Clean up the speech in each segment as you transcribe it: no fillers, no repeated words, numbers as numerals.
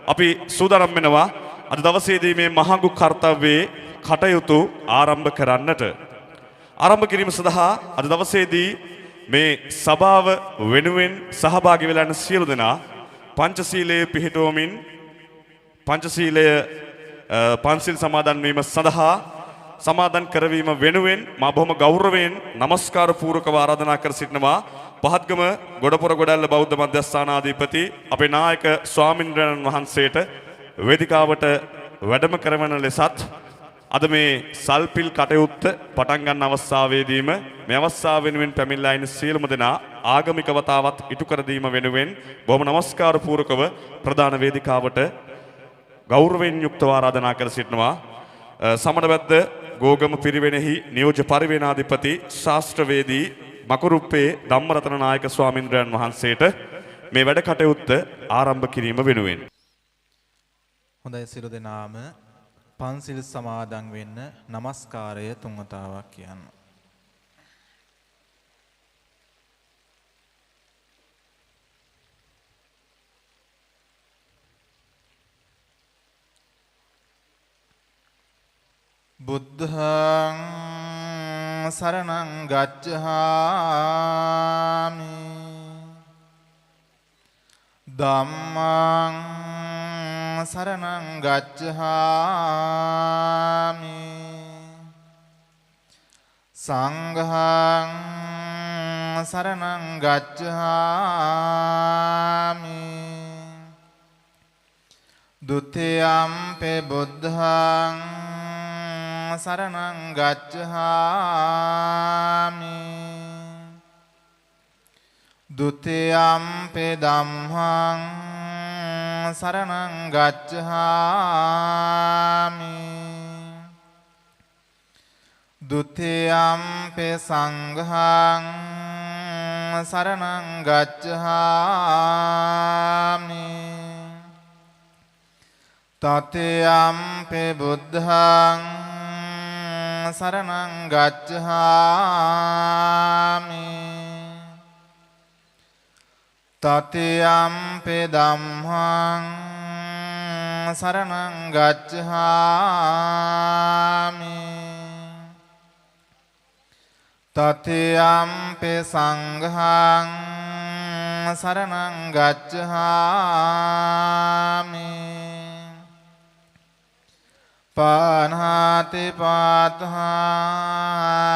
අපි සූදානම් වෙනවා අද දවසේදී මේ මහඟු කාර්යයේ කටයුතු ආරම්භ කරන්නට. ආරම්භ කිරීම සඳහා අද දවසේදී මේ සභාව වෙනුවෙන් සහභාගී වෙලා යන සියලු දෙනා පංචශීලයේ පිහිටුවමින් පංචශීලය පන්සිල් සමාදන් වීම සඳහා සමාදන් කරවීම වෙනුවෙන් මා බොහොම ගෞරවයෙන් নমස්කාර පූර්වකව ආරාධනා කර සිටිනවා පහත්ගම ගොඩපොර ගොඩැල්ල බෞද්ධ මධ්‍යස්ථානාධිපති අපේ නායක ස්වාමින්ද්‍රයන් වහන්සේට වේදිකාවට වැඩම කරවන ලෙසත් අද මේ සල්පිල් කටයුත්ත පටන් ගන්න අවස්ථාවේදීම මේ අවස්ථාව වෙනුවෙන් පැමිණලා ඉන්න සියලුම දෙනා ආගමික වතාවත් ඉටු කර දීම වෙනුවෙන් බොහොම নমස්කාර පූර්වකව ප්‍රධාන වේදිකාවට ගෞරවයෙන් යුක්තව ආරාධනා කර සිටිනවා සමනවැද්ද ගෝගම පිරිවෙනෙහි නියෝජ්‍ය පරිවේනාධිපති ශාස්ත්‍රවේදී මකුරුප්පේ ධම්මරතන නායක ස්වාමින්ද්‍රයන් වහන්සේට මේ වැඩ කටයුත්ත ආරම්භ කිරීම වෙනුවෙන් හොඳයි සියලු දෙනාම පන්සිල් සමාදන් වෙන්න নমස්කාරය තුන් වතාවක් කියන්න. බුද්ධං සරණං ගච්ඡාමි ධම්මං සරණං ගච්ඡාමි සංඝං සරණං ගච්ඡාමි ဒုတိယံ පෙ බුද්ධං සරණං ගච්ඡාමි ဒုတိယံ පෙ ධම්මං සරණං ගච්ඡාමි ဒုတိယံ පෙ සංඝං සරණං ගච්ඡාමි တတိယံ පෙ බුද්ධං සරණං ගච්ඡාමි တတိယံ පෙ ධම්මං සරණං ගච්ඡාමි တတိယံ පෙ සංඝං සරණං ගච්ඡාමි පාණාති පාතහා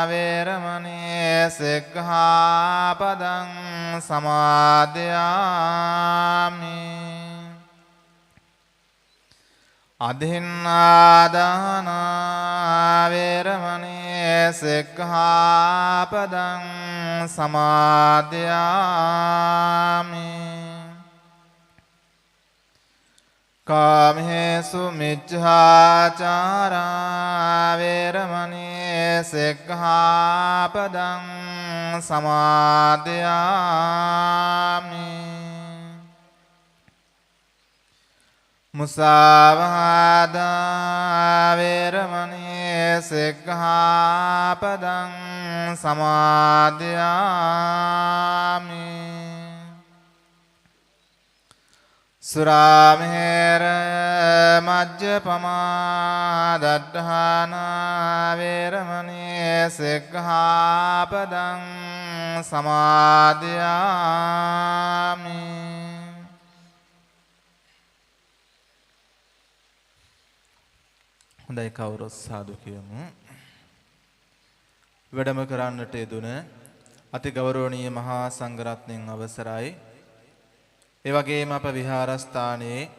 වේරමණී සික්ඛාපදං සමාදියාමි අදින්නාදාන වේරමණී සික්ඛාපදං සමාදියාමි කාමේසු මිච්ඡාචාරා වේරමණී සික්ඛාපදං සමාදියාමි මුසාවාදා වේරමණී සික්ඛාපදං සමාදියාමි සුරාමේර මජ්ජපමා දද්ධාන වේරමණී සික්ඛාපදං සමාදියාමි හොඳයි කවුරුත් සාදු කියමු වැඩම කරන්නට යෙදුන අති ගෞරවනීය මහා සංඝරත්නයන් අවසරයි ඒ වගේම අප විහාරස්ථානයේ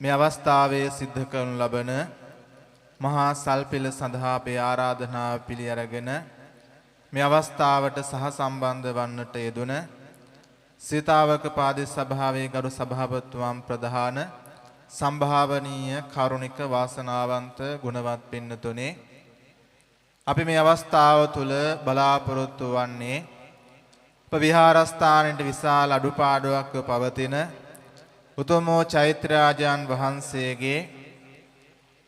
මේ අවස්ථාවේ සිද්ධ කරනු ලබන මහා සල්පිල සඳහා අපේ ආරාධනාව පිළි අරගෙන මේ අවස්ථාවට සහ සම්බන්ධ වන්නට යෙදුන සීතාවක පාදි සභාවේ ගරු සභාපතිතුමන් ප්‍රධාන සම්භාවනීය කරුණික වාසනාවන්ත ගුණවත් පින්නතුනේ අපි මේ අවස්ථාව තුළ බලාපොරොත්තු වන්නේ විහාරස්ථානයේ විශාල අඩුපාඩුවක් පවතින උතුමෝ චෛත්‍යරාජයන් වහන්සේගේ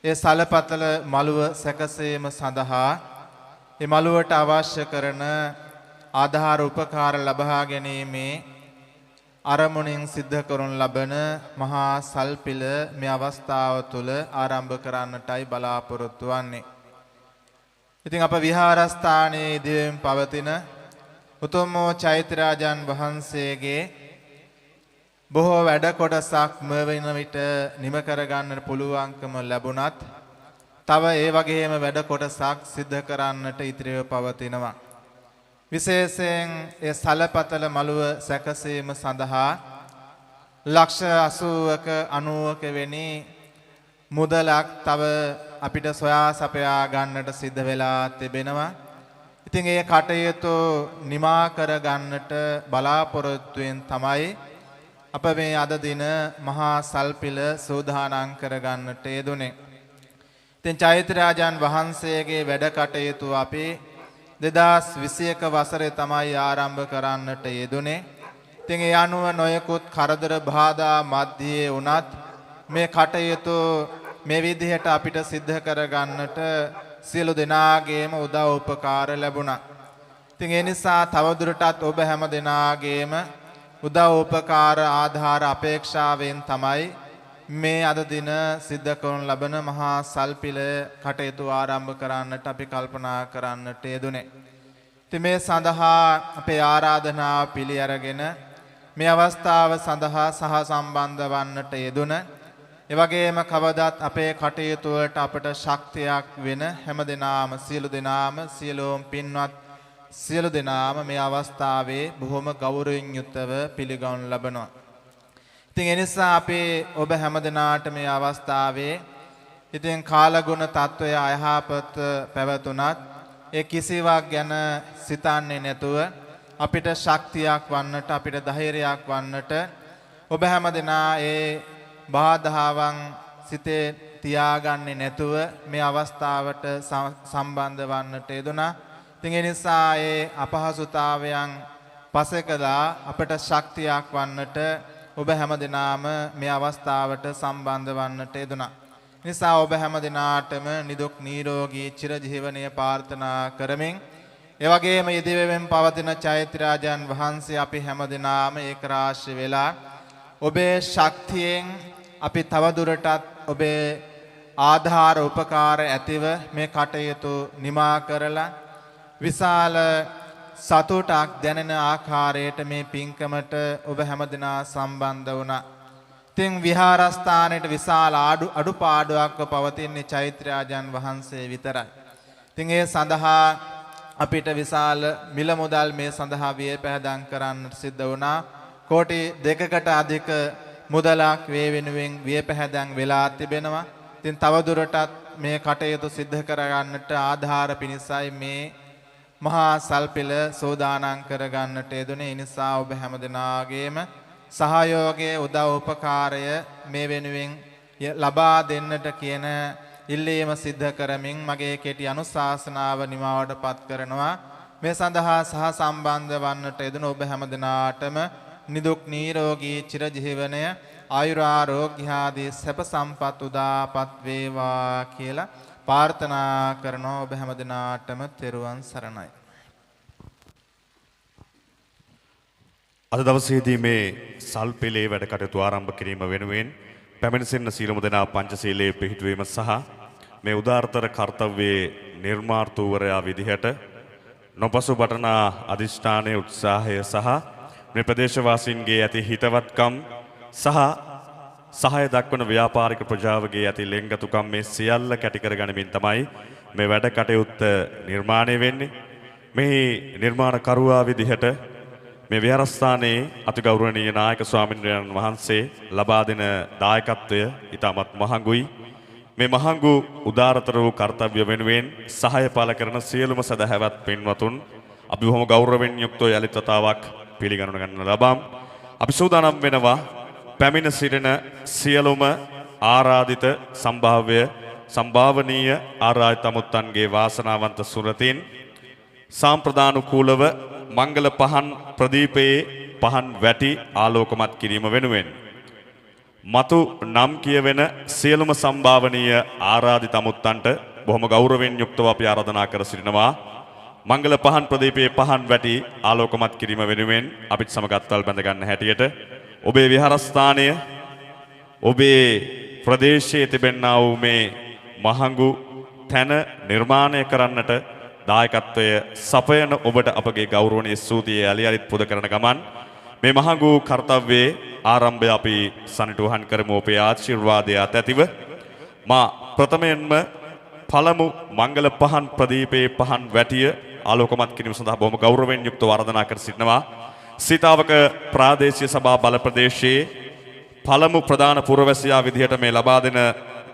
ඒ සලපතල මළුව සැකසීම සඳහා ඒ මළුවට අවශ්‍ය කරන ආධාර උපකාර ලබා ගැනීමේ අරමුණින් සිද්ධ කරනු ලබන මහා සල්පිල මේ අවස්ථාව තුළ ආරම්භ කරන්නටයි බලාපොරොත්තු වෙන්නේ. ඉතින් අප විහාරස්ථානයේ ඉදිරියෙන් පවතින උතුම් වූ චෛත්‍යරාජන් වහන්සේගේ බොහෝ වැඩ කොටසක් මෙවන විට නිම කරගන්නට පුළුවන්කම ලැබුණත් තව ඒ වගේම වැඩ කොටසක් සිද්ධ කරන්නට ඉතිරිව පවතිනවා. විශේෂයෙන් ඒ සලපතල මළුව සැකසීම සඳහා ලක්ෂ 80ක 90ක වෙනි මුදලක් තව අපිට සොයා සපයා ගන්නට සිද්ධ වෙලා තිබෙනවා. ඉතින් ඒ කටයුතු නිමා කර ගන්නට බලාපොරොත්තුෙන් තමයි අප මේ අද දින මහා සල්පිල සූදානම් කර ගන්නට යෙදුනේ. ඉතින් චෛත්‍යරාජන් වහන්සේගේ වැඩ කටයුතු අපි 2021 වසරේ තමයි ආරම්භ කරන්නට යෙදුනේ. ඉතින් ඒ අනුව නොයෙකුත් කරදර බාධා මැද්දේ වුණත් මේ කටයුතු මේ විදිහට අපිට සිද්ධ කර ගන්නට සියලු දෙනාගේම උදව් උපකාර ලැබුණා. ඉතින් ඒ නිසා තවදුරටත් ඔබ හැම දෙනාගේම උදව් උපකාර ආධාර අපේක්ෂාවෙන් තමයි මේ අද දින සිද්ධ කරන ලබන මහා සල්පිල කටයුතු ආරම්භ කරන්නට අපි කල්පනා කරන්නට යෙදුනේ. ඉතින් මේ සඳහා අපේ ආරාධනාව පිළි අරගෙන මේ අවස්ථාව සඳහා සහ සම්බන්ධ වන්නට යෙදුන ඒ වගේම කවදාත් අපේ කටයුතු වලට අපට ශක්තියක් වෙන හැම දිනාම සියලු දෙනාම සියලුම පින්වත් සියලු දෙනාම මේ අවස්ථාවේ බොහොම ගෞරවයෙන් යුක්තව පිළිගනු ලබනවා. ඉතින් ඒ නිසා අපි ඔබ හැම දිනාට මේ අවස්ථාවේ ඉතින් කාලගුණ తত্ত্বය අයහපත පැවතුනත් ඒ කිසිවක් ගැන සිතන්නේ නැතුව අපිට ශක්තියක් වන්නට අපිට ධෛර්යයක් වන්නට ඔබ හැම දිනා ඒ බාධාවන් සිතේ තියාගන්නේ නැතුව මේ අවස්ථාවට සම්බන්ධ වන්නට යෙදුණා. ඉතින් ඒ නිසා ඒ අපහසුතාවයන් පසෙකලා අපට ශක්තියක් වන්නට ඔබ හැම දිනාම මේ අවස්ථාවට සම්බන්ධ වන්නට යෙදුණා. නිසා ඔබ හැම දිනාටම නිදුක් නිරෝගී චිරජීවනයේ ප්‍රාර්ථනා කරමින් ඒ වගේම යෙදෙමින් පවතින චෛත්‍යරාජන් වහන්සේ අපි හැම දිනාම ඒකරාශී වෙලා ඔබේ ශක්තියෙන් අපි තවදුරටත් ඔබේ ආධාර උපකාර ඇතිව මේ කටයුතු නිමා කරලා විශාල සතුටක් දැනෙන ආකාරයට මේ පින්කමට ඔබ හැමදෙනා සම්බන්ධ වුණා. ඉතින් විහාරස්ථානයේ විශාල අඩුපාඩුවක් පවතින චෛත්‍යරාජන් වහන්සේ විතරයි. ඉතින් ඒ සඳහා අපිට විශාල මිල මුදල් මේ සඳහා වියපැදම් කරන්න සිද්ධ වුණා. කෝටි 2කට අධික මුදලක් වේ වෙනුවෙන් වියපැදම් වෙලා තිබෙනවා. ඉතින් තවදුරටත් මේ කටයුතු සිද්ධ කරගන්නට ආධාර පිණිසයි මේ මහා සල්පිල සෝදානම් කරගන්නට යෙදුනේ. ඒ නිසා ඔබ හැමදෙනාගේම සහයෝගයේ උදව් උපකාරය මේ වෙනුවෙන් ලබා දෙන්නට කියන ඉල්ලීම සිද්ධ කරමින් මගේ කෙටි අනුශාසනාව නිමවටපත් කරනවා. මේ සඳහා සහ සම්බන්ධ වන්නට යෙදුන ඔබ හැමදෙනාටම නිදුක් නිරෝගී චිරජීවනය ආයුරාෝග්‍ය ආදී සැප සම්පත් උදාපත් වේවා කියලා ප්‍රාර්ථනා කරනවා. ඔබ හැමදෙනාටම තෙරුවන් සරණයි. අද දවසේදී මේ සල්පිලේ වැඩ කටයුතු ආරම්භ කිරීම වෙනුවෙන් පැමිණ සිටින සීලමු දෙනා පංචශීලයේ පිහිටුවීම සහ මේ උදාාරතර කාර්යයේ නිර්මාර්තූවරයා විදිහට නොපසු බටනා අධිෂ්ඨානයේ උත්සාහය සහ මේ ප්‍රදේශවාසීන්ගේ ඇති හිතවත්කම් සහ සහාය දක්වන ව්‍යාපාරික ප්‍රජාවගේ ඇති ලෙන්ගතුකම් මේ සියල්ල කැටි කර ගනිමින් තමයි මේ වැඩ කටයුත්ත නිර්මාණය වෙන්නේ. මේ නිර්මාණකරුවා විදිහට මේ විහාරස්ථානයේ අතිගෞරවනීය නායක ස්වාමීන් වහන්සේ ලබා දෙන දායකත්වය ඉතාමත් මහඟුයි. මේ මහඟු උදාරතර වූ කාර්යය වෙනුවෙන් සහාය පාල කරන සියලුම සදහැවත් පින්වතුන් අපි බොහොම ගෞරවයෙන් යුක්තව යලිත් වතාවක් පිළිගනු ගන්න ලබම්. අපි සූදානම් වෙනවා පැමිණ සිටින සියලුම ආරාධිත සම්භාවනීය ආරාධිත අමුත්තන්ගේ වාසනාවන්ත සුරතින් සාම්ප්‍රදානුකූලව මංගල පහන් ප්‍රදීපයේ පහන් වැටි ආලෝකමත් කිරීම වෙනුවෙන් මතු නම් කියවෙන සියලුම සම්භාවනීය ආරාධිත අමුත්තන්ට බොහොම ගෞරවයෙන් යුක්තව අපි ආරාධනා කර සිටිනවා. මංගල පහන් ප්‍රදීපයේ පහන් වැටි ආලෝකමත් කිරීම වෙනුවෙන් අපිට සමගත්වල් බැඳ ගන්න හැටියට ඔබේ විහාරස්ථානය ඔබේ ප්‍රදේශයේ තිබෙනා වූ මේ මහඟු තැන නිර්මාණය කරන්නට දායකත්වය සපයන ඔබට අපගේ ගෞරවනීය ස්තුතිය අලියලිත් පුද කරන ගමන් මේ මහඟු කාර්යයේ ආරම්භය අපි සනිටුහන් කරමු ඔබේ ආශිර්වාදයට ඇතිව මා ප්‍රථමයෙන්ම පළමු මංගල පහන් ප්‍රදීපේ පහන් වැටිය ආලෝකමත් කිරීම සඳහා බොහොම ගෞරවයෙන් යුක්තව ආරාධනා කර සිටිනවා සීතාවක ප්‍රාදේශීය සභා බල ප්‍රදේශයේ පළමු ප්‍රධාන පුරවැසියා විදිහට මේ ලබා දෙන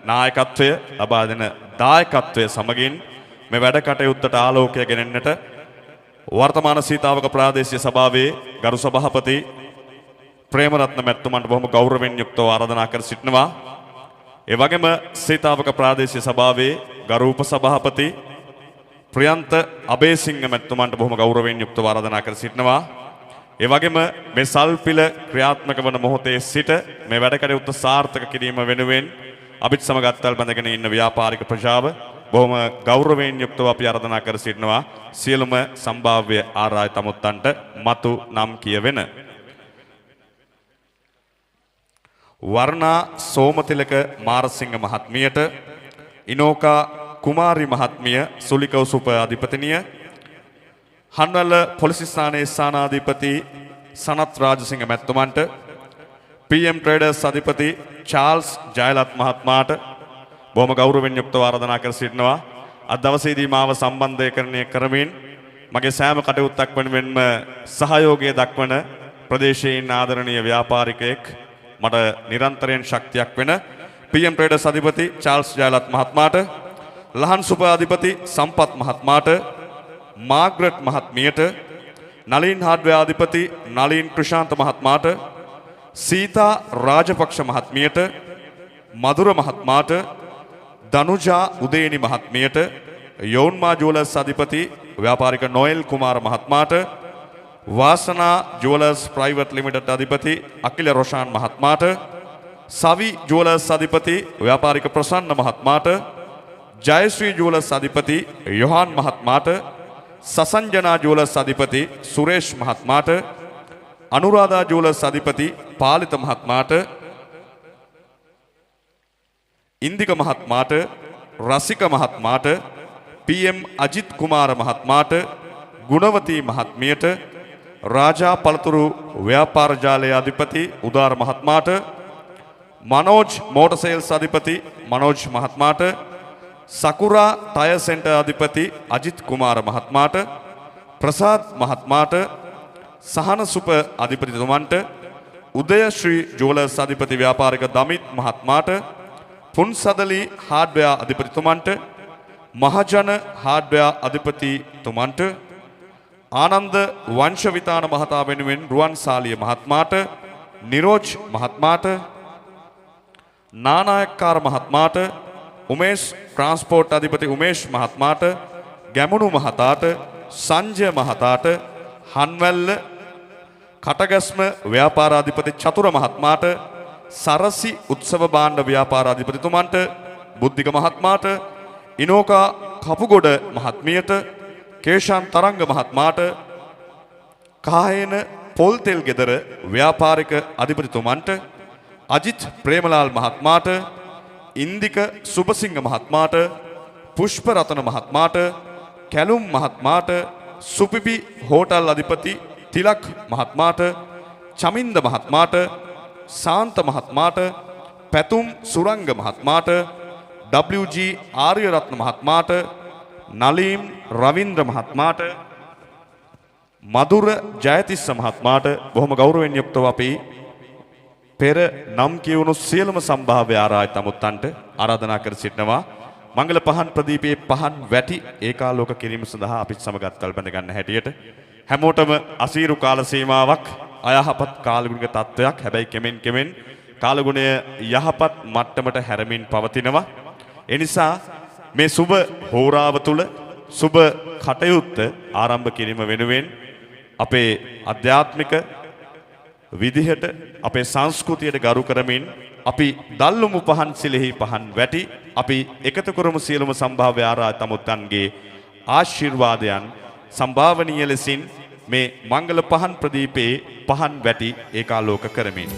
නායකත්වය ලබා දෙන දායකත්වය සමගින් මේ වැඩ කටයුත්තට ආලෝකය ගෙනෙන්නට වර්තමාන සීතාවක ප්‍රාදේශීය සභාවේ ගරු සභාපති ප්‍රේමරත්න මැතිතුමන්ට බොහොම ගෞරවයෙන් යුක්තව ආරාධනා කර සිටිනවා. ඒ වගේම සීතාවක ප්‍රාදේශීය සභාවේ ගරු උපසභාපති ප්‍රියන්ත අබේසිංහ මැතිතුමන්ට බොහොම ගෞරවයෙන් යුක්තව ආරාධනා කර සිටිනවා. ඒ වගේම මේ සල්පිල ක්‍රියාත්මක වන මොහොතේ සිට මේ වැඩ කටයුත්ත සාර්ථක කිරීම වෙනුවෙන් අපිට සමග අත්වල් බැඳගෙන ඉන්න ව්‍යාපාරික ප්‍රජාව බොහොම ගෞරවයෙන් යුක්තව අපි ආරාධනා කර සිටිනවා සියලුම සම්භාව්‍ය ආරාධිත අමුත්තන්ට මතු නම් කියවෙන වර්ණා සෝමතිලක මාරසිංහ මහත්මියට ඉනෝකා කුමාරි මහත්මිය සුලිකවසුප අධිපතිනිය හන්වැල්ල පොලිස් ස්ථානයේ ස්ථානාධිපති සනත් රාජසිංහ මැතිතුමන්ට PM ට්‍රේඩර්ස් අධිපති චාල්ස් ජයලත් මහත්මයාට බොහොම ගෞරවයෙන් යුක්තව ආරාධනා කර සිටිනවා අද දවසේදී මාව සම්බන්ධීකරණය කරමින් මගේ සෑම කටයුත්තක් වෙනුවෙන්ම සහයෝගය දක්වන ප්‍රදේශයේ ඉන්න ආදරණීය ව්‍යාපාරිකයෙක් මට නිරන්තරයෙන් ශක්තියක් වෙන PM ට්‍රේඩර්ස් අධිපති චාල්ස් ජයලත් මහත්මයාට ලහන් සුප අධිපති සම්පත් මහත්මයාට මාග්‍රට් මහත්මියට නලින් හાર્ඩ්වෙයාර් අධිපති නලින් ක්‍රිෂාන්ත මහත්මයාට සීතා රාජපක්ෂ මහත්මියට මధుර මහත්මයාට දනුජා උදේනි මහත්මියට යෝන්මා ජුවලර්ස් අධිපති ව්‍යාපාරික නොයල් කුමාර මහත්මයාට වාසනා ජුවලර්ස් ප්‍රයිවට් ලිමිටඩ් අධිපති අකිල රොෂාන් මහත්මයාට සවි ජුවලර්ස් අධිපති ව්‍යාපාරික ප්‍රසන්න මහත්මයාට ජයශ්‍රී ජුවලර්ස් අධිපති යොහාන් මහත්මයාට සසංජනා ජුවලර්ස් අධිපති සුරේෂ් මහත්මයාට අනුරාධා ජුවලර්ස් අධිපති පාලිත මහත්මයාට ඉන්දික මහත්මයාට රසික මහත්මයාට PM අජිත් කුමාර මහත්මයාට ගුණවතී මහත්මියට රාජා පළතුරු ව්‍යාපාර ජාලයේ අධිපති උදාර මහත්මයාට මනෝජ් මෝටර් සේල්ස් අධිපති මනෝජ් මහත්මයාට සකුරා ටයර් සෙන්ටර් අධිපති අජිත් කුමාර මහත්මයාට ප්‍රසාද් මහත්මයාට සහන සුප අධිපතිතුමන්ට උදයශ්‍රී ජුවලර්ස් අධිපති ව්‍යාපාරික දමිත් මහත්මයාට පුන්සදලි හાર્ඩ්වෙයාර් අධිපතිතුමන්ට මහජන හાર્ඩ්වෙයාර් අධිපතිතුමන්ට ආනන්ද වංශවිතාන මහතා වෙනුවෙන් රුවන්සාලිය මහත්මයාට නිරෝජ් මහත්මයාට නානායක්කාර මහත්මයාට උමේෂ් ට්‍රාන්ස්පෝර්ට් අධිපති උමේෂ් මහත්මයාට ගැමුණු මහතාට සංජය මහතාට හන්වැල්ල කටගැස්ම ව්‍යාපාර අධිපති චතුර මහත්මයාට සරසි උත්සව භාණ්ඩ ව්‍යාපාර අධිපතිතුමන්ට බුද්ධික මහත්මයාට ඉනෝකා කපුගොඩ මහත්මියට කේෂාන් තරංග මහත්මයාට කායන පොල්තෙල් ගෙදර ව්‍යාපාරික අධිපතිතුමන්ට අජිත් ප්‍රේමලාල් මහත්මයාට ඉන්දික සුබසිංහ මහත්මයාට පුෂ්ප රතන මහත්මයාට කැලුම් මහත්මයාට සුපිපි හෝටල් අධිපති තිලක් මහත්මයාට චමින්ද මහත්මයාට සාන්ත මහත්මයාට පැතුම් සුරංග මහත්මයාට WG ආර්යරත්න මහත්මයාට නලීම් රවින්ද්‍ර මහත්මයාට මధుර ජයතිස්ස මහත්මයාට බොහොම ගෞරවයෙන් යුක්තව අපි පෙර නම් කියවුණු සියලුම සම්භාව්‍ය ආරාධිත අමුත්තන්ට ආරාධනා කර සිටිනවා මංගල පහන් ප්‍රදීපයේ පහන් වැටි ඒකාලෝක කිරීම සඳහා අපිත් සමග අත්වල් බැඳ ගන්න හැටියට හැමෝටම අසීරු කාල සීමාවක් අයහපත් කාලගුණික තත්වයක් හැබැයි කෙමෙන් කාලගුණය යහපත් මට්ටමට හැරමින් පවතිනවා ඒ නිසා මේ සුබ හෝරාව තුල සුබ කටයුත්ත ආරම්භ කිරීම වෙනුවෙන් අපේ අධ්‍යාත්මික විදිහට අපේ සංස්කෘතියට ගරු කරමින් අපි දල්ලුමු පහන් සිලෙහි පහන් වැටි අපි එකතු කරමු සියලුම සම්භාව්‍ය ආරාධිත අමුත්තන්ගේ ආශිර්වාදයන් සම්භාවනීය ලෙසින් මේ මංගල පහන් ප්‍රදීපේ පහන් වැටි ඒකාලෝක කරමින්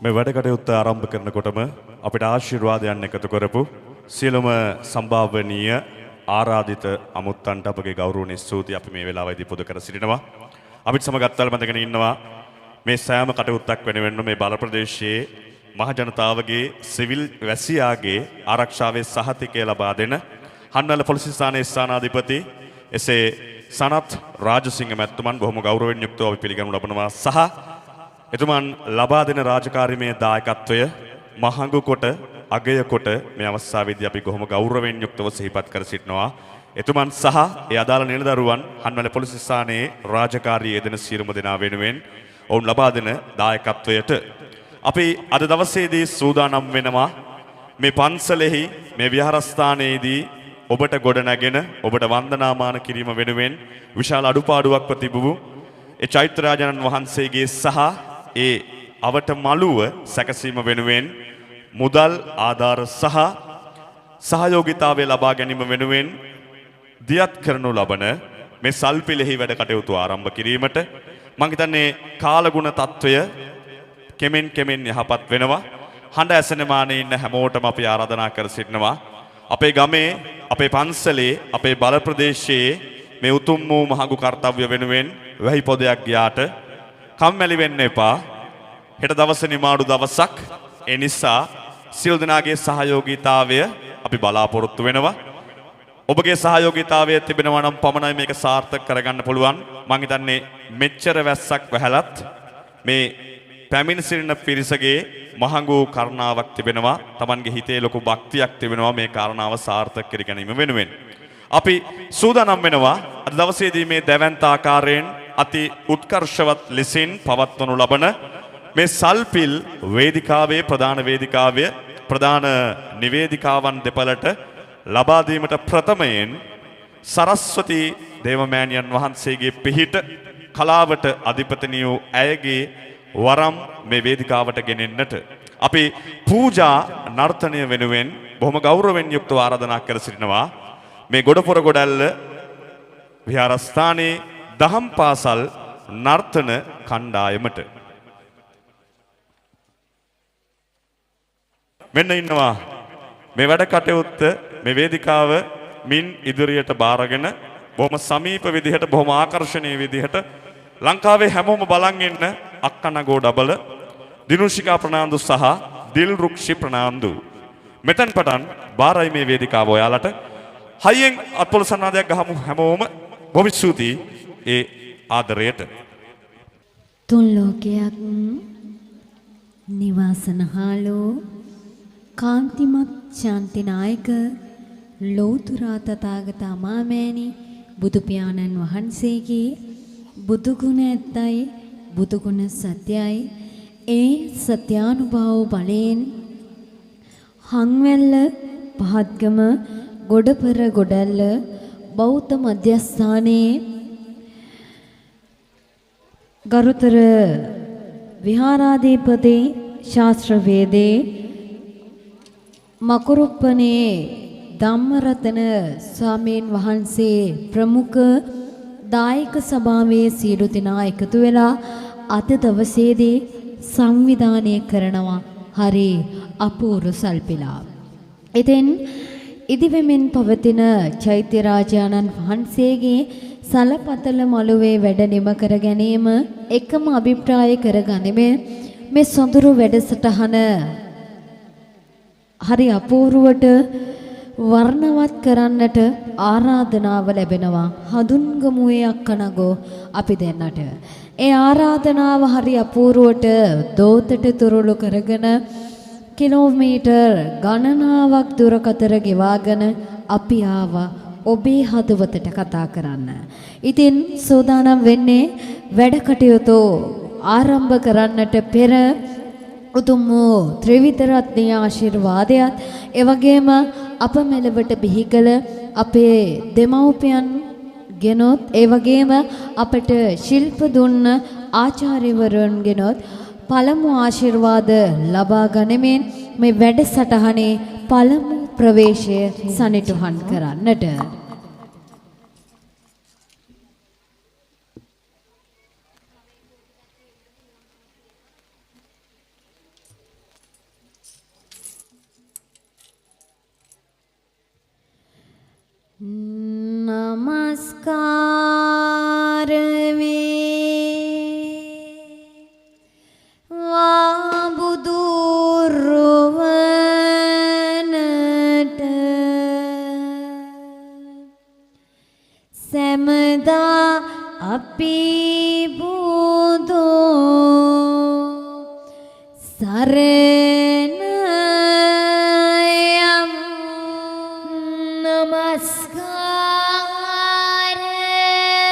මේ වැඩ කටයුත්ත ආරම්භ කරනකොටම අපිට ආශිර්වාදයන් එකතු කරපු සියලුම සම්භාවනීය ආරාධිත අමුත්තන්ට අපගේ ගෞරවනීය ස්තුති අපි මේ වෙලාවේදී පුද කර සිටිනවා. අපිට සමගත්තල් බඳගෙන ඉන්නවා මේ සෑම කටයුත්තක් වෙනුවෙන් මේ බල ප්‍රදේශයේ මහ ජනතාවගේ සිවිල් වැසියාගේ ආරක්ෂාවේ සහතිකය ලබා දෙන හන්නල පොලිස් ස්ථානයේ ස්ථානාධිපති එසේ සනත් රාජසිංහ මැතිතුමන් බොහොම ගෞරවයෙන් යුක්තව අපි පිළිගනු ලබනවා සහ එතුමන් ලබා දෙන රාජකාරීමේ දායකත්වය මහඟු කොට අගය කොට මේ අවස්ථාවේදී අපි කොහොම ගෞරවයෙන් යුක්තව සිහිපත් කර සිටිනවා. එතුමන් සහ ඒ අදාළ නිලදරුවන් හන්වැල පොලිස් ස්ථානයේ රාජකාරී යෙදෙන සියලුම දෙනා වෙනුවෙන් ඔවුන් ලබා දෙන දායකත්වයට අපි අද දවසේදී සූදානම් වෙනවා මේ පන්සලෙහි මේ විහාරස්ථානයේදී ඔබට ගොඩ නැගෙන ඔබට වන්දනාමාන කිරීම වෙනුවෙන් විශාල අඩුපාඩුවක්ව තිබූ ඒ චෛත්‍යරාජානන් වහන්සේගේ සහ ඒ අවට මළුව සැකසීම වෙනුවෙන් මුදල් ආධාර සහ සහයෝගිතාවය ලබා ගැනීම වෙනුවෙන් දියත් කරනු ලබන මේ සල්පිලෙහි වැඩ කටයුතු ආරම්භ කිරීමට මම හිතන්නේ කාලගුණ తত্ত্বය කෙමෙන් යහපත් වෙනවා. හඬ ඇසෙන මානේ ඉන්න හැමෝටම අපි ආරාධනා කර සිටිනවා අපේ ගමේ අපේ පන්සලේ අපේ බල ප්‍රදේශයේ මේ උතුම් වූ මහඟු කාර්යය වෙනුවෙන් වැහි පොදයක් ගියාට කම්මැලි වෙන්න එපා. හෙට දවසේ නිමාඩු දවසක්. ඒ නිසා සියලු දෙනාගේ සහයෝගීතාවය අපි බලාපොරොත්තු වෙනවා. ඔබගේ සහයෝගීතාවය තිබෙනවා නම් පමණයි මේක සාර්ථක කරගන්න පුළුවන්. මම හිතන්නේ මෙච්චර වැස්සක් වැහැලත් මේ පැමිණ සිටින පිරිසගේ මහඟු කරුණාවක් තිබෙනවා. Tamanගේ හිතේ ලොකු භක්තියක් තිබෙනවා මේ කාරණාව සාර්ථක කර ගැනීම වෙනුවෙන්. අපි සූදානම් වෙනවා අද දවසේදී මේ දැවැන්ත ආකාරයෙන් අති උත්කර්ෂවත් ලෙසින් පවත්වනු ලබන මේ සල්පිල් වේදිකාවේ ප්‍රධාන නිවේදිකාවන් දෙපළට ලබා දීමට ප්‍රථමයෙන් සරස්වති දේවමෑණියන් වහන්සේගේ පිහිට කලාවට අධිපතිනිය වූ ඇයගේ වරම් මේ වේදිකාවට ගෙනෙන්නට අපි පූජා නර්තනය වෙනුවෙන් බොහොම ගෞරවයෙන් යුක්තව ආරාධනා කර සිටිනවා මේ ගොඩපොර ගොඩැල්ල විහාරස්ථානයේ දහම් පාසල් නර්තන කණ්ඩායමට. මෙන්න ඉන්නවා මේ වැඩ කටයුත්ත මේ වේදිකාව මින් ඉදිරියට බාරගෙන බොහොම සමීප විදිහට බොහොම ආකර්ෂණීය විදිහට ලංකාවේ හැමෝම බලන් ඉන්න අක්කනගෝ ඩබල දිනුෂිකා ප්‍රනාන්දු සහ දිල්රුක්ෂි ප්‍රනාන්දු මෙතෙන් පටන් බාරයි මේ වේදිකාව ඔයාලට හයියෙන් අත්පොළ සන්නාදයක් ගහමු හැමෝම බොහොම ස්තුතියි ඒ ආදරයට තුන් ලෝකයක් නිවාසනහලෝ කාන්තිමත් ශාන්තිනායක ලෝතුරා තථාගත අමාමෑණි බුදු පියාණන් වහන්සේගේ බුදු ගුණ ඇත්තයි බුදු ගුණ සත්‍යයි ඒ සත්‍යානුභව බලයෙන් හංවැල්ල පහත්ගම ගොඩපර ගොඩැල්ල බෞද්ධ මධ්‍යස්ථානයේ ගරුතර විහාරාධිපති ශාස්ත්‍රවේදී මකුරුප්පනේ ධම්මරතන ස්වාමීන් වහන්සේ ප්‍රමුඛ දායක සභාවේ සියලු දෙනා එකතු වෙලා අද දවසේදී සංවිධානය කරනවා හරි අපූර්ව සල්පිලා. ඉතින් ඉදිවෙමින් පවතින චෛත්‍ය රාජානන් වහන්සේගේ සලපතල මළුවේ වැඩ නිම කර ගැනීම එකම අභිප්‍රාය කරගනිමේ මේ සොඳුරු වැඩසටහන හරි අපූර්වට වර්ණවත් කරන්නට ආරාධනාව ලැබෙනවා හඳුන්ගමුවේ අක්කනගෝ අපි දෙන්නට. ඒ ආරාධනාව හරි අපූර්වට දෝතට තුරුළු කරගෙන කිලෝමීටර් ගණනාවක් දුරකතර ගෙවාගෙන අපි ආවා ඔබේ හදවතට කතා කරන්න. ඉතින් සූදානම් වෙන්නේ වැඩ කටයුතු ආරම්භ කරන්නට පෙර උතුම් වූ ත්‍රිවිධ රත්නයේ ආශිර්වාදයත් එවැගේම අප මෙලවට බිහි කළ අපේ දෙමව්පියන් ගෙනොත් ඒ වගේම අපට ශිල්ප දුන්න ආචාර්යවරුන් ගෙනොත් පළමු ආශිර්වාද ලබා ගනිමින් මේ වැඩසටහනේ පළමු ප්‍රවේශය සනිටුහන් කරන්නට නමස්කාර වේ වාබුදු රුවනට සැමදා අපි බුදු සරණ යමු නමස්කාර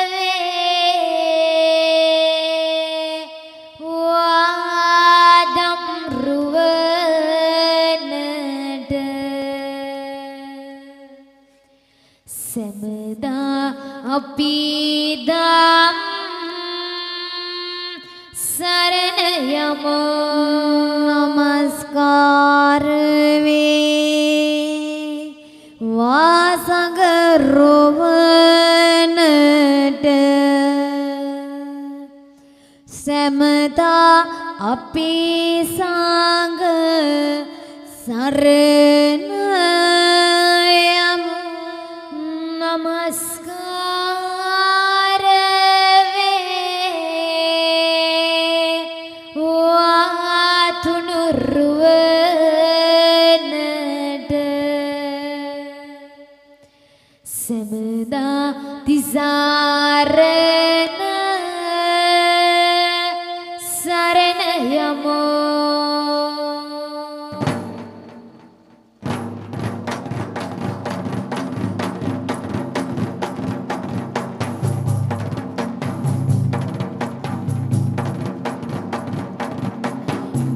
වේ වාදම් රුවනට සැමදා අපි දම් සරණ යමු නමස්කාර වේ වාසඟ රුවනට සැමදා අපි සංඝ සරණ යමු නමස්කාර වේ වාතුණු රුවනට සැමදා තිසරණ සරණ යමු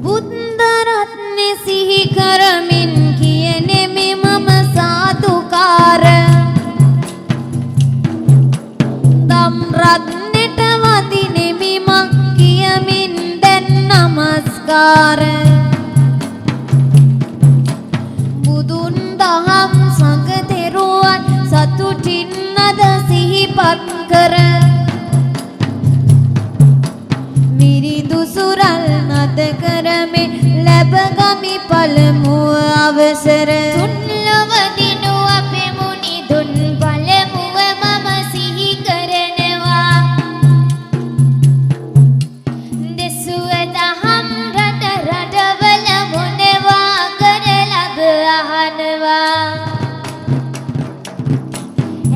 බුද්ධ රත්නේ සිහි කරමින් කියනෙමි මම සාදුකාර ධම් බුදුන් දහම් සංඝ තෙරුවන් සතුටින් අද සිහිපත් කර මිරිදු සුරල් නද කරමෙ ලැබගමි පළමුව අවසර තුන්ලොව දිනු අපේ මුනි දුන් පළමුව මම සිහි කරනවා දෙසුව දහම් රට රටවල මොනවා කරලද අහනවා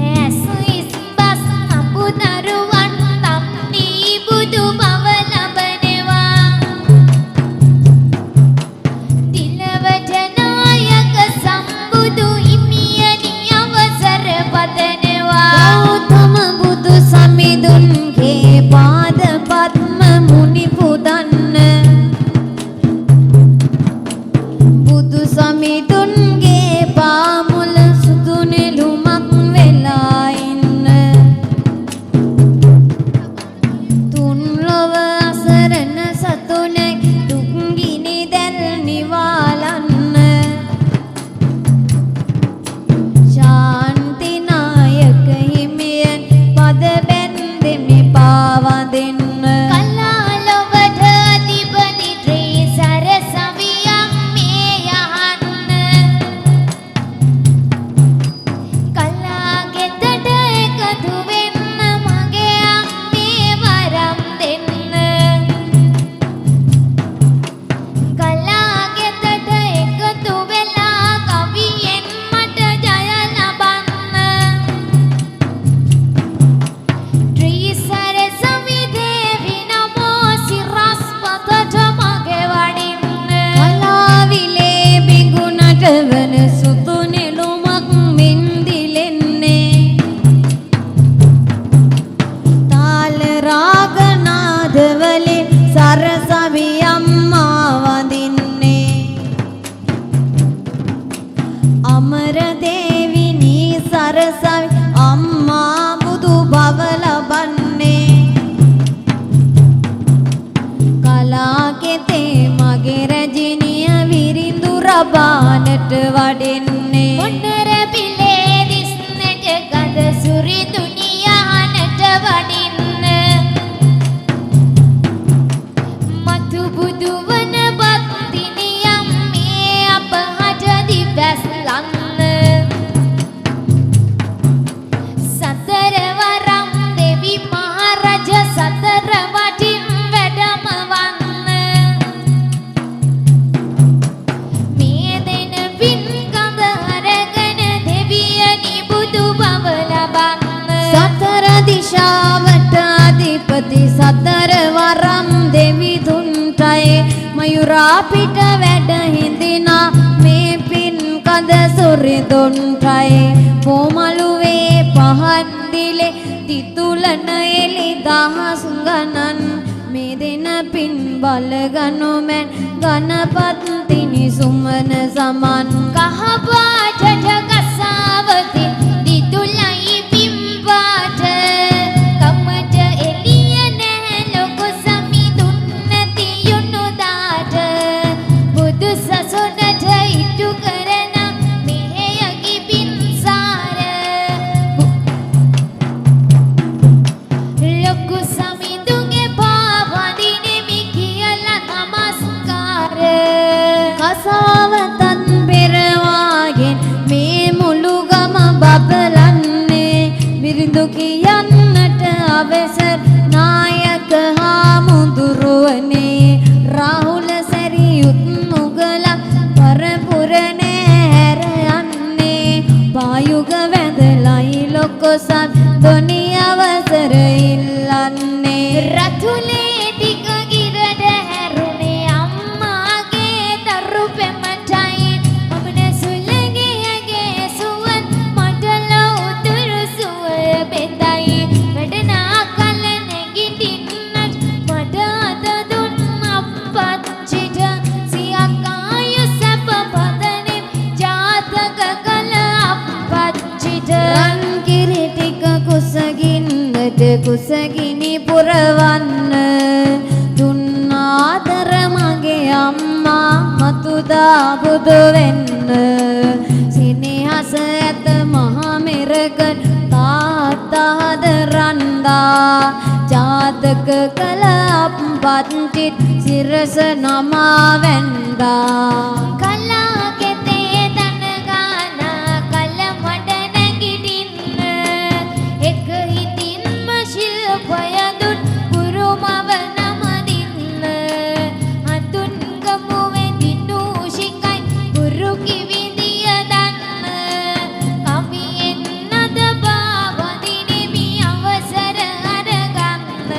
ඇස් ඉස්බස් අඹුනරුවන් තම්නී බුදු බව ලබනවා දිලවට නායක සම්බුදු හිමියනි අවසර පතනවා ගෞතම බුදු සමිඳුන්ගේ පාද පද්ම මුනි පුදන්න බුදු සමිඳුන්ගේ පාමුල සුදු නෙළුමක් වෙලා ඉන්න තුන් ලොව අසරණ සතුනෙක් දුක් ගිනි දැල් නිවාලන්න ශාන්ති නායක හිමියන් පද බැන්දෙමි පාවදින්න කලා ලොවට අධිපති ශ්‍රී සරසවියන් මේ යහන්න කලා ගෙතට එකතු වෙන්න මගේ අම්මේ වරම් දෙන්න කලා ගෙතට එකතු වෙලා කවියෙන් මට ජය ලබන්න ශ්‍රී සරසවි දේවි නමෝ සිරස් පතට මගේ වඩින්න කලාවිලේ බිඟුනට වන සුතු නෙළුමක් මින්දිලෙන්නේ තාල රාග නාද වලින් සරසවි අම්මා වඳින්නේ අමර දේවි නී සරසවි අම්මා බුදු බව ලබන්නේ කලාකෙතේ මගේ රජිනිය විරිඳු රබානට වඩින්නේ මොනර පිලේ දිස්නට ගඳ සුරි දුනියානට වඩින්න මතු බුදු වන බක්තිනියම් මේ අපහට දිවැස්ලන්න සතර වරම් දෙවි මහරජ සතර වටින් වැඩම වන්න මේ දෙන පින් කඳ අරගෙන දෙවියනි බුදු බව ලබන්න සතර දිශාවට අධිපති සතර වරම් දෙවි දුන්ටයි මයුරා පිට වැඩ හිඳිනා මේ පින් කඳ සුරිඳුන්ටයි පොමළුවේ පහන් දිලේ තිතුලන එලි දහස් ගණන් මේ දෙන පින් බලගනු මැන් ගණපත්තිනි සුමන සමන් කහ පාටට කසාවති දිතුලයි පිම්පාට කමට එළිය නැහැ ලොකු සමිඳුන් නැති යුණු දාට බුදු සසුනට ඉටු කරන මෙහෙයකි පින්සාර ලොකු සමිඳුන්ගේ පාවදිනෙමි කියලා නමස්කාර කසාවතන් පෙරවාගෙන් මේ මුළු ගම බබලන්නේ විරිඳු කියන්නට අවසර නායක හාමුදුරුවනේ රාහුල සැරියුත් මුගලක් පරපුරනේ හැර යන්නේ පායුග වැඳලයි ලොකොසත් දොනි අවසර ඉල්ලන්නේ රතුලේ ටික ගිරට හැරුණේ අම්මාගේ දරු පෙමටයි මමන සුලගයගේ සුවන් මට ලෞතුරු සුවය බෙදයි වැඩනා කල නැගිටින්නට මට අද දුන් අප්පච්චිට සියක් ආයු සැප පදනෙම් ජාතක කල අප්පච්චිට රන් කිරි ටික කුසගින්නට කුසගිනි පුරවන්න දුන් ආදර මගේ අම්මා මතුදා බුදු වෙන්න අමතක කළ අපපත්තිත් සිරස නමා වැන්දා කලා කෙතේ දනගානා කල මඩ නැගිටින්න එක හිතින්ම ශිල්පය දුන් ගුරුමව නමදින්න හතුන් ගමුවේ දිනූෂිකයි ගුරු කිවිදිය දන්න කමියෙන්නද බාවදිනෙමි අවසර අරගන්න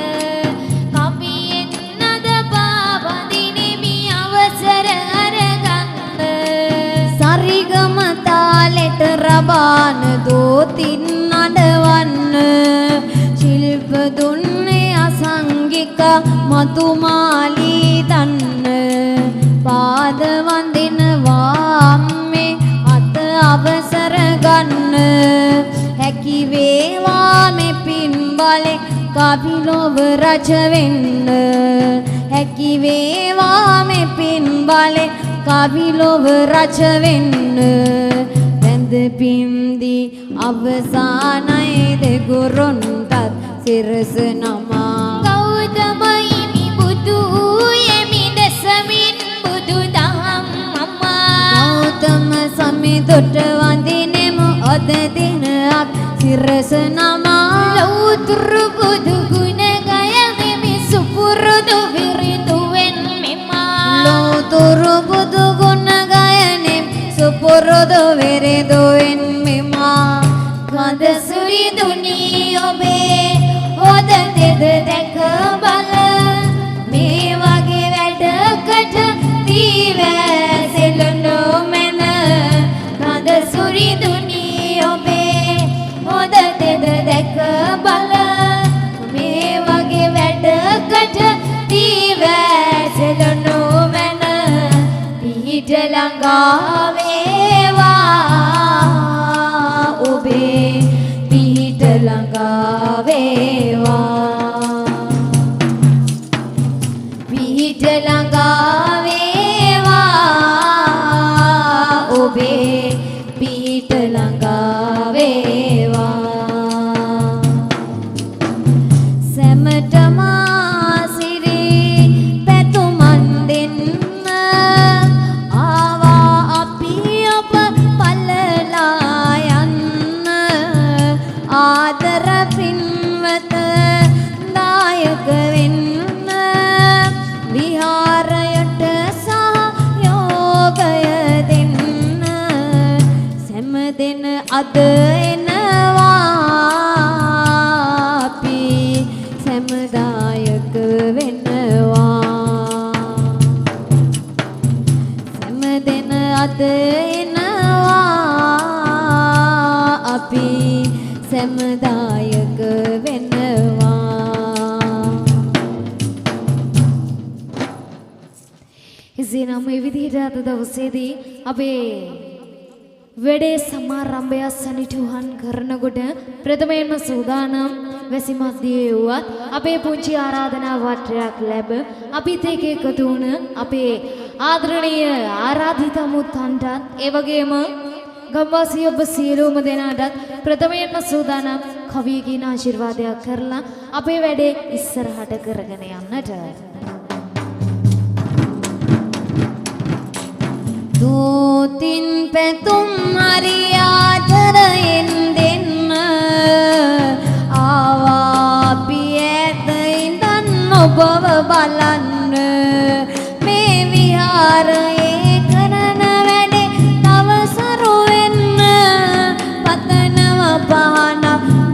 කමියෙන්නද බාවදිනෙමි අවසර අරගන්න සරිගම තාලෙට රබාන දෝතින් අඩවන්න ශිල්ප දුන්නේ අසංගික මතුමාලී දන්න පාද වඳිනවා අම්මේ අත අවසර ගන්න හැකි වේවා මේ පින් බලෙන් කපිලොව රජ වෙන්න හැකි වේවා මේ පින් බලෙන් කපිලොව රජ වෙන්න වැඳ පින්දි අවසානයි දෙගුරුන්ටත් සිරස නමා ගෞතමයිනි බුදු යමි දසමින් බුදු දහම් අම්මා ගෞතම සමිඳුට වඳිනෙමු අද දිනක් සිරස නමා ලෞතුරු බුදු ගුණ ගයමි සුපුරුදු විරිදුවෙන් මෙමා ලෞතුරු බුදු ගුණ ගයනෙම් සුපුරුදු විරිදුවෙන් මෙමා කඳ සුරිදුනි ඔබේ හොද දෙද දැක බල මේ වගේ වැඩකට දීවැසෙලනු මැන කඳ සුරිදුනි ඔබේ හොද දෙද දැක බල මේ වගේ වැඩකට දීවැසෙලනු මැන පිහිට ළඟා වේවා ඔබේ පිහිට ළඟා වේවා පිහිට ළඟා වේවා ඔබේ පිහිට ළඟා වේවා සැමටම සිරි පැතුමන් දෙන්න ආවා අපි ඔබ පලලා යන්න ආදර පින්වත දායක වෙන්න විහාරයට සහයෝගය දෙන්න සෑම දෙන අද එනවා අපි සෑම දායක වෙනවා සෑම දෙන අද එනවා අපි සෑම දායක වෙනවා එසේනම් මේ විදිහට අද දවසේදී අපේ වැඩේ සමාරම්භය සනිටුහන් කරනකොට ප්‍රථමයෙන්ම සූදානම් වැසි මැදියේ වුවත් අපේ පුංචි ආරාධනා වටයක් ලැබ අපිත් එක්ක එකතු වුණ අපේ ආදරණීය ආරාධිත මුත්තන්ටත් ඒ වගේම ගම්වාසී ඔබ සියලුම දෙනාටත් ප්‍රථමයෙන්ම සූදානම් කවියකින් ආශිර්වාදයක් කරලා අපේ වැඩේ ඉස්සරහට කරගෙන යන්නට දෝතින් පැතුම් හරි ආදරයෙන් දෙන්න ආවා පියත ඉඳන් ඔබව බලන්න මේ විහාරයේ කරන වැඩේ තව සරු වෙන්න පතනව පහන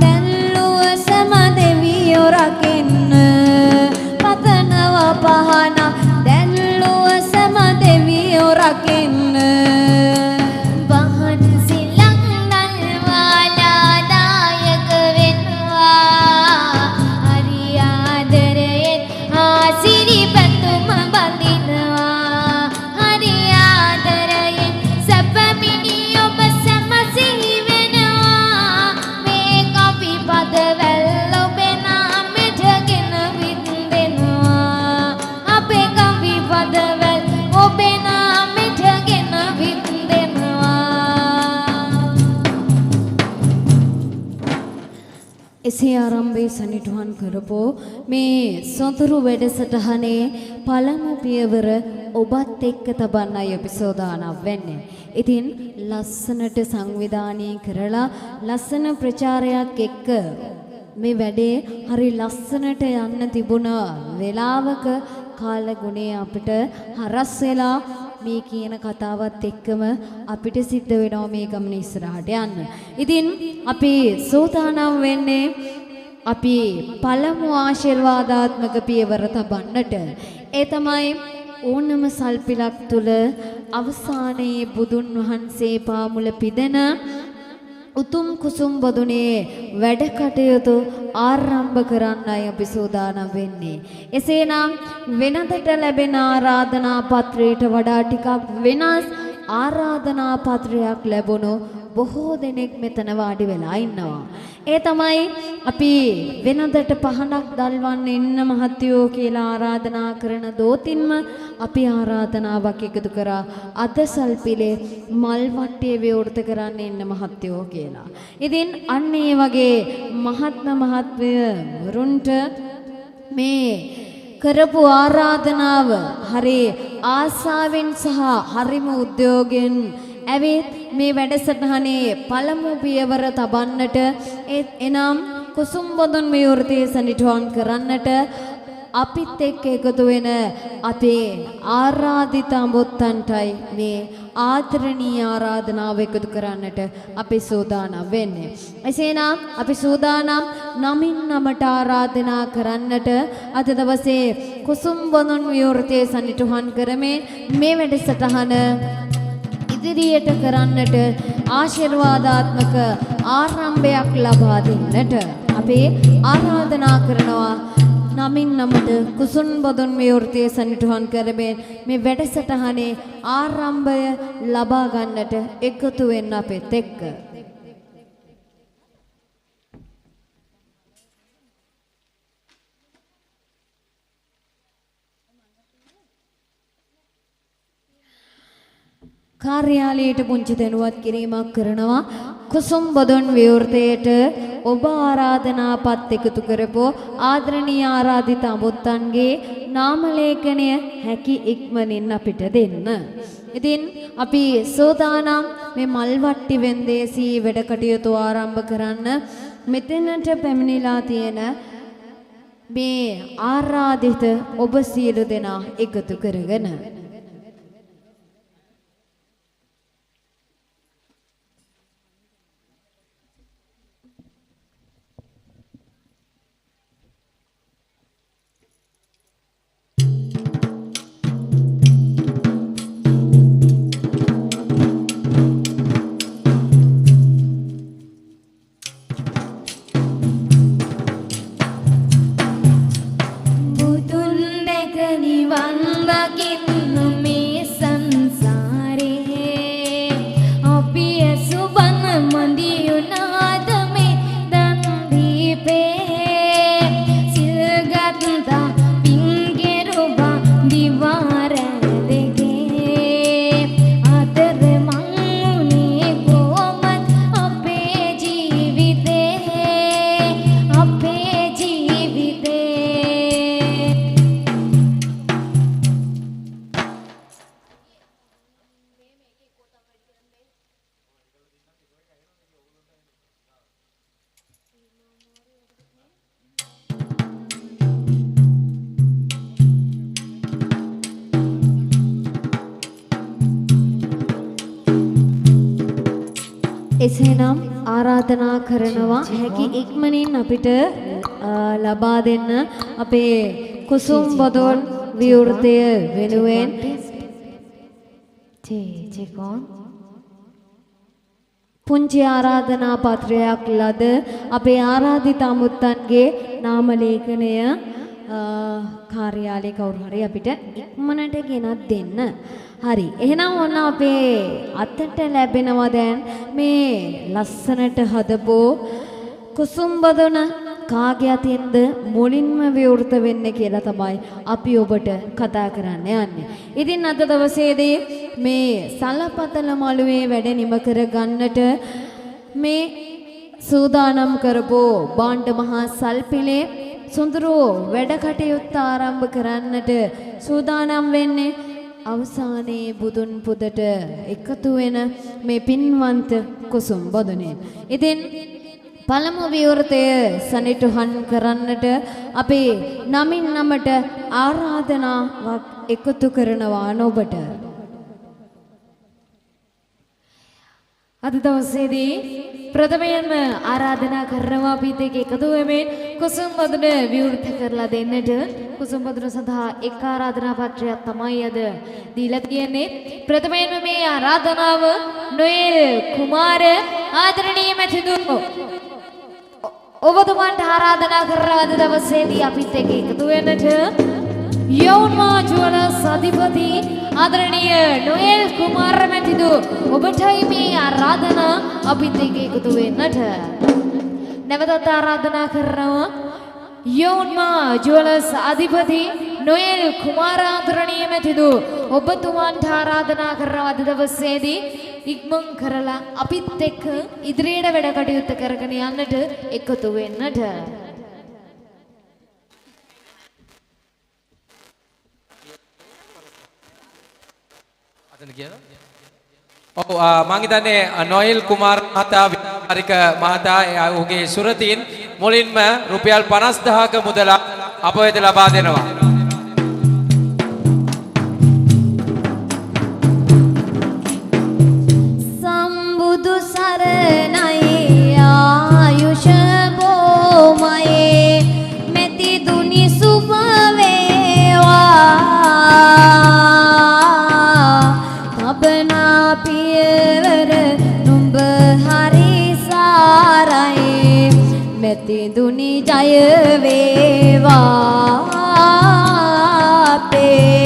දැල්ලුව සම දෙවියෝ රකින්න පතනව පහන දැල්ලුව සම දෙවියෝ රකින්න වහන් සිලක් නල්වාලා දායක වෙනවා හරි ආදරයෙන් එසේ ආරම්භයේ සනිටුහන් කරපෝ මේ සොඳුරු වැඩසටහනේ පළමු පියවර ඔබත් එක්ක තබන්නයි අපි සෝදානම් වෙන්නේ. ඉතින් ලස්සනට සංවිධානය කරලා ලස්සන ප්‍රචාරයක් එක්ක මේ වැඩේ හරි ලස්සනට යන්න තිබුණ වෙලාවක කාලගුණේ අපිට හරස් වෙලා මේ කියන කතාවත් එක්කම අපිට සිද්ධ වෙනවා මේ ගමන ඉස්සරහට යන්න. ඉතින් අපි සූදානම් වෙන්නේ අපි පළමු ආශිර්වාදාත්මක පියවර තබන්නට. ඒ තමයි ඕනම සල්පිලක් තුල අවසානයේ බුදුන් වහන්සේ පාමුල පිදෙන උතුම් කුසුම් බදුනේ වැඩ කටයුතු ආරම්භ කරන්නයි අපි සූදානම් වෙන්නේ. එසේනම් වෙනදට ලැබෙන ආරාධනා පත්‍රයට වඩා ටිකක් වෙනස් ආරාධනා පත්‍රයක් ලැබුණු බොහෝ දෙනෙක් මෙතන වාඩි වෙලා ඉන්නවා. ඒ තමයි අපි වෙනදට පහනක් දල්වන්න ඉන්න මහත්යෝ කියලා ආරාධනා කරන දෝතින්ම අපි ආරාධනාවක් එකතු කරා අද සල්පිලේ මල් වට්ටිය විවෘත කරන්න ඉන්න මහත්යෝ කියලා. ඉතින් අන්න ඒ වගේ මහත්ම මහත්වරුන්ට මේ කරපු ආරාධනාව හරි ආසාවෙන් සහ හරිම උද්‍යෝගයෙන් ඇවිත් මේ වැඩසටහනේ පළමු පියවර තබන්නට එනම් කුසුම් බොදුන් විවෘතයේ සනිටුහන් කරන්නට අපිත් එක්ක එකතු වෙන අපේ ආරාධිත අඹුත්තන්ටයි මේ ආදරණීය ආරාධනාව එකතු කරන්නට අපි සූදානම් වෙන්නේ. එසේනම් අපි සූදානම් නමින් නමට ආරාධනා කරන්නට අද දවසේ කුසුම් බොදුන් විවෘතයේ සනිටුහන් කරමේ මේ වැඩසටහන ඉදිරියට කරන්නට ආශිර්වාදාත්මක ආරම්භයක් ලබා දෙන්නට අපි ආරාධනා කරනවා. නමින් නමට කුසුම් බොදුන් විවෘතයේ සනිටුහන් කරමින් මේ වැඩසටහනේ ආරම්භය ලබා ගන්නට එකතු වෙන්න අපෙත් එක්ක. කාර්යාලයට පුංචි දැනුවත් කිරීමක් කරනවා. කුසුම් බොදුන් විවෘතයට ඔබ ආරාධනා පත් එකතු කරපෝ ආදරණීය ආරාධිත අඹුත්තන්ගේ නාම ලේඛනය හැකි ඉක්මනින් අපිට දෙන්න. ඉතින් අපි සෝදානම් මේ මල්වට්ටි වෙන්දේසී වැඩ කටයුතු ආරම්භ කරන්න මෙතනට පැමිණිලා තියෙන මේ ආරාධිත ඔබ සියලු දෙනා එකතු කරගෙන එසේනම් ආරාධනා කරනවා හැකි ඉක්මනින් අපිට ලබා දෙන්න අපේ කුසුම් බොදුන් විවෘතය වෙනුවෙන් පුංචි ආරාධනා පත්‍රයක් ලද අපේ ආරාධිත අමුත්තන්ගේ නාම ලේඛනය කාර්යාලයේ කවුරු හරි අපිට ඉක්මනට ගෙනත් දෙන්න. හරි. එහෙනම් ඔන්න අපේ අතට ලැබෙනවා දැන් මේ ලස්සනට හදපෝ කුසුම් බදුන කාගේ අතින්ද මුලින්ම විවෘත වෙන්නේ කියලා තමයි අපි ඔබට කතා කරන්න යන්නේ. ඉතින් අද දවසේදී මේ සලපතල මළුවේ වැඩ නිම කර ගන්නට මේ සූදානම් කරපෝ බාණ්ඩ මහා සල්පිලේ සොඳුරු වැඩ කටයුත්ත ආරම්භ කරන්නට සූදානම් වෙන්නේ අවසානයේ බුදුන් පුදට එකතු වෙන මේ පින්වන්ත කුසුම් බොදුනේ. ඉතින් පළමු විවෘතය සනිටුහන් කරන්නට අපි නමින් නමට ආරාධනාවක් එකතු කරනවා නොබට. අද දවසේදී ප්‍රථමයෙන්ම ආරාධනා කරනවා අපිත් එක්ක එකතු වෙමින් කුසුම් බදුන විවෘත කරලා දෙන්නට. කුසුම් බදුන සඳහා එක් ආරාධනා පත්‍රයක් තමයි අද දීලා තියෙන්නේ. ප්‍රථමයෙන්ම මේ ආරාධනාව නොයෙල් කුමාර ආදරණීය මැතිතුමෝ ඔබතුමන්ට ආරාධනා කරලා අද දවසේදී අපිත් එක්ක එකතු වෙන්නට යෝන්මා ජුවල සතිපති ආදරණීය නොයෙල් කුමාර මැතිතු ඔබටයි මේ ආරාධනා අපිත් එක්ක එකතු වෙන්නට. නැවතත් ආරාධනා කරනවා යෝන්මා ජුවල අධිපති නොයෙල් කුමාර ආදරණීය මැතිතු ඔබතුමන්ට ආරාධනා කරනවා අද දවසේදී ඉක්මන් කරලා අපිත් එක්ක ඉදිරියට වැඩ කටයුතු කරගෙන යන්නට එකතු වෙන්නට. ඔව් මම හිතන්නේ නොයෙල් කුමාර මහතා විහාරික මහතා ඔහුගේ සුරතීන් මුලින්ම රුපියල් 50000ක මුදලක් අප වෙත ලබා දෙනවා. සම්බුදු සරණයි ආයුෂ බෝමයේ මෙති දුනි සුභ වේවා තබනා පියවර නුඹ හරි සාරයි මෙති දුනි ජය වේවා අපේ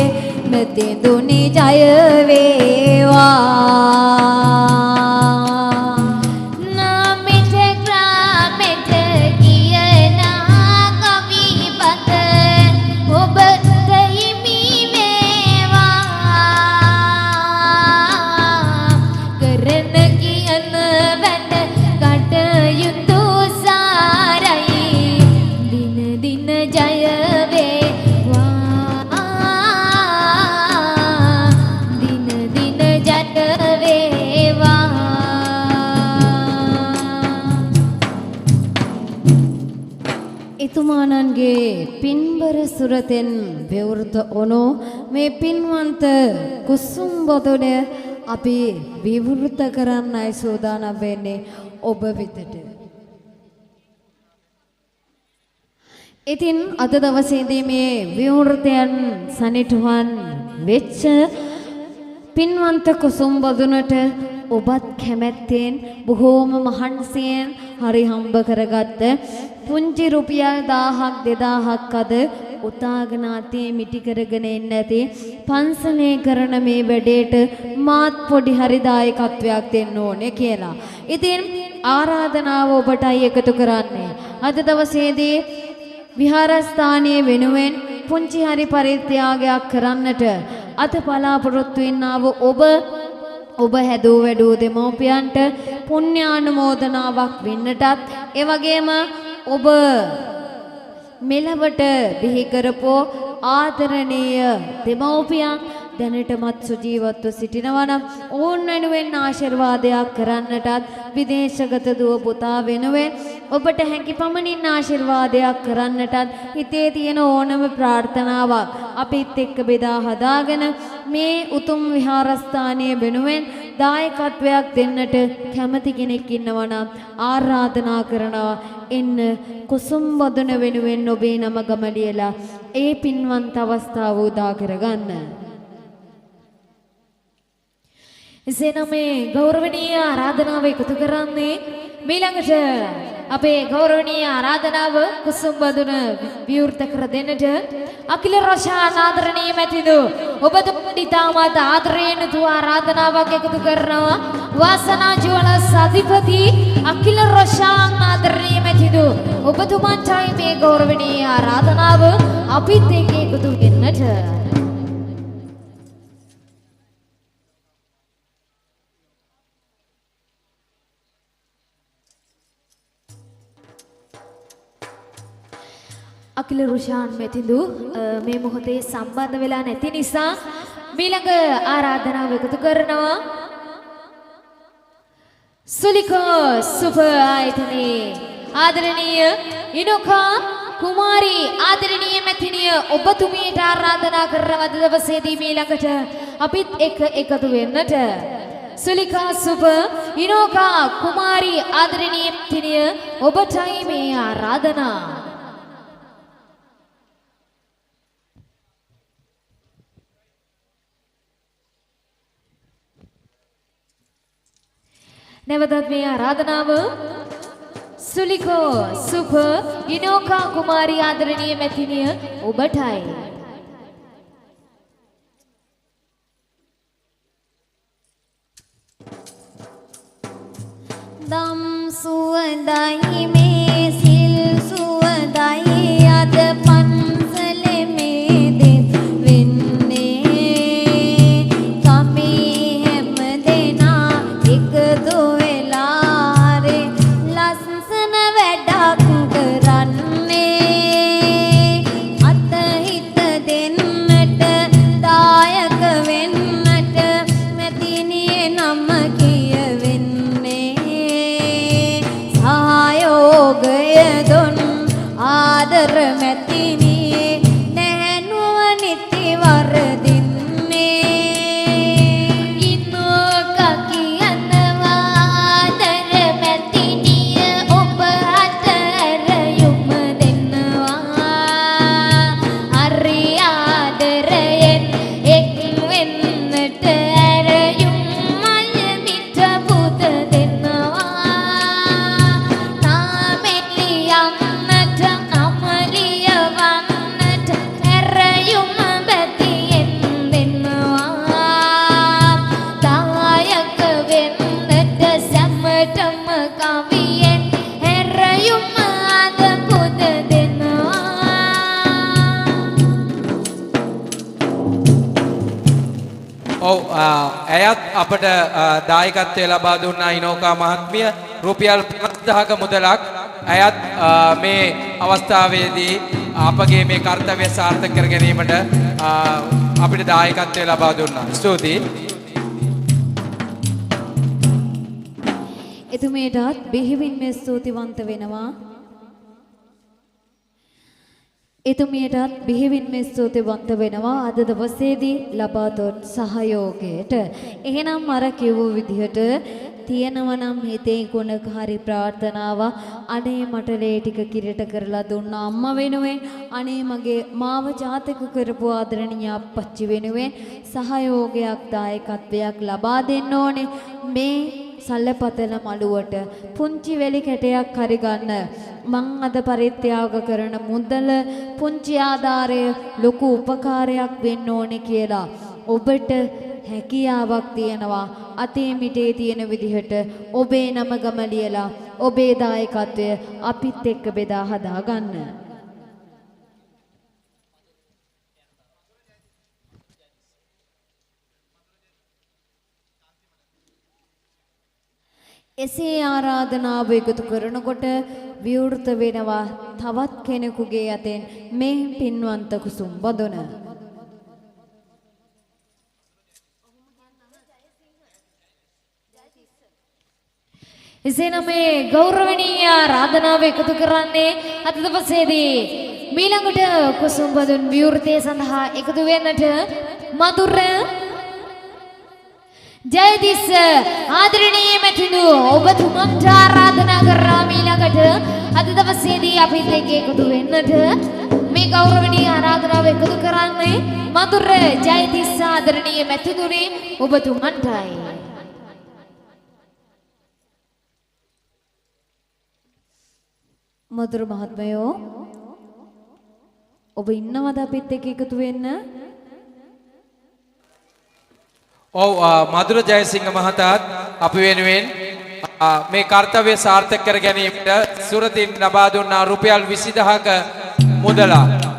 මෙති දුනි ජය වේවා එතුමාණන්ගේ පින්බර සුරතෙන් විවෘත වුණු මේ පින්වන්ත කුසුම් බොදුන අපි විවෘත කරන්නයි සූදානම් වෙන්නේ ඔබ වෙතට. ඉතින් අද දවසේදී මේ විවෘතයන් සනිටුහන් වෙච්ච පින්වන්ත කුසුම් බොදුනට ඔබත් කැමැත්තෙන් බොහෝම මහන්සියෙන් හරි හම්බ කරගත්ත පුංචි රුපියල් 1000ක් 2000ක් අද උතාගෙන අතේ මිටි කරගෙන එන්න ඇති පන්සලේ කරන මේ වැඩේට මාත් පොඩි හරි දායකත්වයක් දෙන්න ඕනේ කියලා. ඉතින් ආරාධනාව ඔබටයි එකතු කරන්නේ. අද දවසේදී විහාරස්ථානයේ වෙනුවෙන් පුංචි හරි පරිත්‍යාගයක් කරන්නට අත බලාපොරොත්තු වෙනව ඔබ හැදූ වැඩූ දෙමෝපියන්ට පුණ්‍යානුමෝදනාවක් වෙන්නටත් ඒ වගේම ඔබ මෙලවට බිහි කරපෝ ආදරණීය දෙමෝපියන් දැනටමත් සුජීවත්ව සිටිනවා නම් ඕන් වෙනුවෙන් ආශිර්වාදයක් කරන්නටත් විදේශගත දුව පුතා වෙනුවෙන් ඔබට හැකි පමණින් ආශිර්වාදයක් කරන්නටත් හිතේ තියෙන ඕනම ප්‍රාර්ථනාවක් අපිත් එක්ක බෙදා හදාගෙන මේ උතුම් විහාරස්ථානයේ වෙනුවෙන් දායකත්වයක් දෙන්නට කැමති කෙනෙක් ඉන්නවා නම් ආරාධනා කරනවා එන්න කුසුම් බොදුන වෙනුවෙන් ඔබේ නම ගම ලියලා ඒ පින්වන්ත අවස්ථාව උදා කරගන්න. එසේනම් මේ ගෞරවනීය ආරාධනාව එකතු කරන්නේ ඊළඟට අපේ ගෞරවනීය ආරාධනාව කුසුම් බදුන විවෘත කර දෙන්නට අකිල රෝෂාන් ආදරණීය මැතිතු ඔබතුමන්ට ඉතාමත් ආදරයෙන් තු ආරාධනාවක් එකතු කරනවා වාසනා ජුවල අධිපති අකිල රෝෂාන් ආදරණීය මැතිතු ඔබතුමන්ටයි මේ ගෞරවනීය ආරාධනාව අපිත් එක්ක එකතු වෙන්නට. අකිල රුෂාන් මෙතිඳු මේ මොහොතේ සම්බන්ධ වෙලා නැති නිසා මීළඟ ආරාධනාව එකතු කරනවා සුලිකෝ සුපර් ආයතනයේ ආදරණීය ඉනෝකා කුමාරී ආදරණීය මැතිණිය ඔබතුමියට ආරාධනා කරවද දවසේදී මීළඟට අපිත් එක්ක එකතු වෙන්නට සුලිකා සුපර් ඉනෝකා කුමාරී ආදරණීය මැතිණිය ඔබටයි මේ ආරාධනා නැවතත් මේ ආරාධනාව සුලිකෝ සුපර් ඉනෝකා කුමාරී ආදරණීය මැතිණිය ඔබටයි දම් සුවඳයි මේ සිල් සුවඳයි අද පන්සලේ මේ දෙත් වෙන්නේ කමේ හැම දෙනා එකතු වෙලා රේ ලස්සන වැඩක් කරන්නේ අත හිත දෙන්නට දායක වෙන්නට මැතිණියේ නම කියවෙන්නේ සහයෝගය දුන් ආදර මැතිණියේ නැහැනුව නිති වරදින්නේ ඉනෝකා කියනවා ආදර මැතිණිය ඔබ අතරයුම දෙන්නවා හරි ආදරයෙන් එක් වෙන්නට ඇරයුම් මල් මිට පුත දෙන්නවා නාමෙලියන්නට නමලිය වන්නට ඇරයුම් බැතියෙන් දෙන්නවා දායක වෙන්නට සැමටම කවියෙන් ඇරයුම් අද පුත දෙන්නවා ඔව් ඇයත් අපට දායකත්වය ලබා දුන්නා ඉනෝකා මහත්මිය රුපියල් 50000ක මුදලක් ඇයත් මේ අවස්ථාවේදී අපගේ මේ කාර්යය සාර්ථක කර ගැනීමට අපිට දායකත්වය ලබා දුන්නා. ස්තුතියි. එතුමියටත් බෙහෙවින්ම ස්තුතිවන්ත වෙනවා. එතුමියටත් බෙහෙවින්ම ස්තුතිවන්ත වෙනවා අද දවසේදී ලබා දුන් සහයෝගයට. එහෙනම් අර කිව්ව විදිහට තියෙනවා නම් හිතේ ගුණක හරි ප්‍රාර්ථනාව අනේ මට ලේ ටික කිරට කරලා දුන්න අම්මා වෙනුවෙන් අනේ මගේ මාව ජාතක කරපු ආදරණීය අප්පච්චි වෙනුවෙන් සහයෝගයක් දායකත්වයක් ලබා දෙන්න ඕනේ මේ සල්ලපතල මළුවට පුංචි වෙලි කැටයක් හරි ගන්න මං අද පරිත්‍යාග කරන මුදල පුංචි ආධාරය ලොකු උපකාරයක් වෙන්න ඕනේ කියලා ඔබට හැකියාවක් තියෙනවා අතේ මිටේ තියෙන විදිහට ඔබේ නම ගම ලියලා ඔබේ දායකත්වය අපිත් එක්ක බෙදා හදා ගන්න. එසේ ආරාධනාව එකතු කරනකොට විවෘත වෙනවා තවත් කෙනෙකුගේ අතෙන් මේ පින්වන්ත කුසුම් බඳුන. එසේනම් මේ ගෞරවනීය ආරාධනාව එකතු කරන්නේ අද දවසේදී මීළඟට කුසුම් බඳුන් විවෘතය සඳහා එකතු වෙන්නට මధుර ජයතිස්ස ආදරණීය මැතිණු ඔබතුමන්ට ආරාධනා කරා මීළඟට අද දවසේදී අපිත් එක්ක එකතු වෙන්නට මේ ගෞරවනීය ආරාධනාව එකතු කරන්නේ මధుර ජයතිස්ස ආදරණීය මැතිණුනි ඔබතුමන්ටයි. මధుර මහත්මයෝ ඔබ ඉන්නවද අපිත් එක්ක එකතු වෙන්න? ඔව් මధుර ජයසිංහ මහතාත් අපි වෙනුවෙන් මේ කාර්යය සාර්ථක කර ගැනීමට සුරතින් ලබා දුන්නා රුපියල් 20000ක මුදලක්.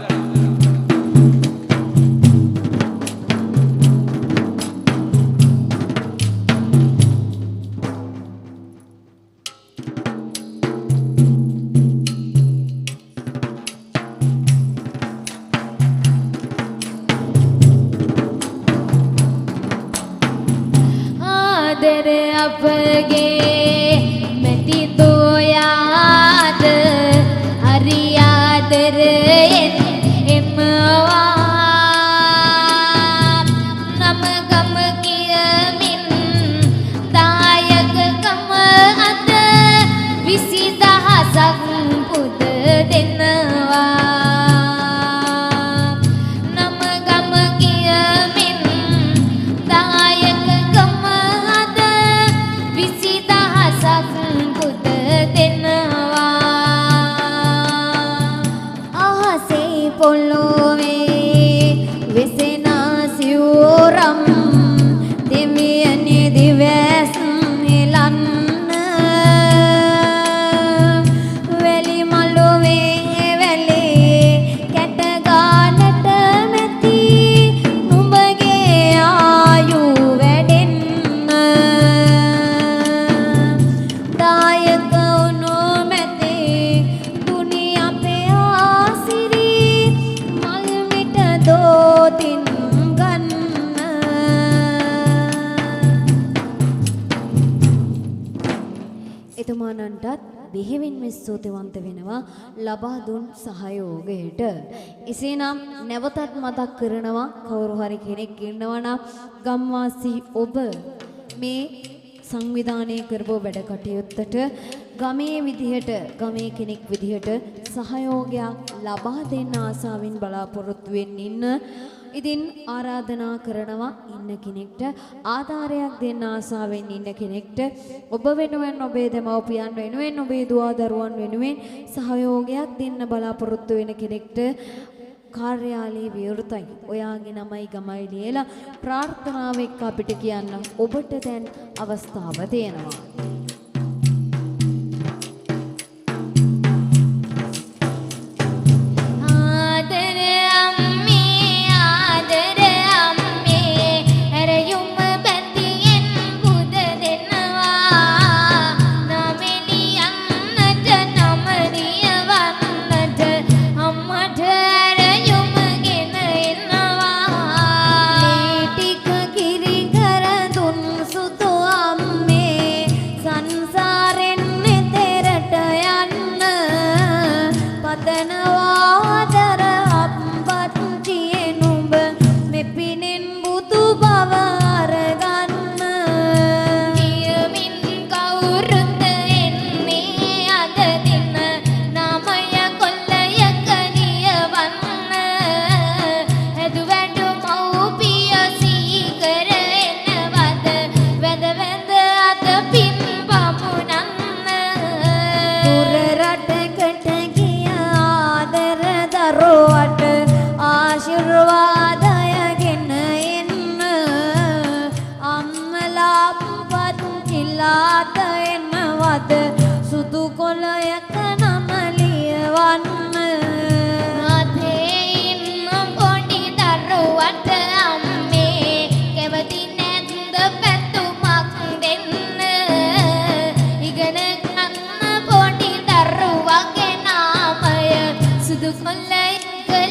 අපගේ මෙති දෝයාද අරියාදරයෙන් එමවා නම ගම කියමින් දායකකම අද 20000ක් පුද දෙනවා නම ගම කියමින් දායකකම අද 20000ක් පුද දෙනවා අහසේ පොළොවේ වෙසෙන සිවුරම් දෙමියනේ දිවැස් හෙලන්න වැලි මළුවේ වැලේ කැට ගානට මෙති නුඹගේ ආයු වැඩෙන්න දායක උණු මැතේ දුනි අපේ ආසිරි මල් මිට දෝතින් ගන්න එතුමානන්ටත් බෙහෙවින්ම ස්තුතිවන්ත වෙනවා ලබා දුන් සහයෝගයට. එසේනම් නැවතත් මතක් කරනවා කවුරු හරි කෙනෙක් ඉන්නවා නම් ගම්වාසී ඔබ මේ සංවිධානය කරපු වැඩ කටයුත්තට ගමේ විදිහට ගමේ කෙනෙක් විදිහට සහයෝගයක් ලබා දෙන්න ආසාවෙන් බලාපොරොත්තු වෙන්න ඉන්න. ඉතින් ආරාධනා කරනවා ඉන්න කෙනෙක්ට ආධාරයක් දෙන්න ආසාවෙන් ඉන්න කෙනෙක්ට ඔබ වෙනුවෙන් ඔබේ දෙමව්පියන් වෙනුවෙන් ඔබේ දුව දරුවන් වෙනුවෙන් සහයෝගයක් දෙන්න බලාපොරොත්තු වෙන කෙනෙක්ට කාර්යාලයේ විවෘතයි. ඔයාගේ නමයි ගමයි ලියලා ප්‍රාර්ථනාව එක්ක අපිට කියන්න ඔබට දැන් අවස්ථාව තියෙනවා. ආදර අම්මේ ආදර අම්මේ හැරයුම් පැතියෙන් පුද දෙනවා නමෙලියන්නට නමරිය වන්නට අම්මට හැරයුම් ගෙන එනවා ටික කිරි කර දුන් සුතු අම්මේ සංසාරෙන් මෙතෙරට යන්න පතනවා දර අප්පත් නුඹ මෙපිනෙන් බුදු බව අරගන්න කියමින් කවුරුත් එන්නේ අද දින නාමය කොල්ලයක නියවන්න ඇදු වැඩු මව්පිය සීකර එනවද වැඳ වැඳ අද පින් පමුණන්න දුර රටකට ගිය ආදර දරුවට ආශිර්වාදයගෙන එන්න අම්මලා පත්තිලාත එන්නවද සුදු කොළයක නම ලියවන්න අතේ ඉන්න පොඩි දරුවට අම්මේ කැමති නැද්ද පැතුමක් දෙන්න ඉගෙන ගන්න පොඩි දරුවගේ නාමය සුදු කොල්ලයක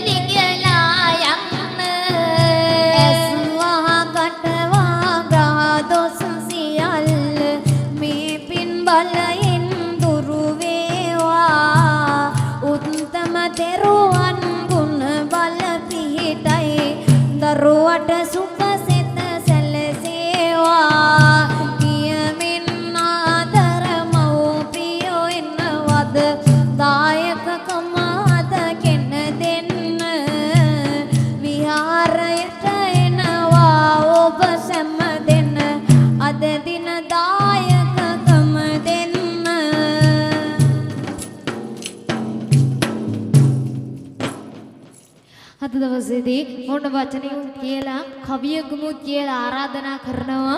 ලියලා යන්න ඇස් වහකට වගා දොස් සියල්ල මේ පින් බලයෙන් දුරු වේවා උත්තම තෙරුවන් ගුණ බල පිහිටයි දරුවට සුඛසිත සැලසේවා කියමින් ආදර මව්පියෝ එන්නවද දායකකම අදගෙන දෙන්න විහාරයට එනවා ඔබ සැම දෙන්න අද දින දායකකම දෙන්න අද දවසේදී මොන වචනියුත් කියලා කවියකුමුත් කියලා ආරාධනා කරනවා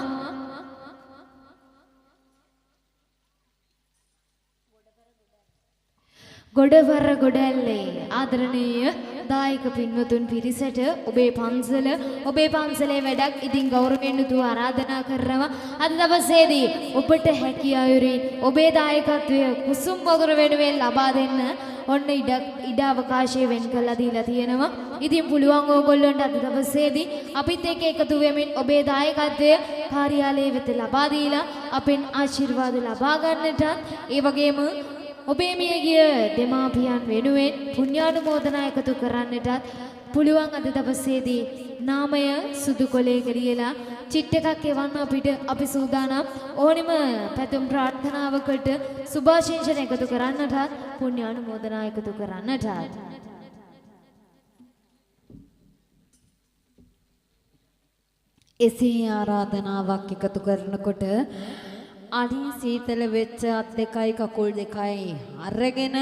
ගොඩවර ගොඩැල්ලේ ආදරණීය දායක පින්වතුන් පිරිසට ඔබේ පන්සලේ වැඩක් ඉතින් ගෞරවයෙන් යුතුව ආරාධනා කරනවා අද දවසේදී ඔබට හැකි අයුරින් ඔබේ දායකත්වය කුසුම් වගුරු වෙනුවෙන් ලබා දෙන්න ඔන්න ඉඩ අවකාශය වෙන් කරලා දීලා තියෙනවා. ඉතින් පුළුවන් ඕගොල්ලන්ට අද දවසේදී අපිත් එක්ක එකතු වෙමින් ඔබේ දායකත්වය කාර්යාලයේ වෙත ලබා දීලා අපෙන් ආශිර්වාද ලබා ගන්නටත් ඒ වගේම ඔබේ මියගිය දෙමාපියන් වෙනුවෙන් පුණ්‍යානුමෝදනා එකතු කරන්නටත් පුළුවන් අද දවසේදී නාමය සුදු කොලේ කරලා චිට් එකක් එවන්න අපිට අපි සූදානම් ඕනෙම පැතුම් ප්‍රාර්ථනාවකට සුභාශිංසන එකතු කරන්නටත් පුණ්‍යානුමෝදනා එකතු කරන්නටත් එසේ ආරාධනාවක් එකතු කරනකොට අඩි සීතල වෙච්ච අත් දෙකයි කකුල් දෙකයි අරගෙන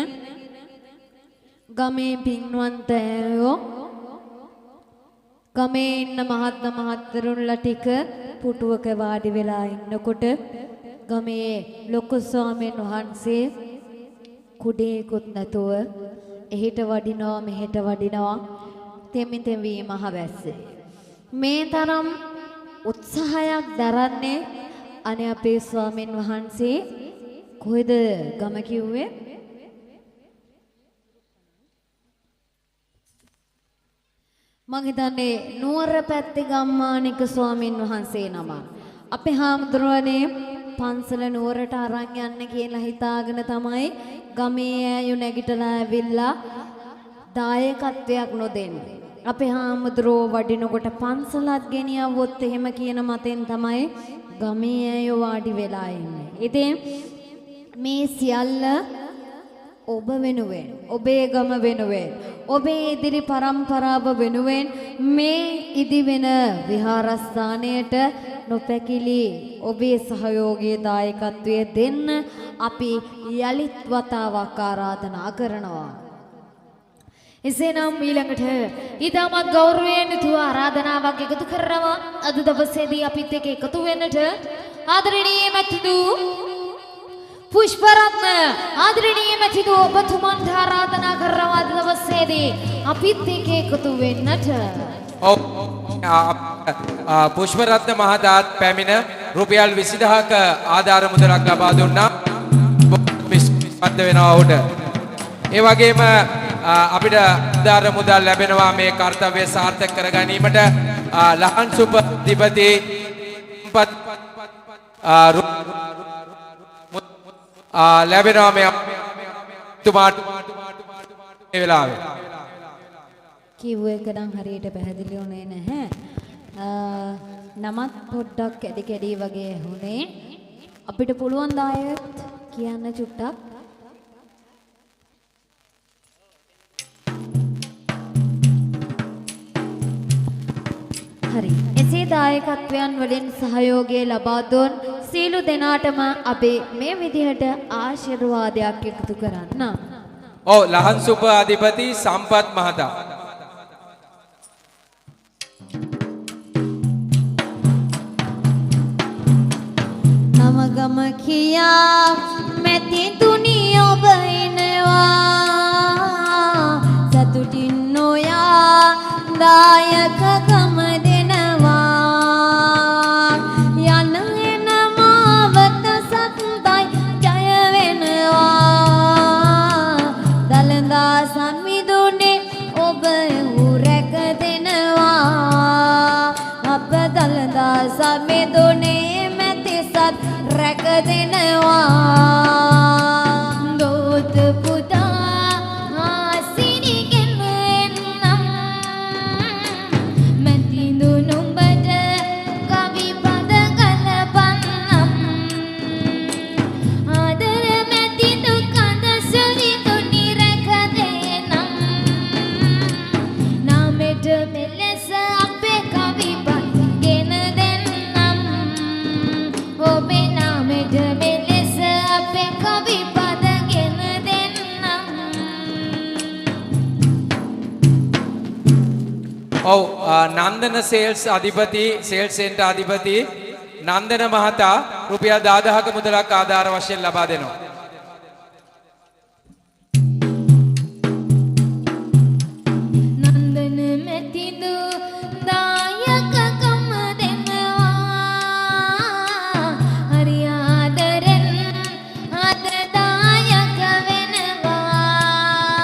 ගමේ පින්වන්තයෝ ගමේ ඉන්න මහත්ම මහත්තුරුන්ලා ටික පුටුවක වාඩි වෙලා ඉන්නකොට ගමේ ලොකු ස්වාමීන් වහන්සේ කුඩේකුත් නැතුව එහෙට වඩිනවා මෙහෙට වඩිනවා තෙමි මහවැස්සේ මේ තරම් උත්සාහයක් දරන්නේ අනේ අපේ ස්වාමීන් වහන්සේ කොහෙද ගම කිව්වේ මං හිතන්නේ නුවර පැත්තේ ගම්මානික ස්වාමීන් වහන්සේ නම අපේ හාමුදුරුවනේ පන්සල නුවරට අරන් යන්න කියලා හිතාගෙන තමයි ගමේ ඇයු නැගිටලා ඇවිල්ලා දායකත්වයක් නොදෙන්නේ අපේ හාමුදුරුවෝ වඩිනකොට පන්සලත් ගෙනියවොත් එහෙම කියන මතෙන් තමයි ගමේ ඇයෝ වාඩි වෙලා ඉන්නේ. ඉතින් මේ සියල්ල ඔබ වෙනුවෙන්, ඔබේ ගම වෙනුවෙන්, ඔබේ ඉදිරි පරම්පරාව වෙනුවෙන් මේ ඉදිවෙන විහාරස්ථානයට නොපැකිලි ඔබේ සහයෝගයේ දායකත්වය දෙන්න අපි යලිත් වතාවක් ආරාධනා කරනවා. එසේනම් ඊළඟට ඊටමත් ගෞරවයෙන් යුතුව ආරාධනාවක් එකතු කරනවා අද දවසේදී අපිත් එක්ක එකතු වෙන්නට ආදරණීය මැතිතු පුෂ්පරත්න ආදරණීය මැතිතු ඔබතුමන්ට ආරාධනා කරනවා අද දවසේදී අපිත් එක්ක එකතු වෙන්නට පුෂ්පරත්න මහතාත් පැමිණ රුපියල් 20000ක ආධාර මුදලක් ලබා දුන්නා විශ්වාස වෙනවා ඔහුට ඒ වගේම අපිට ආධාර මුදල් ලැබෙනවා මේ කාර්යය සාර්ථක කර ගැනීමට ලහන් සුපතිපති ලැබෙනවා මේ තුමාට මේ වෙලාවේ කිව්ව එක නම් හරියට පැහැදිලි වුණේ නැහැ. නමත් පොඩ්ඩක් කැඩි කැඩි වගේ ඇහුනේ. අපිට පුළුවන් දායකත් කියන්න චුට්ටක්. හරි. එසේ දායකත්වයන් වලින් සහයෝගය ලබා දුන් සීලු දෙනාටම අපි මේ විදිහට ආශිර්වාදයක් එකතු කරන්න. ඔව් ලහන් සුප අධිපති සම්පත් මහතා නවගම කියා මෙති තුනි ඔබ එනවා සතුටින් නොයා දායකකම දෙනවා යන එන මාවත සත්දයි ජය වෙනවා දලඳා සංවිදුනේ ඔබ උරැක දෙනවා අප දලඳා සංවිදුනේ රැක දෙනවා දෝත පුතා ආසිනිගෙන් එන්නම් මැතිඳු නුඹට කවි පද ගලපන්නම් ආදර මැතිඳු කඳ සවිතුනි රැක දෙනම් නාමෙට මෙලෙස අපේ කවි පද ගෙන දෙන්නම් ඔබේ මෙලෙස අපේ කවි පද ගෙන දෙන්නම්. ඔව් නන්දන සේල්ස් අධිපති සේල්ස් සෙන්ටර් අධිපති නන්දන මහතා රුපියල් 10000ක මුදලක් ආධාර වශයෙන් ලබා දෙනවා. නන්දන මෙතිදු දායකකම දෙනවා හරියාදරෙන් අද දායක වෙනවා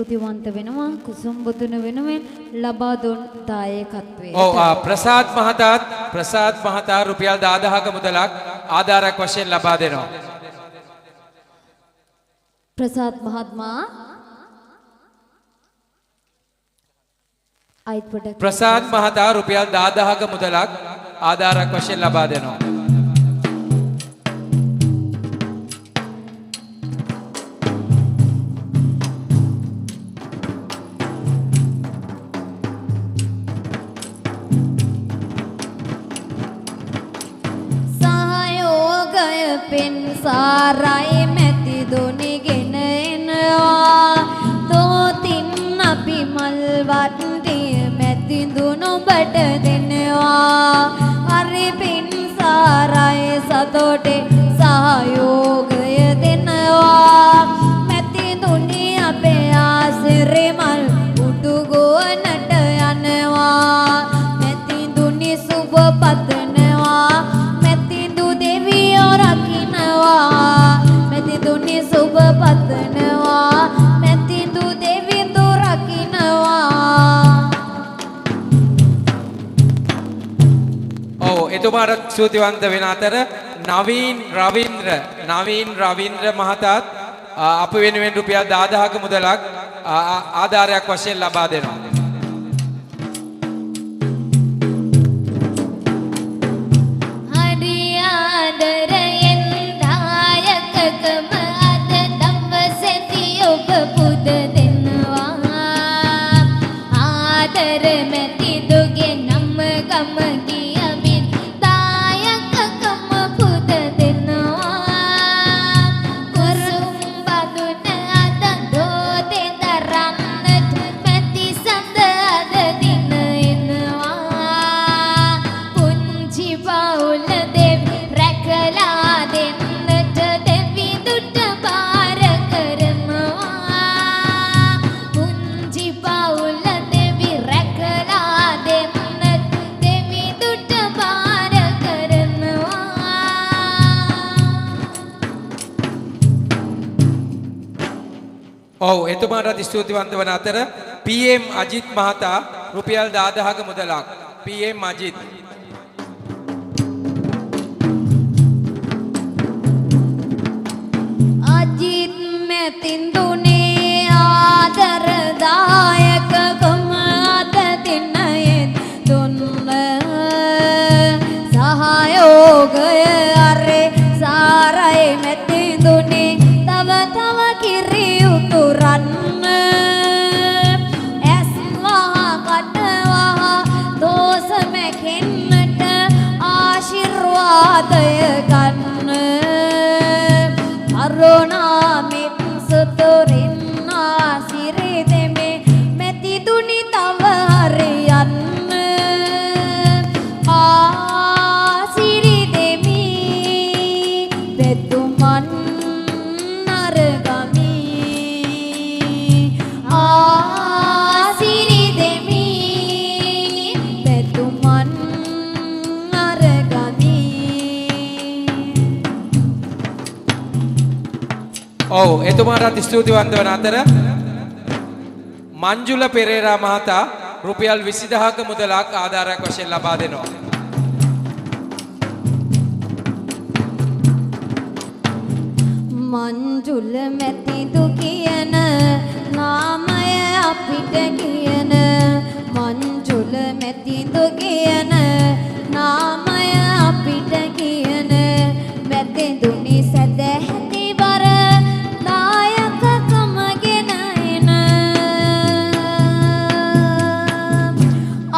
ස්තුතිවන්ත වෙනවා කුසුම් බුදුන වෙනුවෙන් ලබා දුන් දායකත්වයට. ඔව් ප්‍රසාද් මහතා රුපියල් 10000ක මුදලක් ආධාරයක් වශයෙන් ලබා දෙනවා. ප්‍රසාද් මහත්මයා ප්‍රසාද් මහතා රුපියල් 10000ක මුදලක් ආධාරයක් වශයෙන් ලබා දෙනවා. සාරයි මැති දුනිගෙන එනවා තෝතින් අපි මල් වට්ටිය මැති දුනොබට දෙනවා හරි පින් සාරයි සතෝටේ සහයෝගය දෙනවා මැති දුනි අපේ ආසිරි මල් උඩු ගෝනට යනවා මැති දුනි සුබ පතනවා මැති දු දෙවියෝ මෙතිදුනි සුබ පතනවා මෙතිදු දෙවිඳු රකින්නවා. ඔව් එතුමාට ස්තුතිවන්ත වෙන අතර නවීන් රවීන්ද්‍ර මහතාත් අප වෙනුවෙන් රුපියල් 10000ක මුදලක් ආධාරයක් වශයෙන් ලබා දෙනවා. ඔව් එතුමාට ස්තුතිවන්ත වන අතර PM අජිත් මහතා රුපියල් 10000ක මුදලක් PM අජිත් මෙතින් දුනේ ආදරදායකකම අත තින්නයෙන් දුන්න සහයෝගය අරේ සාරයි මෙතින් දුනේ තව තව කිරි උතුරන්න ඇස් වහ කට වහ දෝස මැකෙන්නට ආශිර්වාදය ගන්න අරුණාමිත් සුතුරින් ආසිරි දෙමේ මෙති දුනි තව හරියන්න ආසිරි දෙමි පෙතුමන් නරගමි ආසිරි දෙමි පෙතුමන් නරගමි. ඔව් එතුමාට ස්තුතිවන්ත වන අතර මංජුල පෙරේරා මහතා රුපියල් 20000ක මුදලක් ආධාරයක් වශයෙන් ලබා දෙනවා. මංජුල මැතිදු කියන නාමය අපිට කියන මංජුල මැතිදු කියන නාමය අපිට කියන මැතිදුනි සැදැහැති බර දායකකම ගෙන එන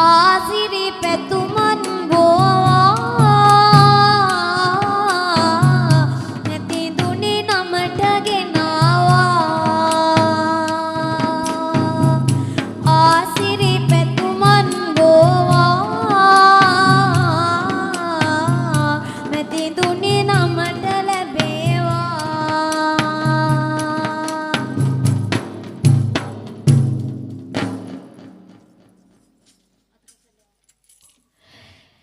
ආසිරි පැතුමන් බෝවා මෙතිදුනි නමට ගෙනවා ආසිරි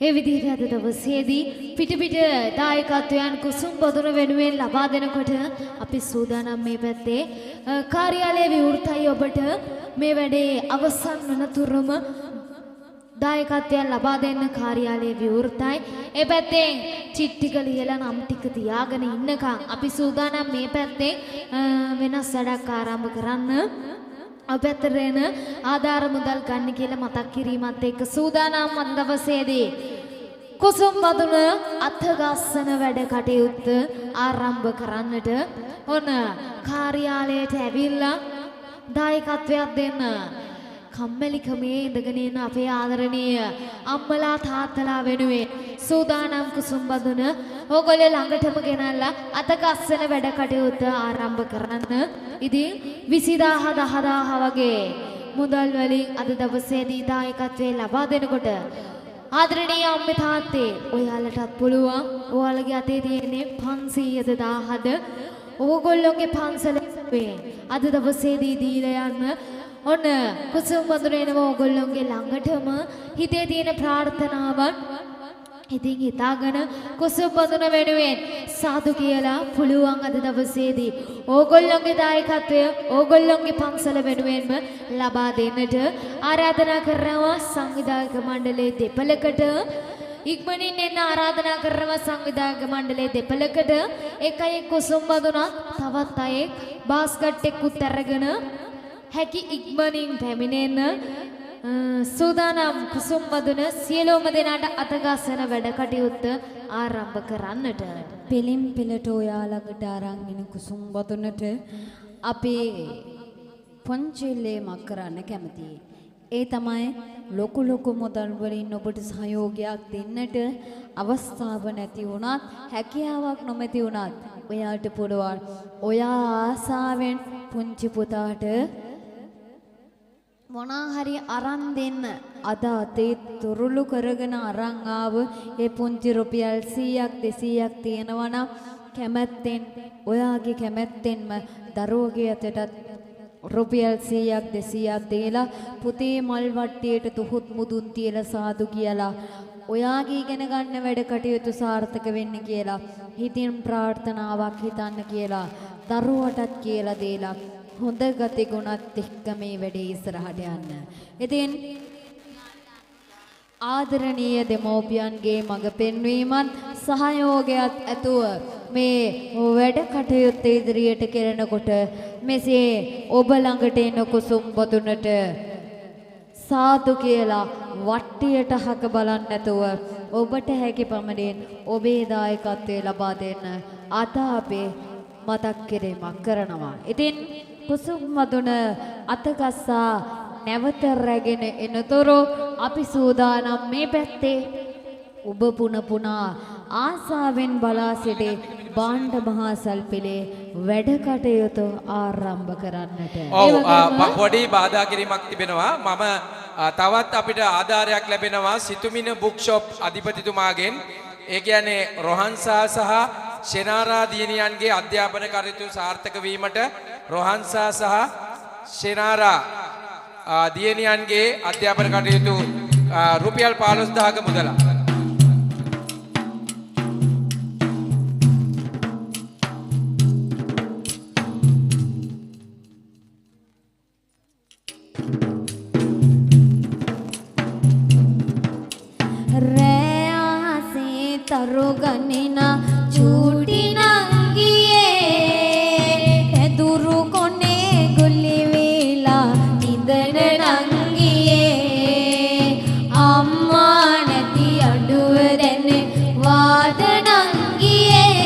ඒ විදිහට අද දවසේදී පිට දායකත්වයන් කුසුම් බදුන වෙනුවෙන් ලබා දෙනකොට අපි සූදානම් මේ පැත්තේ කාර්යාලයේ විවෘතයි ඔබට මේ වැඩේ අවසන් වනතුරුම දායකත්වයන් ලබා දෙන්න කාර්යාලයේ විවෘතයි. ඒ පැත්තෙන් චිට්ටික ලියලා නම් ටික තියාගෙන ඉන්නකම් අපි සූදානම් මේ පැත්තේ වෙනස් වැඩක් ආරම්භ කරන්න. අපැතරේන ආධාර මුදල් ගන්න කියලා මතක් කිරීමත් එක්ක සූදානම් අද දවසේදී කුසුම් බදුන අත්ගස්සන වැඩ කටයුත්ත ආරම්භ කරන්නට ඔන්න කාර්යාලයට ඇවිල්ලා දායකත්වයක් දෙන්න කම්මැලිකමේ ඉඳගෙන ඉන්න අපේ ආදරණීය අම්මලා තාත්තලා වෙනුවෙන් සූදානම් කුසුම් බදුන ඕගොල්ලෝ ළඟටම ගෙනල්ලා අතගස්සන වැඩ කටයුත්ත ආරම්භ කරන්න. ඉතින් 20000 වගේ මුදල් වලින් අද දවසේදී දායකත්වයේ ලබා දෙනකොට ආදරණීය අම්මේ තාත්තේ ඔයාලටත් පුළුවන්. ඔයාලගේ අතේ තියෙන්නේ 500,000ද ඕගොල්ලෝගේ පන්සලේ අද දවසේදී දීලා යන්න. ඔන්න කුසුම් බදුනේනම ඕගොල්ලෝගේ ළඟටම හිතේ තියෙන ප්‍රාර්ථනාවන් ඉතින් හිතාගෙන කුසුම් බදුන වෙනුවෙන් සාදු කියලා පුළුවන් අද දවසේදී ඕගොල්ලෝගේ දායකත්වය ඕගොල්ලෝගේ පන්සල වෙනුවෙන්ම ලබා දෙන්නට ආරාධනා කරනවා සංවිධායක මණ්ඩලයේ දෙපළකට ඉක්මනින් එන්න ආරාධනා කරනවා සංවිධායක මණ්ඩලයේ දෙපළකට එකයි කුසුම් බදුනත් තවත් අයෙක් බාස්කට් එකකුත් අරගෙන හැකි ඉක්මනින් පැමිණෙන්න සූදානම් කුසුම් බදුන සියලුම දෙනාට අතගස්සන වැඩ කටයුත්ත ආරම්භ කරන්නට පිළිම් පිළට ඔයාලකට අරන් එන කුසුම් බදුනට අපේ පංචිල්ලේමක් කරන්න කැමතියි. ඒ තමයි ලොකු මුදල් වලින් ඔබට සහයෝගයක් දෙන්නට අවස්ථාව නැති වුණත් හැකියාවක් නොමැති වුණත් ඔයාට පුළුවන් ඔයා ආසාවෙන් පුංචි පුතාට මොනා හරි අරන් දෙන්න. අද අතේ තුරුළු කරගෙන අරන් ආව ඒ පුංචි රුපියල් 100ක් 200ක් තියෙනවා නම් කැමැත්තෙන් ඔයාගේ කැමැත්තෙන්ම දරුවගේ අතටත් රුපියල් 100ක් 200ක් දීලා පුතේ මල් වට්ටියට තුහුත් මුදුන් තියලා සාදු කියලා ඔයාගේ ඉගෙන ගන්න වැඩ කටයුතු සාර්ථක වෙන්න කියලා හිතින් ප්‍රාර්ථනාවක් හිතන්න කියලා දරුවටත් කියලා දීලා හොඳ ගති ගුණත් එක්ක මේ වැඩේ ඉස්සරහට යන්න. ඉතින් ආදරණීය දෙමෝපියන්ගේ මඟ පෙන්වීමත් සහයෝගයත් ඇතුව මේ වැඩ කටයුත්ත ඉදිරියට කෙරෙනකොට මෙසේ ඔබ ළඟට එන කුසුම් බදුනට සාදු කියලා වට්ටියට හක බලන්න නැතුව ඔබට හැකි පමණින් ඔබේ දායකත්වය ලබා දෙන්න අත අපේ මතක් කිරීමක් කරනවා. ඉතින් කුසුම් බදුන අතගස්සා නැවත රැගෙන එනතුරු අපි සූදානම් මේ පැත්තේ ඔබ පුනා ආසාවෙන් බලා සිටි බාණ්ඩ මහා සල්පිලේ වැඩ කටයුතු ආරම්භ කරන්නට. පොඩි බාධා කිරීමක් තිබෙනවා. මම තවත් අපිට ආධාරයක් ලැබෙනවා සිතුමින බුක් ෂොප් අධිපතිතුමාගෙන්. ඒ කියන්නේ රොහන්සා සහ ෂෙනාරා දියණියන්ගේ අධ්‍යාපන කටයුතු සාර්ථක වීමට රොහන්සා සහ ෂෙනාරා දියණියන්ගේ අධ්‍යාපන කටයුතු රුපියල් 15000ක මුදලක්. තරුගනින චූටි නංගියේ දුරු කොනේ ගුලි වේලා ඉඳන නංගියේ අම්මා නැති අඩුව දැන වාද නංගියේ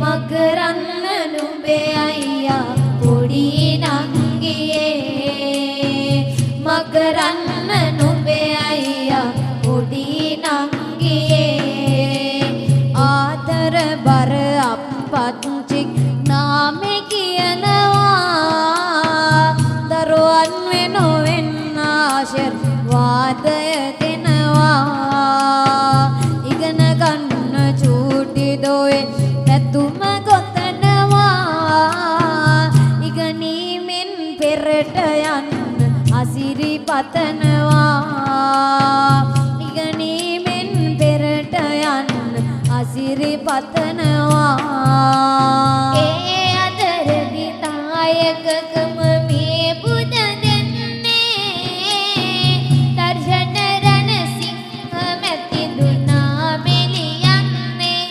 මකරන්න නුඹේ අයියා පොඩි නංගියේ මකරන්න නුඹේ අයියා පොඩි ආදර බර අප්පච්චික් නාමෙ කියනවා දරුවන් වෙනුවෙන් ආශිර්වාදය දෙනවා ඉගෙන ගන්න චූටි දොයේ පැතුම ගොතනවා ඉගෙනීමෙන් පෙරට යන්න අසිරි පතනවා ඉගෙනී පතනවා ඒ අතරදි තායකකම මේ බුද දෙන්නේ දර්ශන රණසිංහ මැතිදුනා මෙලියන්නේ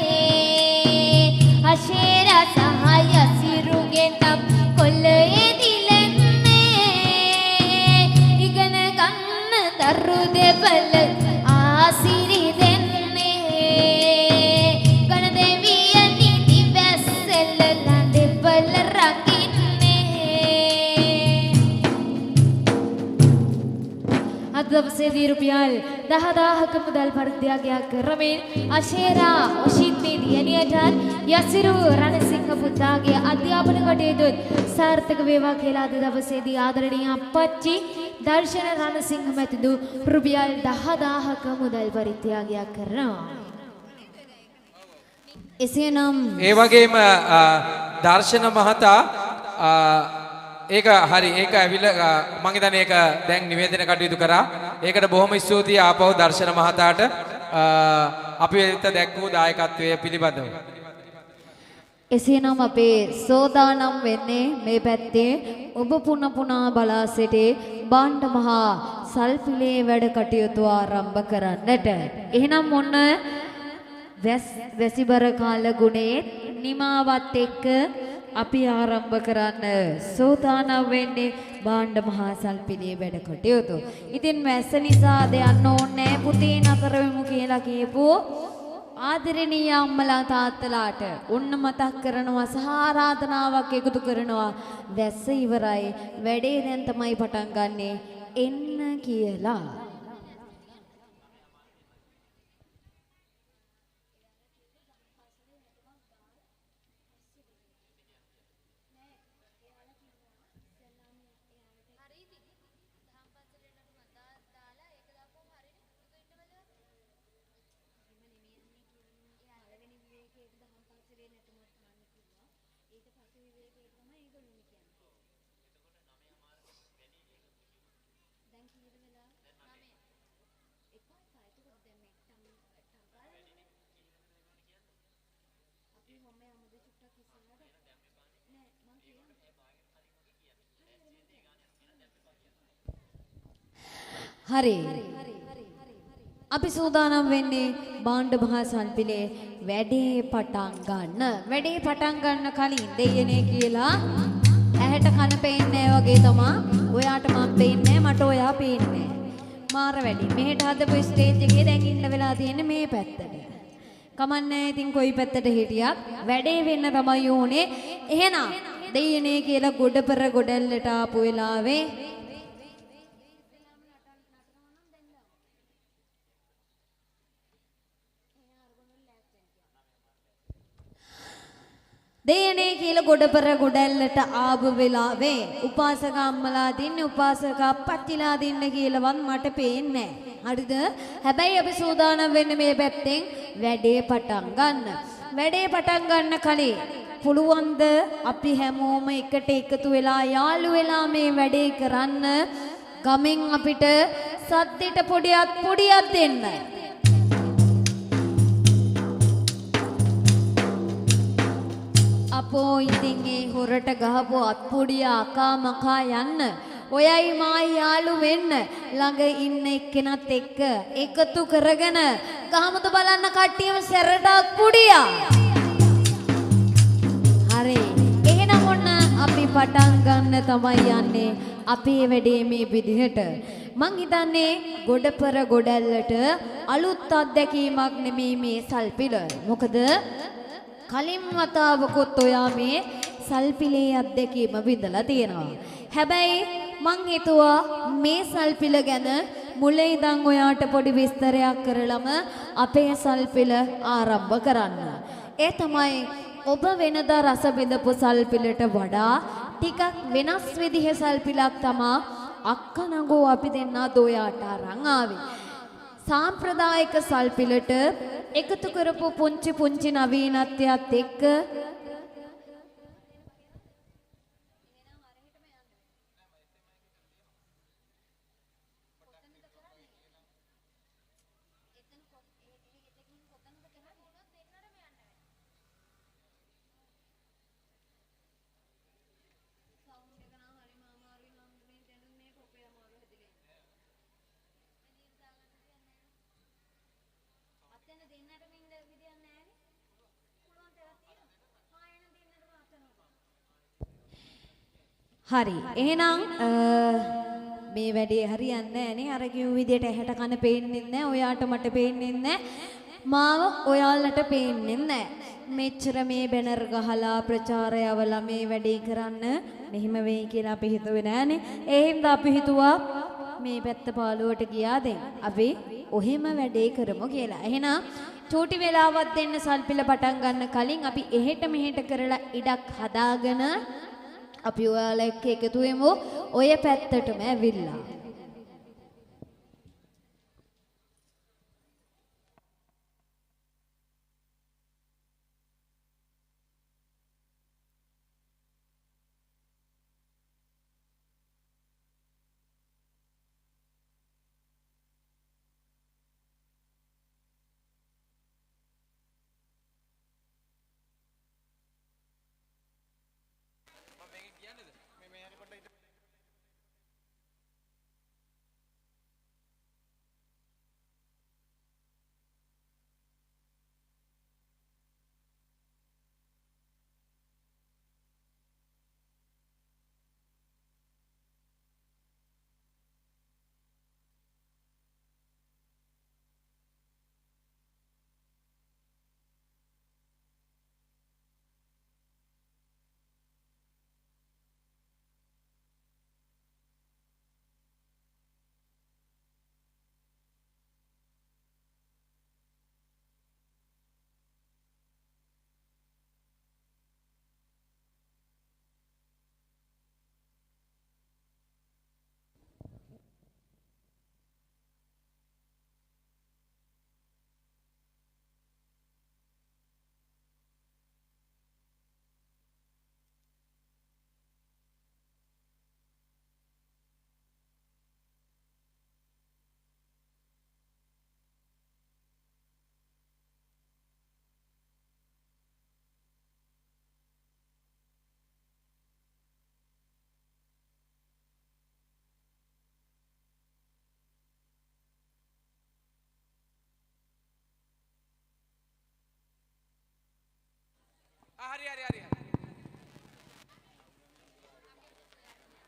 අශේර සහය සිරුගෙනම් කොල්ලේ දිලන්නේ ඉගෙන ගන්න දරු දෙපළ ආසිරි දෙන්නේ ගණ දෙවියනි දිවැස්සෙල්ල දෙපළ රකින්නේ අද දවසේදී රුපියල් 10000ක මුදල් පරිත්‍යාගයක් කරමින් අශේරා ඔෂිත්නි දියණියටත් යසිරු රණසිංහ පුතාගේ අධ්‍යාපන කටයුතු සාර්ථක වේවා කියලා අද දවසේදී ආදරණීය අප්පච්චි දර්ශන රණසිංහ මැතිදු රුපියල් 10000ක මුදල් පරිත්‍යාගයක් කරනවා. එසේනම් ඒ වගේම දර්ශන මහතා ඒක හරි ඒක ඇවිල්ලා මම හිතන්නේ ඒක දැන් නිවේදන කටයුතු කරා. ඒකට බොහොම ස්තුතියි ආපහු දර්ශන මහතාට අපි වෙත දැක්වූ දායකත්වය පිළිබඳව. එසේනම් අපේ සෝදානම් වෙන්නේ මේ පැත්තේ ඔබ පුනා බලා සිටි බාණ්ඩ මහා සල්පිලේ වැඩ කටයුතු ආරම්භ කරන්නට. එහෙනම් ඔන්න වැසිබර කාල ගුණේ නිමාවත් එක්ක අපි ආරම්භ කරන්න සෝදානම් වෙන්නේ බාණ්ඩ මහා සල්පිලේ වැඩ කටයුතු. ඉතින් වැස්ස නිසා දෙයන්න ඕනේ පුතේ නතර වෙමු කියලා කියපු ආදරණීය අම්මලා තාත්තලාට ඔන්න මතක් කරනවා සහ ආරාධනාවක් එකතු කරනවා වැස්ස ඉවරයි වැඩේ දැන් තමයි පටන් ගන්නෙ එන්න කියලා. හරි. අපි සූදානම් වෙන්නේ බාණ්ඩ මහා සල්පිලේ වැඩේ පටන් ගන්න. වැඩේ පටන් ගන්න කලින් දෙයනේ කියලා ඇහැට කන පේන්නේ වගේ තමයි. ඔයාට මම පේන්නේ මට ඔයා පේන්නේ. මාර වැඩි. මෙහෙට හදපු ස්ටේජ් එකේ දැන් ඉන්න වෙලා තියෙන්නේ මේ පැත්තට. කමන්නේ ඉතින් කොයි පැත්තට හිටියත් වැඩේ වෙන්න තමයි ඕනේ. එහෙනම් දෙයනේ කියලා ගොඩපර ගොඩැල්ලට ආපු වෙලාවේ දෙයනේ කියලා ගොඩපර ගොඩැල්ලට ආපු වෙලාවේ උපාසක අම්මලා දින්න උපාසක අප්පච්චිලා දින්න කියලාවත් මට පේන්නේ නැහැ. හරිද? හැබැයි අපි සූදානම් වෙන්නේ මේ පැත්තෙන් වැඩේ පටන් ගන්න. වැඩේ පටන් ගන්න කලින් පුළුවන්ද අපි හැමෝම එකට එකතු වෙලා යාළු වෙලා මේ වැඩේ කරන්න ගමෙන් අපිට සද්දෙට පොඩියක් දෙන්න. අපෝ ඉතින් ඒ හොරට ගහපු අත්පොඩිය අකා මකා යන්න ඔයයි මායි යාළු වෙන්න ළඟ ඉන්න එක්කෙනත් එක්ක එකතු කරගෙන ගහමුද බලන්න කට්ටියම සැරට අත්පොඩියා. හරි. එහෙනම් ඔන්න අපි පටන් ගන්න තමයි යන්නේ අපේ වැඩේ මේ විදිහට. මං හිතන්නේ ගොඩපර ගොඩැල්ලට අලුත් අත්දැකීමක් නෙමෙයි මේ සල්පිල. මොකද කලින් වතාවකොත් ඔයා මේ සල්පිලේ අත්දැකීම විඳලා තියෙනවා. හැබැයි මං හිතුවා මේ සල්පිල ගැන මුලින් ඉඳන් ඔයාට පොඩි විස්තරයක් කරලම අපේ සල්පිල ආරම්භ කරන්න. ඒ තමයි ඔබ වෙනදා රස බෙදපු සල්පිලට වඩා ටිකක් වෙනස් විදිහේ සල්පිලක් තමා අක්කනගෝ අපි දෙන්නා දොයාට අරන් ආවේ. සාම්ප්‍රදායික සල්පිලට එකතු කරපු පුංචි නවීනත්වයත් එක්ක හරි. එහෙනම් මේ වැඩේ හරියන්නේ නැහැ නේ. අර කිව්ව විදියට ඇහැට කන පේන්නේ නැහැ. ඔයාට මට පේන්නේ නැහැ. මාව ඔයාලට පේන්නේ නැහැ. මෙච්චර මේ බැනර් ගහලා ප්‍රචාරය අවලා මේ වැඩේ කරන්න මෙහිම වෙයි කියලා අපි හිතුවේ නෑනේ. ඒ හින්දා අපි හිතුවා මේ පැත්ත පාළුවට ගියා දැන් අපි ඔහෙම වැඩේ කරමු කියලා. එහෙනම් චූටි වෙලාවක් දෙන්න සල්පිල පටන් ගන්න කලින් අපි එහෙට මෙහෙට කරලා ඉඩක් හදාගෙන අපි ඔයාලා එක්ක එකතු වෙමු ඔය පැත්තටම ඇවිල්ලා.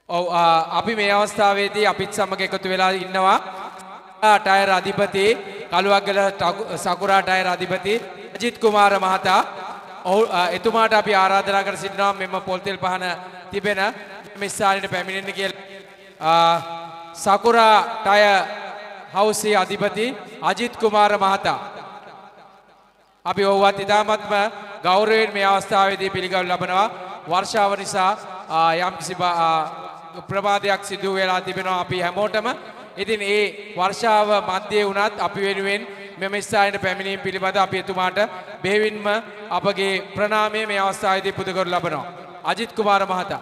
ඔව් අපි මේ අවස්ථාවේදී අපිත් සමග එකතු වෙලා ඉන්නවා ටයර් අධිපති කළුවක්ගල සකුරා ටයර් අධිපති අජිත් කුමාර මහතා. ඔව් එතුමාට අපි ආරාධනා කර සිටිනවා මෙම පොල්තෙල් පහන තිබෙන මේ ස්ථානයට පැමිණෙන්න කියලා. සකුරා ටයර් හවුසේ අධිපති අජිත් කුමාර මහතා. අපි ඔව්වත් ඉතාමත්ම ගෞරවයෙන් මේ අවස්ථාවේදී පිළිගනු ලබනවා. වර්ෂාව නිසා යම්කිසි ප්‍රමාදයක් සිදු වෙලා තිබෙනවා අපි හැමෝටම. ඉතින් ඒ වර්ෂාව මැදේ වුණත් අපි වෙනුවෙන් මෙම ස්ථානයට පැමිණීම පිළිබඳ අපි එතුමාට බෙහෙවින්ම අපගේ ප්‍රණාමය මේ අවස්ථාවේදී පුද කරනු ලබනවා. අජිත් කුමාර මහතා.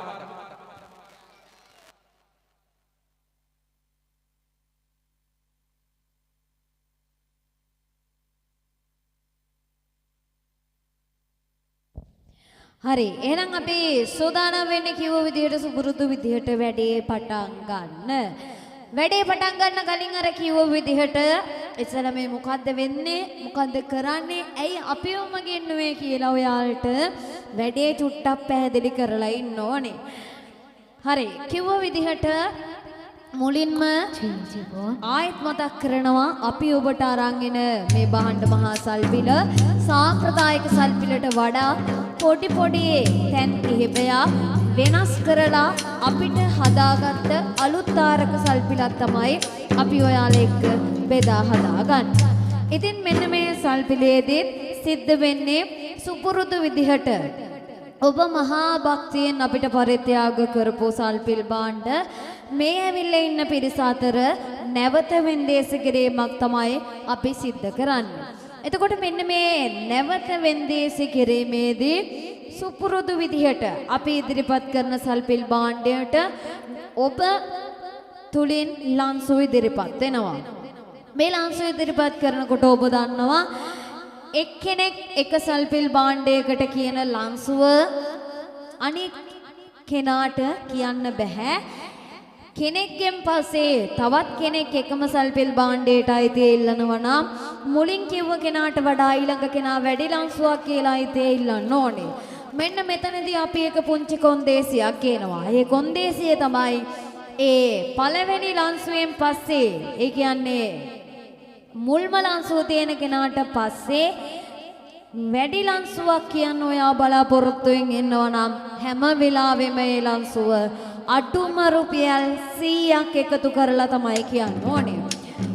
හරි. එහෙනම් අපි සෝදානම් වෙන්නේ කිව්ව විදිහට සුපුරුදු විදිහට වැඩේ පටන් ගන්න. වැඩේ පටන් ගන්න කලින් අර කිව්ව විදිහට ඉතල මේ මොකද්ද වෙන්නේ? මොකද්ද කරන්නේ? ඇයි අපිවම ගෙන්නුවේ කියලා ඔයාලට වැඩේ චුට්ටක් පැහැදිලි කරලා ඉන්න ඕනේ. හරි. කිව්ව විදිහට මුලින්ම ආයෙත් මතක් කරනවා අපි ඔබට අරන් එන මේ බහණ්ඩ මහා සල්පිල සාම්ප්‍රදායික සල්පිලට වඩා පොඩි පොඩි තැන් කිහිපයක් වෙනස් කරලා අපිට හදාගත්ත අලුත් තාරක සල්පිලක් තමයි අපි ඔයාලා එක්ක බෙදා හදාගන්න. ඉතින් මෙන්න මේ සල්පිලයේදී සිද්ධ වෙන්නේ සුපුරුදු විදිහට ඔබ මහා භක්තියෙන් අපිට පරිත්‍යාග කරපු සල්පිල් භාණ්ඩ මේ ඇවිල්ලා ඉන්න පිරිස අතර නැවත වෙන්දේස කිරීමක් තමයි අපි සිද්ධ කරන්නේ. එතකොට මෙන්න මේ නැවත වෙන්දේස කිරීමේදී සුපුරුදු විදිහට අපි ඉදිරිපත් කරන සල්පිල් භාණ්ඩයට ඔබ තුලින් ලන්සු ඉදිරිපත් වෙනවා. මේ ලන්සු ඉදිරිපත් කරනකොට ඔබ දන්නවා එක්කෙනෙක් එක සල්පිල් භාණ්ඩයකට කියන ලන්සුව අනික් කෙනාට කියන්න බෑ. කෙනෙක්ගෙන් පස්සේ තවත් කෙනෙක් එකම සල්පිල් භාණ්ඩයට අයිතිය ඉල්ලනවා නම් මුලින් කිව්ව කෙනාට වඩා ඊළඟ කෙනා වැඩි ලන්සුවක් කියලා අයිතිය ඉල්ලන්න ඕනේ. මෙන්න මෙතනදී අපි එක පුංචි කොන්දේසියක් කියනවා. ඒ කොන්දේසිය තමයි ඒ පළවෙනි ලන්සුවෙන් පස්සේ ඒ කියන්නේ මුල්ම ලන්සුව තියෙන කෙනාට පස්සේ වැඩි ලන්සුවක් කියන්න ඔයා බලාපොරොත්තුෙන් ඉන්නවා නම් හැම වෙලාවෙම මේ ලන්සුව අඩුම රුපියල් 100ක් එකතු කරලා තමයි කියන්න ඕනේ.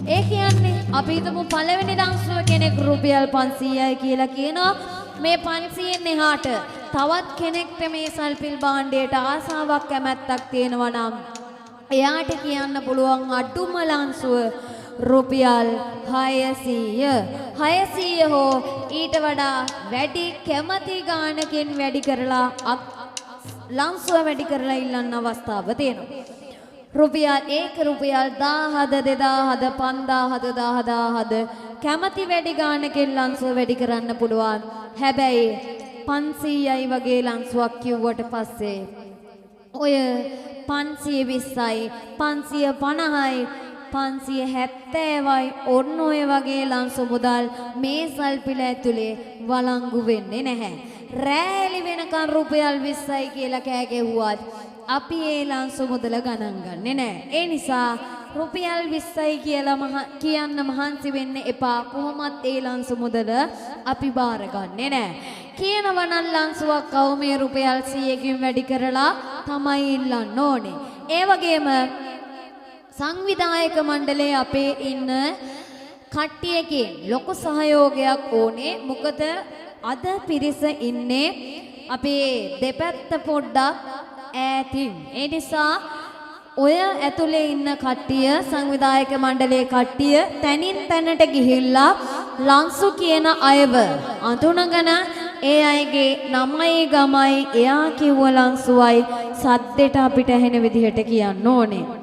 ඒ කියන්නේ අපි හිතමු පළවෙනි ලන්සුව කෙනෙක් රුපියල් 500යි කියලා කියනවා. මේ 500න් එහාට තවත් කෙනෙක්ට මේ සල්පිල් භාණ්ඩයට ආසාවක් කැමැත්තක් තියෙනවා නම් එයාට කියන්න පුළුවන් අඩුම ලන්සුව රුපියල් 600 හෝ ඊට වඩා වැඩි කැමති ගාණකින් වැඩි කරලා ලන්සුව වැඩි කරලා ඉල්ලන්න අවස්ථාව තියෙනවා. රුපියල් 1 රුපියල් 1000 2000 5000 10000 කැමති වැඩි ගාණකින් ලන්සුව වැඩි කරන්න පුළුවන්. හැබැයි 500යි වගේ ලන්සුවක් කිව්වට පස්සේ ඔය 520යි 550යි 570යි ඔන්න ඔය වගේ ලන්සු මුදල් මේ සල්පිල ඇතුලේ වළංගු වෙන්නේ නැහැ. රෑලි වෙනකන් රුපියල් 20යි කියලා කෑ ගැහුවත් අපි ඒ ලන්සු මුදල ගණන් ගන්නෙ නැහැ. ඒ නිසා රුපියල් 20යි කියලා කියන්න මහන්සි වෙන්න එපා. කොහොමත් ඒ ලන්සු මුදල අපි බාරගන්නේ නැහැ. කියනවා නම් ලන්සුවක් කවුමේ රුපියල් 100කින් වැඩි කරලා තමයි ඉල්ලන්න ඕනේ. ඒ වගේම සංවිධායක මණ්ඩලයේ අපේ ඉන්න කට්ටියකින් ලොකු සහයෝගයක් ඕනේ. මොකද අද පිරිස ඉන්නේ අපේ දෙපැත්ත පොඩ්ඩක් ඈතින්. ඒ නිසා ඔය ඇතුලේ ඉන්න කට්ටිය සංවිධායක මණ්ඩලයේ කට්ටිය තනින් තැනට ගිහිල්ලා ලන්සු කියන අයව අඳුනගෙන ඒ අයගේ නමයි ගමයි එයා කිව්ව ලන්සුවයි සද්දෙට අපිට ඇහෙන විදිහට කියන්න ඕනේ.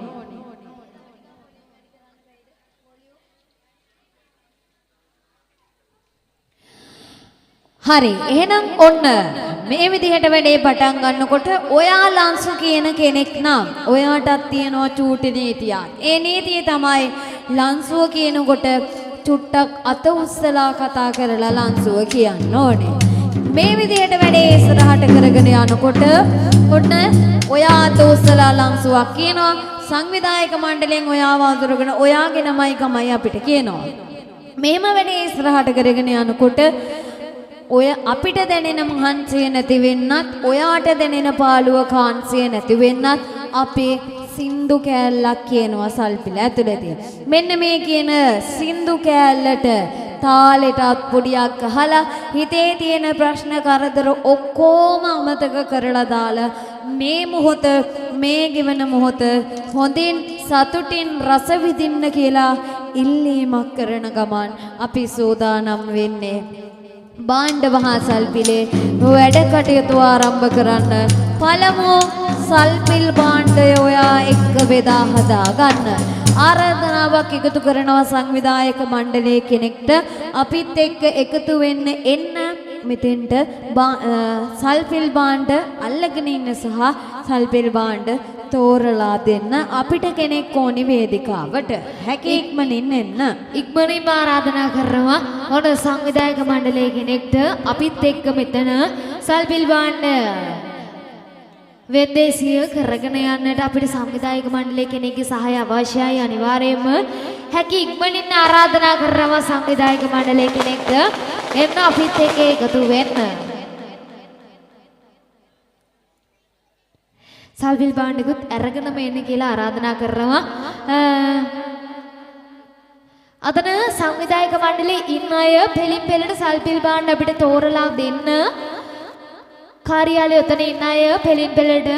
හරි එහෙනම් ඔන්න මේ විදිහට වැඩේ පටන් ගන්නකොට ඔයා ලන්සු කියන කෙනෙක් නම් ඔයාටත් තියෙනවා චූටි නීතියක්. ඒ නීතිය තමයි ලන්සුව කියනකොට චුට්ටක් අත උස්සලා කතා කරලා ලන්සුව කියන්න ඕනේ. මේ විදිහට වැඩේ ඉස්සරහට කරගෙන යනකොට ඔන්න ඔයා අත උස්සලා ලන්සුවක් කියනවා. සංවිධායක මණ්ඩලයෙන් ඔයාව අඳුරගෙන ඔයාගේ නමයි ගමයි අපිට කියනවා. මෙහෙම වැඩේ ඉස්සරහට කරගෙන යනකොට ඔය අපිට දැනෙන මහන්සිය නැති වෙන්නත් ඔයාට දැනෙන පාළුව කාන්සිය නැති වෙන්නත් අපේ සින්දු කෑල්ලක් කියනවා සල්පිල ඇතුළේදී. මෙන්න මේ කියන සින්දු කෑල්ලට තාලෙටත් පොඩියක් අහලා හිතේ තියෙන ප්‍රශ්න කරදර ඔක්කොම අමතක කරලා දාලා මේ මොහොත මේ ගෙවන මොහොත හොඳින් සතුටින් රස විඳින්න කියලා ඉල්ලීමක් කරන ගමන් අපි සෝදානම් වෙන්නේ බාණ්ඩ මහා සල්පිලේ වැඩ කටයුතු ආරම්භ කරන්න. පළමු සල්පිල් භාණ්ඩය ඔයා එක්ක බෙදා හදා ගන්න. ආරාධනාවක් එකතු කරනවා සංවිධායක මණ්ඩලයේ කෙනෙක්ට අපිත් එක්ක එකතු වෙන්න එන්න මෙතෙන්ට සල්පිල් භාණ්ඩ අල්ලගෙන ඉන්න සහ සල්පිල් භාණ්ඩ තෝරලා දෙන්න අපිට කෙනෙක් ඕනි වේදිකාවට. හැකි ඉක්මනින් එන්න. ඉක්මනින්ම ආරාධනා කරනවා ඔන්න සංවිධායක මණ්ඩලයේ කෙනෙක්ට අපිත් එක්ක මෙතන සල්පිල් භාණ්ඩ වෙද්දේසිය කරගෙන යන්නට අපිට සංවිධායක මණ්ඩලයේ කෙනෙක්ගේ සහාය අවශ්‍යයි. අනිවාර්යයෙන්ම හැකි ඉක්මනින් ආරාධනා කරනවා සංවිධායක මණ්ඩලයේ කෙනෙක්ට එන්න අපිත් එක්ක එකතු වෙන්න. සල්පිල් භාණ්ඩකුත් අරගෙන මෙන්න කියලා ආරාධනා කරනවා. අතන සංවිධායක මණ්ඩලයේ ඉන්න අය පෙලින් පෙලට සල්පිල් භාණ්ඩ අපිට තෝරලා දෙන්න. කාර්යාලයේ උතන ඉන්න අය පෙලින් පෙලට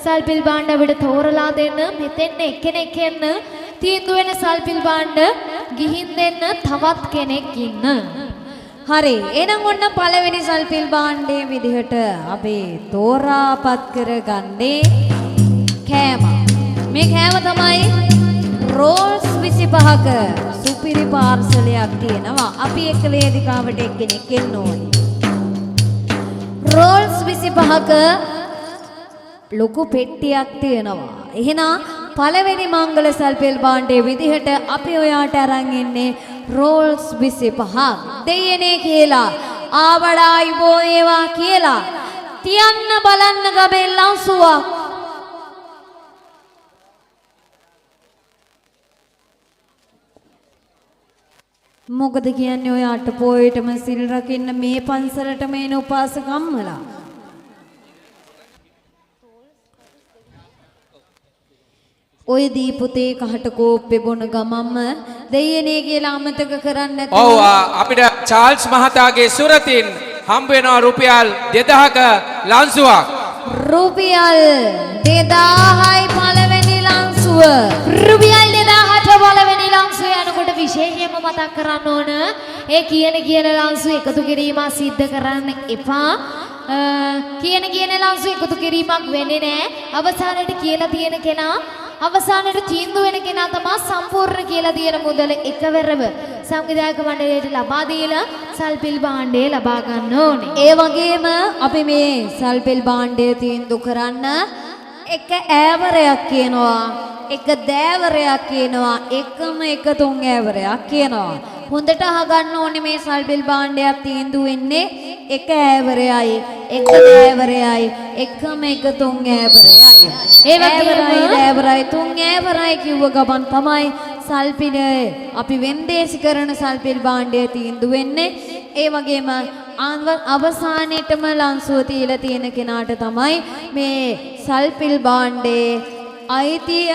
සල්පිල් භාණ්ඩ අපිට තෝරලා දෙන්න. මෙතෙන් එක්කෙනෙක් එන්න තීන්දුව වෙන සල්පිල් භාණ්ඩ ගිහින් දෙන්න තවත් කෙනෙක් ඉන්න. හරි එහෙනම් ඔන්න පළවෙනි සල්පිල් භාණ්ඩයේ විදිහට අපි තෝරාපත් කරගන්නේ කෑම. මේ කෑම තමයි රෝල්ස් 25ක සුපිරි පාර්සලයක් තියෙනවා. අපි එක්ක වේදිකාවට එක්කෙනෙක් එන්න ඕනේ. රෝල්ස් 25ක ලොකු පෙට්ටියක් තියෙනවා. එහෙනම් පළවෙනි මංගල සල්පිල් භාණ්ඩයේ විදිහට අපි ඔයාට අරන් ඉන්නේ රෝල්ස් 25ක්. දෙයනේ කියලා ආවඩායි බෝ ඒවා කියලා තියන්න බලන්න ගබේ ලංසුවක්. මොකද කියන්නේ ඔය අටපොයේටම සිල් රකින්න මේ පන්සලටම එන උපාසකම්මලා. ඔය දීපුතේ කහට කෝප්පේ බොන ගමම්ම දෙයනේ කියලා අමතක කරන්න නැතුව. ඔව් අපිට චාල්ස් මහතාගේ සුරතින් හම්බ වෙනවා රුපියල් 2000ක ලන්සුවක්. රුපියල් 2000යි පළවෙනි ලන්සුව. රුපියල් 2000ට පළවෙනි ලංසුව යනකොට විශේෂයෙන්ම මතක් කරන්න ඕන ඒ කියන ලංසුව එකතු කිරීම සිද්ධ කරන්න එපා. කියන ලංසුව එකතු කිරීමක් වෙන්නේ නැහැ. අවසානයේ කියලා තියෙන කෙනා අවසානයේ තීන්දුව වෙන කෙනා තමයි සම්පූර්ණ කියලා තියෙන මුදල එකවරම සංවිධායක මණ්ඩලයට ලබා දීලා සල්පිල් භාණ්ඩය ලබා ගන්න ඕනේ. ඒ වගේම අපි මේ සල්පිල් භාණ්ඩය තීන්දුව කරන්න එක ඈවරයක් කියනවා, එක දෑවරයක් කියනවා, එකම එක තුන් ඈවරයක් කියනවා. හොඳට අහගන්න ඕනේ මේ සල්පිල් භාණ්ඩයක් තීන්දුව වෙන්නේ එක ඈවරයයි, එක දෑවරයයි, එකම එක තුන් ඈවරයයි. ඒ වගේම දෑවරයි තුන් ඈවරයි කිව්ව ගමන් තමයි සල්පිලේ අපි වෙන්දේසි කරන සල්පිල් භාණ්ඩය තීන්දුව වෙන්නේ. ඒ වගේම අවසානයේටම ලංසුව තියලා තියෙන කෙනාට තමයි මේ සල්පිල් භාණ්ඩේ අයිතිය.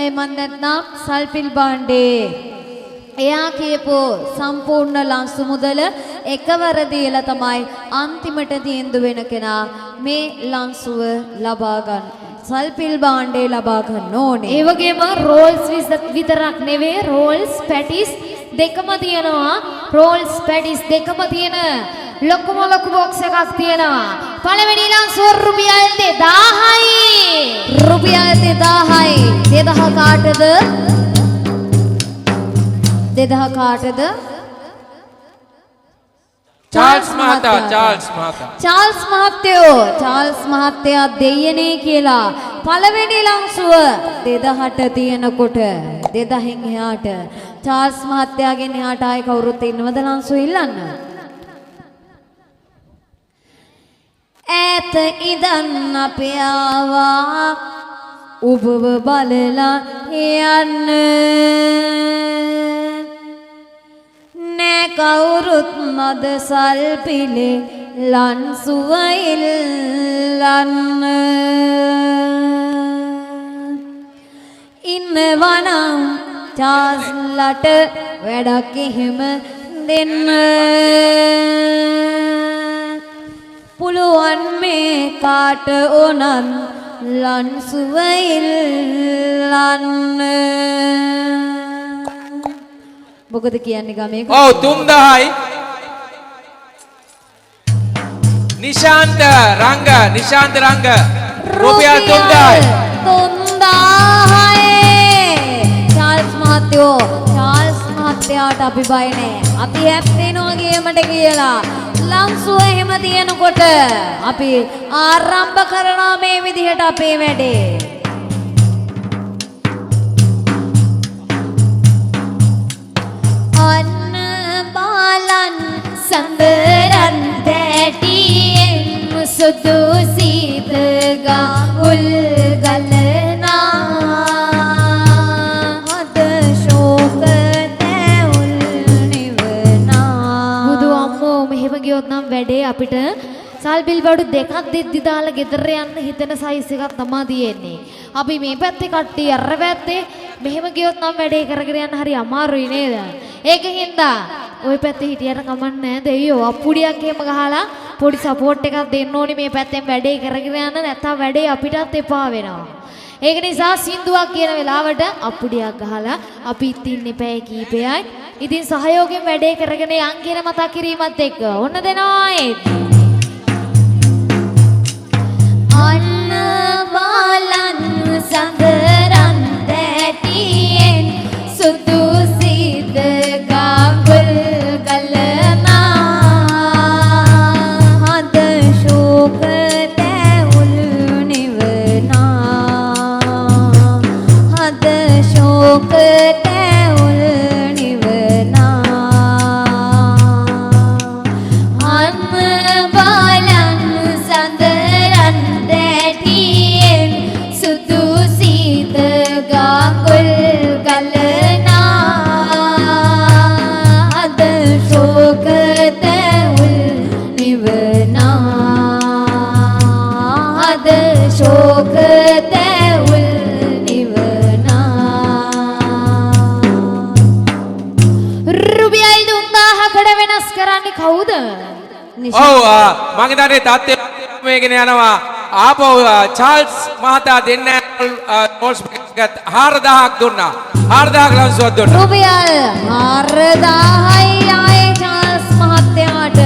එමන් නැත්නම් සල්පිල් භාණ්ඩේ එයා කියපෝ සම්පූර්ණ ලංසු මුදල එකවර දීලා තමයි අන්තිමට තීන්දුව වෙන කෙනා මේ ලංසුව ලබා ගන්න. සල්පිල් භාණ්ඩේ ලබා ගන්න ඕනේ. ඒ වගේම රෝල්ස් විතරක් නෙවෙයි රෝල්ස් පැටිස් දෙකම තියෙනවා. රෝල්ස් පැටිස් දෙකම තියෙන ලොකුම බොක්ස් එකක් තියෙනවා. පළවෙනි ලංසුව රුපියල් 2000යි. රුපියල් 2000යි. 2000 කාටද? 2000 කාටද? චාල්ස් මහතා චාල්ස් මහත්තයා දෙයනේ කියලා පළවෙනි ලංසුව 2000ට තියෙනකොට 2000න් එහාට චාල්ස් මහත්තයාගෙන් එහාට ආයේ කවුරුත් ඉන්නවද ලංසුව ඉල්ලන්න? ඈත ඉඳන් අපි ආවා ඔබව බලලා යන්න නෑ කවුරුත් මද සල්පිලේ ලන්සුව ඉල්ලන්න ඉන්නවනම් චාස්ලට වැඩක් එහෙම දෙන්න පුළුවන් මේ කාට ඕනන් ලන්සුව ඉල්ලන්න. මොකද කියන්නේ ගමේ? ඔව් 3000යි. නිශාන්ත රංග රුපියල් 3000යි. 3000යි. චාල්ස් මහත්තයාට අපි බය නෑ. අපි හැප්පෙනවා ගේමට කියලා. ලංසුව එහෙම තියෙනකොට අපි ආරම්භ කරනවා මේ විදිහට අපේ වැඩේ. අන්න බාලන් සඳරන් දැටියෙන් සුදු සීත ගාගුල් ගලනා හද ශෝක තැවුල් නිවනා. බුදු අම්මෝ මෙහෙම ගියොත් නම් වැඩේ අපිට සල්බිල් බඩු දෙකක් දෙද්දි දාලා ගෙදර යන්න හිතන සයිස් එකක් තමයි තියෙන්නේ. අපි මේ පැත්තේ කට්ටිය අර පැත්තේ මෙහෙම ගියොත් නම් වැඩේ කරගෙන යන්න හරි අමාරුයි නේද? ඒකින්ද ওই පැත්තේ හිටියට කමක් නැහැ දෙයියෝ. අප්පුඩියක් එහෙම ගහලා පොඩි සපෝට් එකක් දෙන්න ඕනේ මේ පැත්තෙන් වැඩේ කරගෙන යන්න. නැත්නම් වැඩේ අපිටත් එපා වෙනවා. ඒක නිසා සින්දුවක් කියන වෙලාවට අප්පුඩියක් ගහලා අපිත් ඉන්නේ පැය කීපයයි. ඉතින් සහයෝගයෙන් වැඩේ කරගෙන යන් කියන මතක් කිරීමත් එක්ක ඔන්න දෙනවා ඒත්. අන්න බාලන් සඳරන් දැටියෙන් සුදු සීත ගාගුල් ගලනා හද ශෝක තැවුල් නිවනා හද ශෝක තැවුල් නිවනා අන්න කරන්නේ කවුද? ඔව් මම හිතන්නේ තාත්තේ මේගෙන යනවා ආපහු චාල්ස් මහතා දෙන්න රෝල්ස් පැකට් 4000ක් දුන්නා 4000ක් ලන්සුවක් දුන්නා රුපියල් 4000යි ආයේ චාල්ස් මහත්තයාට.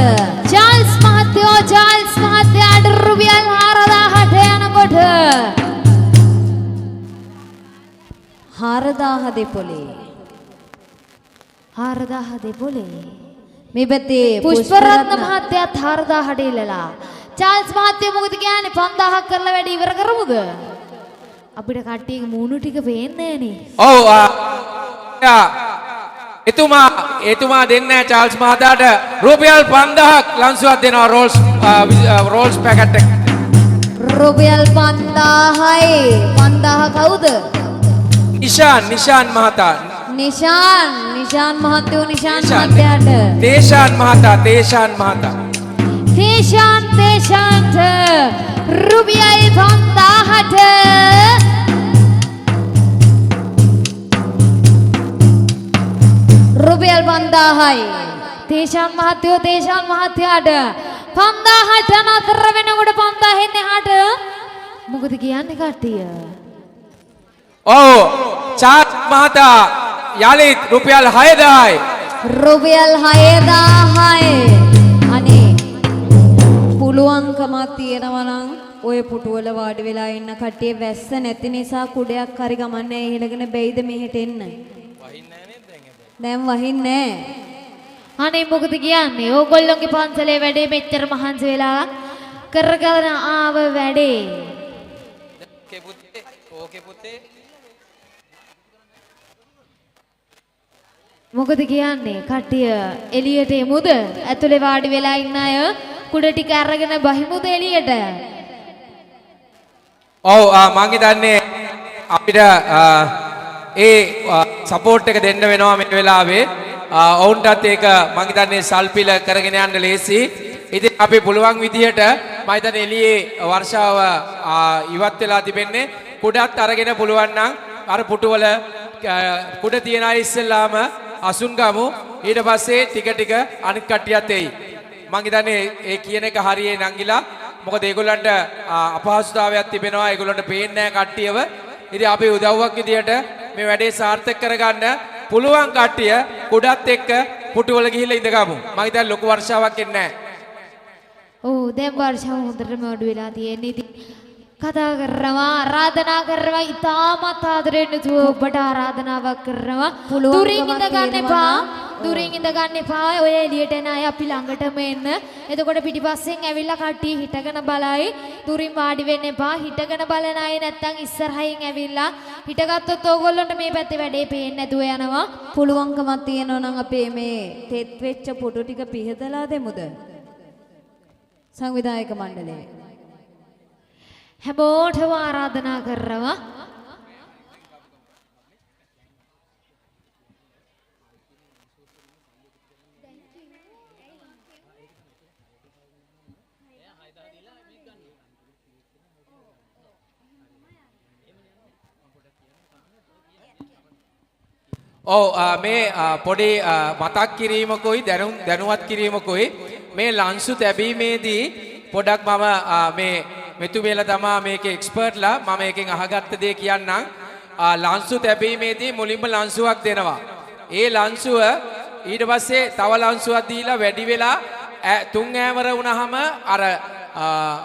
චාල්ස් මහත්තයාට රුපියල් 4000ට යනකොට 4000 දෙපොලේ. 4000 දෙපොලේ. මේ පැත්තේ පුෂ්පරත්න මහත්තයාත් 4000ට ඉල්ලලා. චාල්ස් මහත්තයා මොකද කියන්නේ 5000ක් කරලා වැඩ ඉවර කරමුද? අපිට කට්ටියගේ මූණු ටික පේන්නේ නෑනේ. ඔව් එතුමා දෙන්නේ චාල්ස් මහතාට රුපියල් 5000ක් ලන්සුවක් දෙනවා රෝල්ස් පැකට් එක. රුපියල් 5000යි. 5000 කවුද? නිෂාන් මහතා. නිෂාන් මහත්තයෝ නිෂාන් මහත්තයාට. තේෂාන් මහතා. තේෂාන්ට රුපියල් 5000ට රුපියල් 5000යි. තේෂාන් මහත්තයාට 5000ට නතර වෙනකොට 5000 එහාට මොකද කියන්නේ කට්ටිය? ඔව් චාත් මහතා යලිත් රුපියල් 6000යි. රුපියල් 6000යි. අනේ පුළුවන්කමක් තියෙනවා නම් ඔය පුටුවල වාඩි වෙලා ඉන්න කට්ටිය වැස්ස නැති නිසා කුඩයක් හරි ගමන්නේ ඉහළගෙන බෙයිද මෙහෙට එන්න. දැන් වහින්නේ නැහැ. අනේ මොකද කියන්නේ? ඕගොල්ලෝගේ පන්සලේ වැඩේ මෙච්චර මහන්සි වෙලා කරගෙන ආව වැඩේ. මොකද කියන්නේ? කට්ටිය එළියට එමුද? ඇතුලේ වාඩි වෙලා ඉන්න අය කුඩ ටික අරගෙන බහිමුද එළියට? ඔව් මං හිතන්නේ අපිට ඒ සපෝට් එක දෙන්න වෙනවා මේ වෙලාවේ. ඔවුන්ටත් ඒක මං හිතන්නේ සල්පිල කරගෙන යන්න ලේසි. ඉතින් අපි පුළුවන් විදිහට මම හිතන්නේ එළියේ වර්ෂාව ඉවත් වෙලා තිබෙන්නේ කුඩත් අරගෙන පුළුවන් නම් අර පුටුවල කුඩ තියන අය ඉස්සෙල්ලාම අසුන් ගමු. ඊට පස්සේ ටික ටික අනිත් කට්ටියත් එයි. මං හිතන්නේ ඒ කියන එක හරියේ නංගිලා. මොකද ඒගොල්ලන්ට අපහසුතාවයක් තිබෙනවා. ඒගොල්ලන්ට පේන්නේ නැහැ කට්ටියව. ඉතින් අපි උදව්වක් විදියට මේ වැඩේ සාර්ථක කරගන්න පුළුවන් කට්ටිය කුඩත් එක්ක පුටුවල ගිහිල්ලා ඉඳගමු. මම හිතන්නේ ලොකු වර්ෂාවක් එන්නේ නැහැ. ඔව් දැන් වර්ෂාව හොඳටම අඩු වෙලා තියෙන්නේ. ඉතින් කතා කරනවා ආරාධනා කරනවා ඉතාමත් ආදරෙන් ඔබට ආරාධනාවක් කරනවා. දුරින් ඉඳ ගන්න එපා. ඔය එළියට එන අය අපි ළඟටම එන්න. එතකොට පිටිපස්සෙන් ඇවිල්ලා කට්ටිය හිටගෙන බලයි. දුරින් වාඩි වෙන්න එපා. හිටගෙන බලන අය නැත්තම් ඉස්සරහින් ඇවිල්ලා හිටගත්තොත් ඕගොල්ලොන්ට මේ පැත්තේ වැඩේ පේන්නේ නැතුව යනවා. පුළුවන්කමක් තියෙනවා නම් අපේ මේ තෙත් වෙච්ච පුටු ටික පිහදලා දෙමුද? සංවිධායක මණ්ඩලයේ හැමෝටම ආරාධනා කරනවා. ඔව් මේ පොඩි මතක් කිරීමකුයි දැනුවත් කිරීමකුයි මේ ලන්සු තැබීමේදී පොඩක් මම මේ මෙතුමේලා තමා මේකේ එක්ස්පර්ට්ලා මම එකෙන් අහගත්ත දේ කියන්නම්. ලන්සු තැබීමේදී මුලින්ම ලන්සුවක් දෙනවා. ඒ ලන්සුව ඊට පස්සේ තව ලන්සුවක් දීලා වැඩි වෙලා තුන් ඈවර වුණාම අර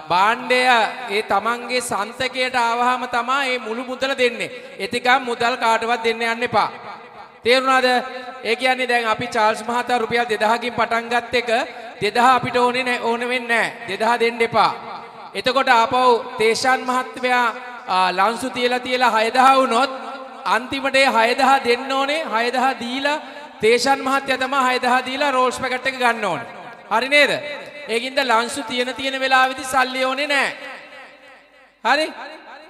භාණ්ඩය ඒ තමන්ගේ සන්තකයට ආවහම තමයි මේ මුළු මුදල දෙන්නේ. එතිකම් මුදල් කාටවත් දෙන්න යන්න එපා. තේරුණාද? ඒ කියන්නේ දැන් අපි චාල්ස් මහතා රුපියල් 2000කින් පටන් ගත්ත එක 2000 අපිට ඕන වෙන්නේ නැහැ. 2000 දෙන්න එපා. එතකොට ආපහු තේෂාන් මහත්මයා ලන්සු තියලා 6000 වුණොත් අන්තිමට ඒ 6000 දෙන්න ඕනේ. 6000 දීලා තේෂාන් මහත්මයා තමයි 6000 දීලා රෝල්ස් පැකට් එක ගන්න ඕනේ. හරි නේද? ඒකින්ද ලන්සු තියෙන වෙලාවෙදී සල්ලි ඕනේ නැහැ. හරි?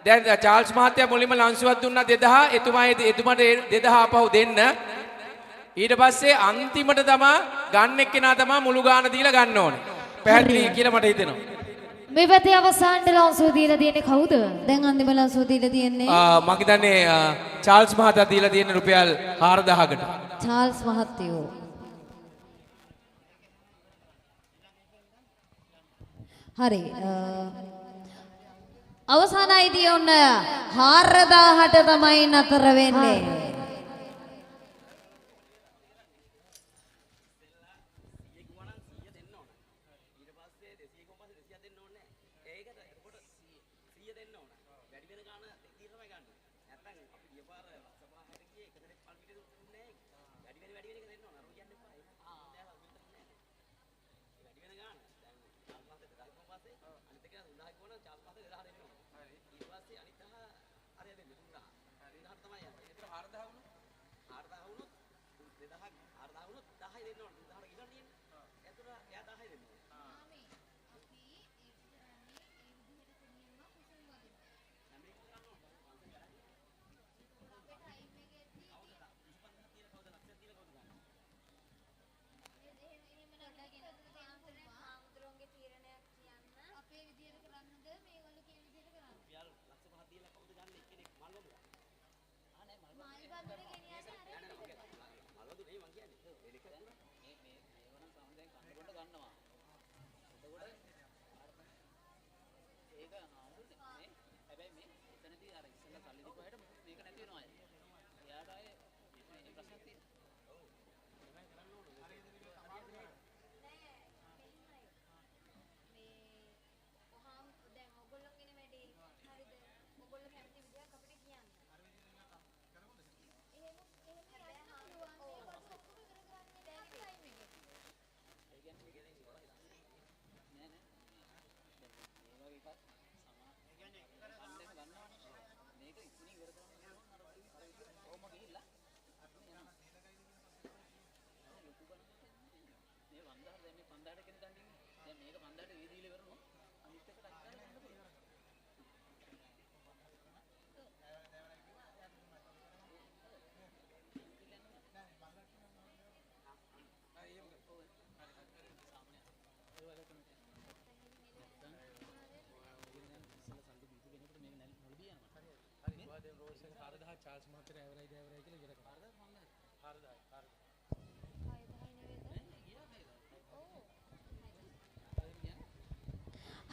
දැන් චාල්ස් මහත්තයා මුලින්ම ලන්සුවක් දුන්නා 2000. එතුමට 2000 ආපහු දෙන්න. ඊට පස්සේ අන්තිමට තමයි ගන්න එක්කෙනා තමයි මුළු ගාන දීලා ගන්න ඕනේ. පැහැදිලි කියලා මට හිතෙනවා. මේ පැත්තේ අවසානට ලන්සුව දීලා තියෙන්නේ කවුද? දැන් අන්තිම ලන්සුව දීලා තියෙන්නේ මම හිතන්නේ චාල්ස් මහතා දීලා තියෙන රුපියල් 4000කට. චාල්ස් මහත්තයෝ හරි. අවසානයේදී ඔන්න 4000ට තමයි නතර වෙන්නේ.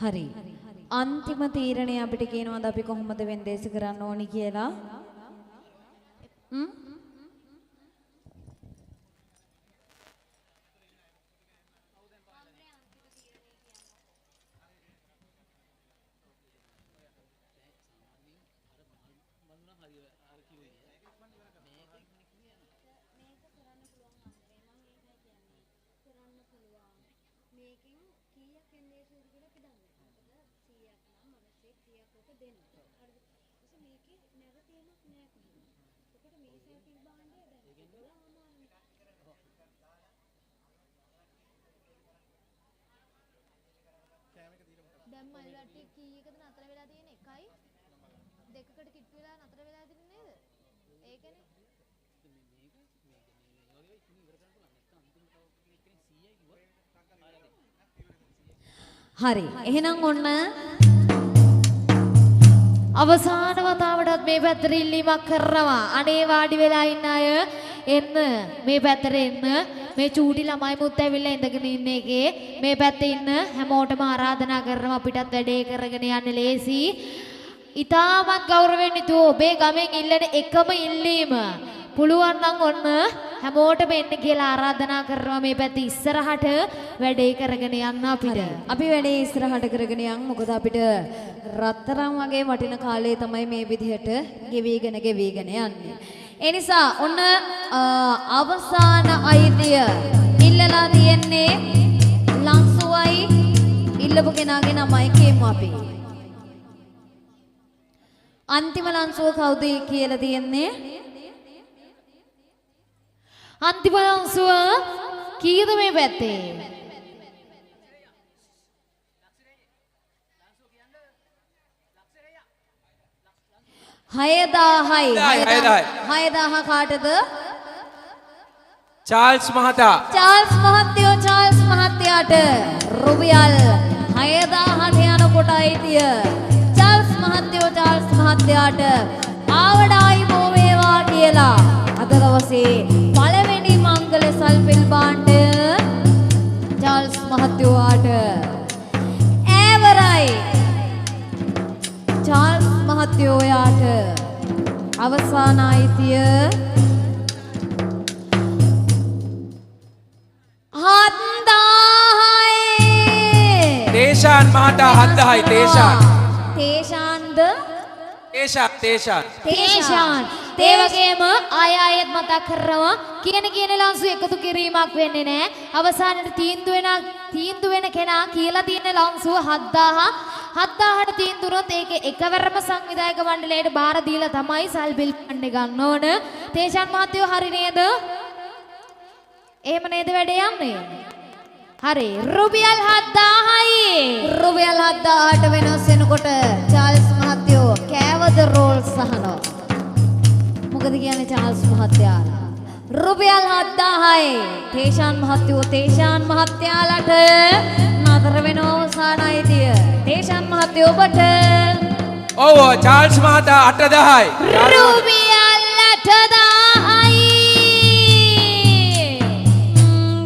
හරි. අන්තිම තීරණය අපිට කියනවාද අපි කොහොමද වෙන්දේසි කරන්න ඕනි කියලා? දැන් මල් වට්ටිය කීයකද නතර වෙලා තියෙන්නේ? 1යි 2කට කිට්ටු වෙලා නතර වෙලා තියෙන්නේ නේද? ඒකනේ. හරි. එහෙනම් ඔන්න අවසාන වතාවටත් මේ පැත්තට ඉල්ලීමක් කරනවා. අනේ වාඩි වෙලා ඉන්න අය එන්න මේ පැත්තට එන්න. මේ චූටි ළමයි මුත් ඇවිල්ලා ඉඳගෙන ඉන්න එකේ මේ පැත්තේ ඉන්න හැමෝටම ආරාධනා කරනවා අපිටත් වැඩේ කරගෙන යන්න ලේසි. ඊටමත් ගෞරවණීය ඔබේ ගමෙන් ඉල්ලන එකම ඉල්ලීම පුළුවන් නම් ඔන්න හැමෝටම එන්න කියලා ආරාධනා කරනවා මේ පැත්තේ ඉස්සරහට වැඩේ කරගෙන යන්න අපිට. අපි වැඩේ ඉස්සරහට කරගෙන යමු. මොකද අපිට රත්තරන් වගේ වටින කාලේ තමයි මේ විදිහට ගෙවිගෙන යන්නේ. ඒ නිසා ඔන්න අවසාන අයිතිය ඉල්ලලා තියෙන්නේ ලංසුවයි ඉල්ලපු කෙනාගේ නමයි කියමු අපි. අන්තිම ලංසුව කවුද කියලා තියෙන්නේ? අන්තිම ලංසුව කීයද මේ පැත්තේ? 6000යි. 6000 කාටද? චාල්ස් මහතා. චාල්ස් මහත්තයාට රුපියල් 6000ට යනකොට අයිතිය. චාල්ස් මහත්තයාට ආවඩායි බෝ වේවා කියලා අද දවසේ පළවෙනි මංගල සල්පිල් බාණ්ඩ චාල්ස් මහත්තයාට මහත්තයෝ යාට අවසාන අයිතිය තේෂාන් මහතා 7000යි තේෂාන්. තේෂාන්ද තේෂාන්. ඒ වගේම ආයෙත් මතක් කරනවා කියන ලංසු එකතු කිරීමක් වෙන්නේ නැහැ. අවසානයේ තීන්දුව වෙන කෙනා කියලා තියෙන ලංසුව 7000ට තීන්දුවොත් ඒකේ එකවරම සංවිධායක මණ්ඩලයට බාර දීලා තමයි සල්බිල් පන්නේ ගන්න ඕන. තේෂාන් මහත්තයෝ හරි නේද? එහෙම නේද වැඩේ යන්නේ? හරි රුපියල් 7000යි. රුපියල් 7000ට වෙනස් වෙනකොට චාල්ස් මහත්තයෝ කෑවද රෝල්ස් අහනවා. මොකද කියන්නේ චාල්ස් මහත්තයාලා? රුපියල් 7000යි. තේෂාන් මහත්තයාලට නතර වෙනවා අවසාන අයිතිය. තේෂාන් මහත්තයෝ ඔබට ඔව් චාල්ස් මහතා 8000යි. රුපියල් 8000යි.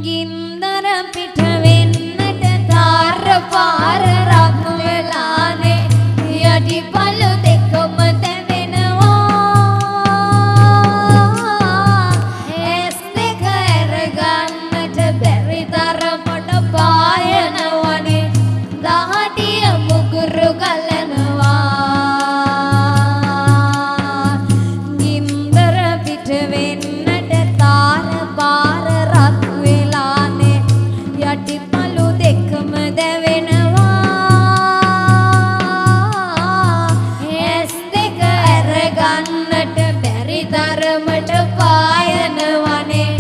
ගින්දර පිට වෙන්නට තාර පාර රත් වෙලානේ යටි පළු දෙකම දැවෙනවා. ඇස් දෙක අරගන්නට බැරි තරමට පායනවනේ දහඩිය මුගුරු ගලනවා. ගින්දර පිට වෙන්නට තාර පාර රත් වෙලානේ යටි පළු දෙකම දැවෙනවා. ඇස් දෙක අරගන්නට බැරි තරමට පායනවනේ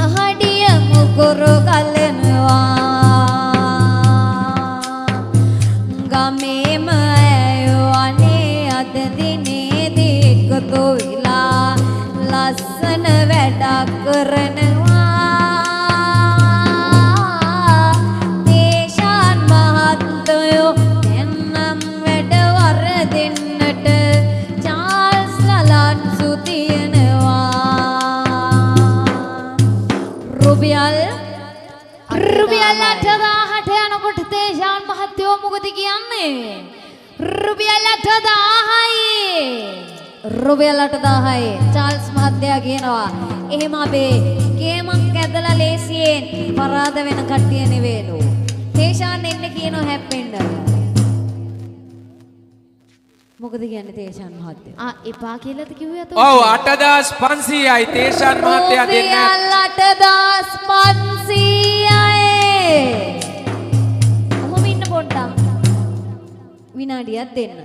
අහඩිය මුගුරු ගලනවා. ගමේම ඇයෝ අනේ අද දිනේදී එකතු වෙලා ලස්සන වැඩක් කරනවා. තේෂාන් මහත්තයෝ එන්නම් වැඩ වරදින්නට චාල්ස් ලලන්සු තියනවා. රුපියල් 8000ට යනකොට තේෂාන් මහත්තයෝ මොකද කියන්නේ? රුපියල් 8000යි. රුපියල් 8000යි. චාල්ස් මහත්තයා කියනවා එහෙම අපේ ගේමක් ඇදලා ලේසියෙන් පරාද වෙන කට්ටිය නෙවෙයිලු. තේෂාන් එන්න කියනවා හැප්පෙන්න. මොකද කියන්නේ තේෂාන් මහත්තයා? එපා කියලාද කිව්වේ අතෝ? ඔව් 8500යි තේෂාන් මහත්තයා දෙන්න. රුපියල් 8500යි. ඔහොම ඉන්න පොඩ්ඩක්. විනාඩියක් දෙන්න.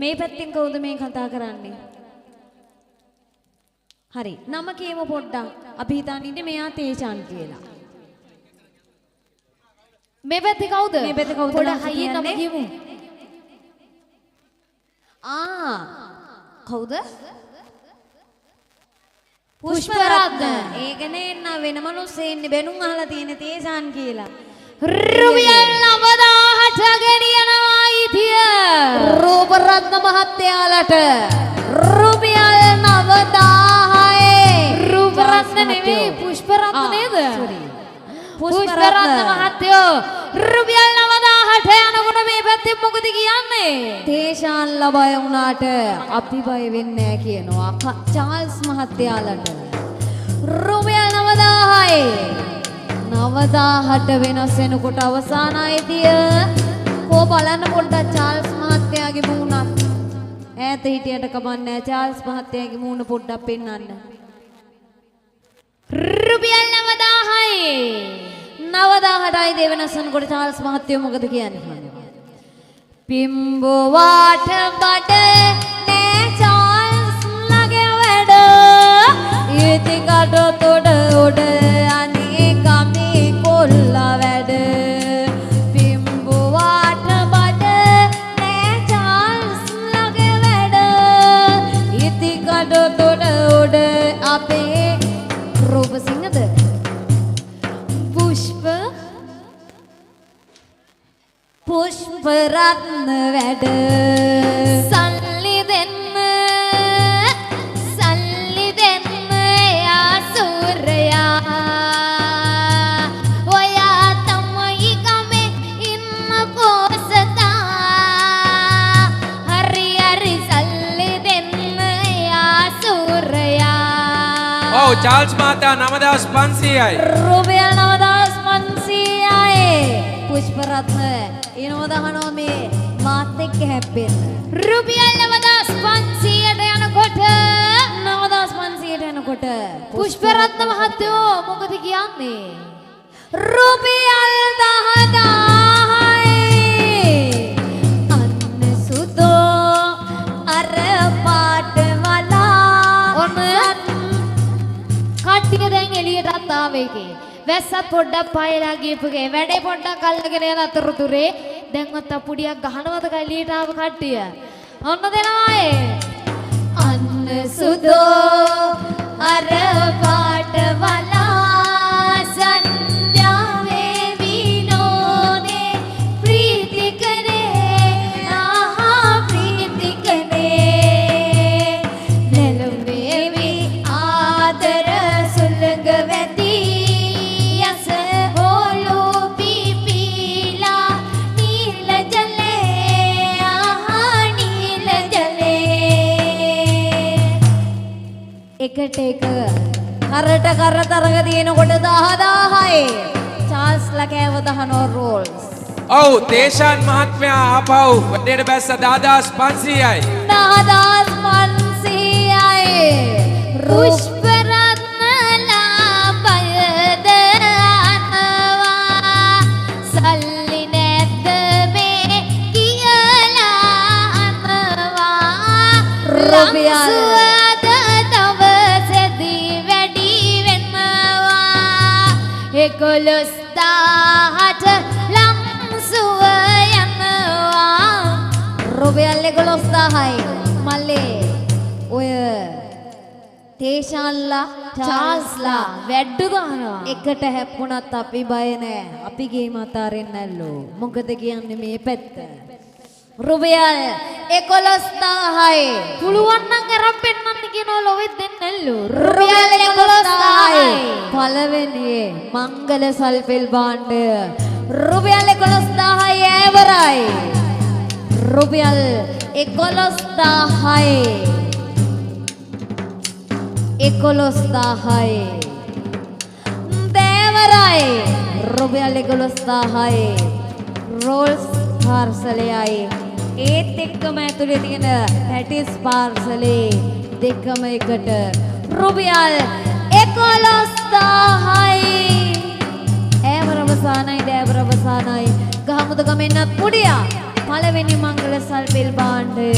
මේ පැත්තෙන් කවුද මේ කතා කරන්නේ? හරි. නම කියමු පොඩ්ඩක්. අපි හිතන්නේ ඉන්නේ මෙයා තේෂාන් කියලා. මේ පැත්තේ කවුද? මේ පැත්තේ කවුද? පොඩ හයියෙන් නම කියමු. කවුද? පුෂ්පරත්න. ඒකනේ එන්න වෙන මිනිස්සු ඉන්නේ බැනුම් අහලා තියෙන තේෂාන් කියලා. රුපියල් 9000ට ගෙනියනවා ඊතිය. රූපරත්න මහත්තයාලට රුපියල් 9000යි. රූපරත්න නෙවෙයි පුෂ්පරත්න නේද? පුෂ්පරත්න මහත්තයෝ රුපියල් 9000ට යනකොට මේ පැත්තෙන් මොකද කියන්නේ? තේෂාන් ලබය වුණාට අපි බය වෙන්නේ නැහැ කියනවා චාල්ස් මහත්තයාලට. රුපියල් 9000යි. 9000ට වෙනස් වෙනකොට අවසාන අයිතිය. කෝ බලන්න පොඩ්ඩක් චාල්ස් මහත්තයාගේ මූණත්. ඈත හිටියට කමන්නේ චාල්ස් මහත්තයාගේ මූණ පොඩ්ඩක් පෙන්වන්න. රුපියල් 9000යි. 9000ටයි දෙවෙනස් වෙනකොට චාල්ස් මහත්තයෝ මොකද කියන්නේ? පිම්බුවාට බඩ නෑ චාල්ස් ලගේ වැඩ. ඉති කඩ තොඩ උඩ අනේ ගමේ කොල්ලා වැඩ. පිම්බුවාට බඩ නෑ චාල්ස් ලගේ වැඩ. ඉති කඩ තොඩ උඩ අපේ රූපසිංහද? පුෂ්පරත්න වැඩ. සල්ලි දෙන්න යා සූර්යා. ඔයා තමයි ගමේ ඉන්න පොසතා. හරි හරි සල්ලි චාල්ස් මහතා 9500යි. රුපියල් 9500යි. පුෂ්පරත්න ඉනෝදහනෝ මේ මාත් එක්ක හැප්පෙන්න. රුපියල් 9500ට යනකොට 9500ට යනකොට පුෂ්පරත්න මහත්තයෝ මොකද කියන්නේ? රුපියල් 10000යි. අන්න සුදෝ අර පාට වලා ඔන්න කට්ටිය දැන් එළියටත් ආවේකේ. වැස්සත් පොඩ්ඩක් පායලා ගියපුගේ වැඩේ පොඩ්ඩක් අල්ලගෙන යන අතරතුරේ දැන් ඔත්ත පුඩියක් ගහනවද එළියට ආව කට්ටිය. ඔන්න දෙනවා අන්න සුදෝ අර පාට වලා සන්ධ්‍යාවේ විනෝදේ ප්‍රීති කරේ ආහා ප්‍රීති කරේ නෙළුමේ ආදර සුළඟ වැටි යස හොලු පිපිලා නිල ජලේ ආහා නිල ජලේ එකට එක කරට කර තරග තියෙනකොට 10000යි. චාල්ස්ලා කෑව 19 රෝල්ස්. ඔව් තේෂාන් මහත්මයා ආපහු වැඩේට බැස්ස 10500යි. 10500යි. පුෂ්පරත්න ලාභයද අනවා සල්ලි නැද්ද මේ කියලා අනවා රුපියල් ලංසුවද දවසේදී වැඩි වෙනවා 11000ට ලංසුව යනවා රුපියල් 11000යි. මල්ලේ ඔය තේෂාන්ලා චාල්ස්ලා වැඩ්ඩු ගන්නවා එකට හැප්පුණත් අපි බය නෑ. අපි ගේම අතාරින්න නැල්ලෝ. මොකද කියන්නේ මේ පැත්ත. රුපියල් 11000යි. පුළුවන් නම් අරන් පෙන්නන්න කියනවා ලොවෙත් දෙන්න නැල්ලු රුපියල් 11000යි. පළවෙනියේ මංගල සල්පෙල් භාණ්ඩය රුපියල් 11000යි ඈවරයි. රුපියල් 11000යි. 11000යි. දේවරයි රුපියල් 11000යි. රෝල්ස් පාර්සලයයි. ඒත් එක්කම ඇතුලේ තියෙන පැටිස් පාර්සලේ දෙකම එකට රුපියල් 11000යි. ඈවර අවසానයි දේවර අවසానයි. ගහමුද ගමෙන්නත් පුඩියා. පළවෙනි මංගල සල්පෙල් භාණ්ඩය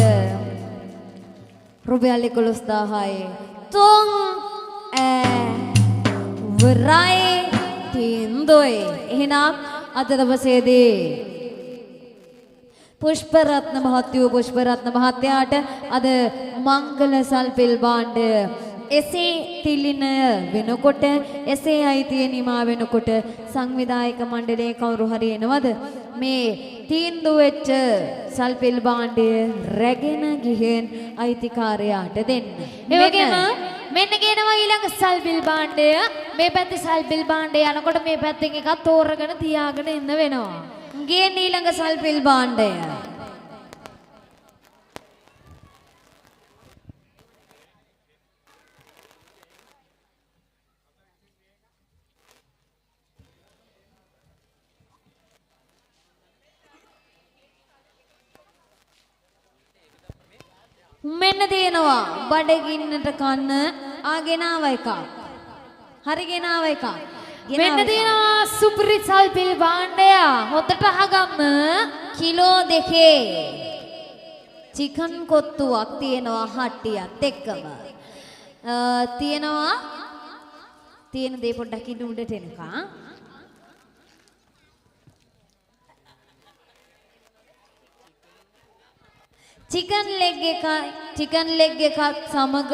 රුපියල් 11000යි. තුන් වරයි තින්දොයි. එහෙනම් අද දවසේදී පුෂ්පරත්න මහත්තයාට අද මංගල සල්පෙල් භාණ්ඩය එසේ තිලිනය වෙනකොට එසේ අයිතිය නිමා වෙනකොට සංවිධායක මණ්ඩලයේ කවුරු හරි එනවද මේ තීන්දුව වෙච්ච සල්පෙල් භාණ්ඩය රැගෙන ගිහින් අයිතිකාරයාට දෙන්න. ඒ වගේම මෙන්න කියනවා ඊළඟ සල්පිල් භාණ්ඩය මේ පැත්තේ සල්පිල් භාණ්ඩය යනකොට මේ පැත්තෙන් එකක් තෝරගෙන තියාගෙන ඉන්න වෙනවා. ගේන්න ඊළඟ සල්පෙල් භාණ්ඩය. මෙන්න තියෙනවා බඩගින්නට කන්න ආගෙනාව එකක්. හරි ගෙනාව එකක්. මෙන්න තියෙනවා සුපිරි සල්පිල් භාණ්ඩය හොතට අහගන්න කිලෝ 2 චිකන් කොත්තුවක් තියෙනවා හට්ටියත් එක්කම. තියෙනවා තියෙන දේ පොඩ්ඩක් ඉන්න උඩට එනකම්. චිකන් ලෙග් එකත් සමග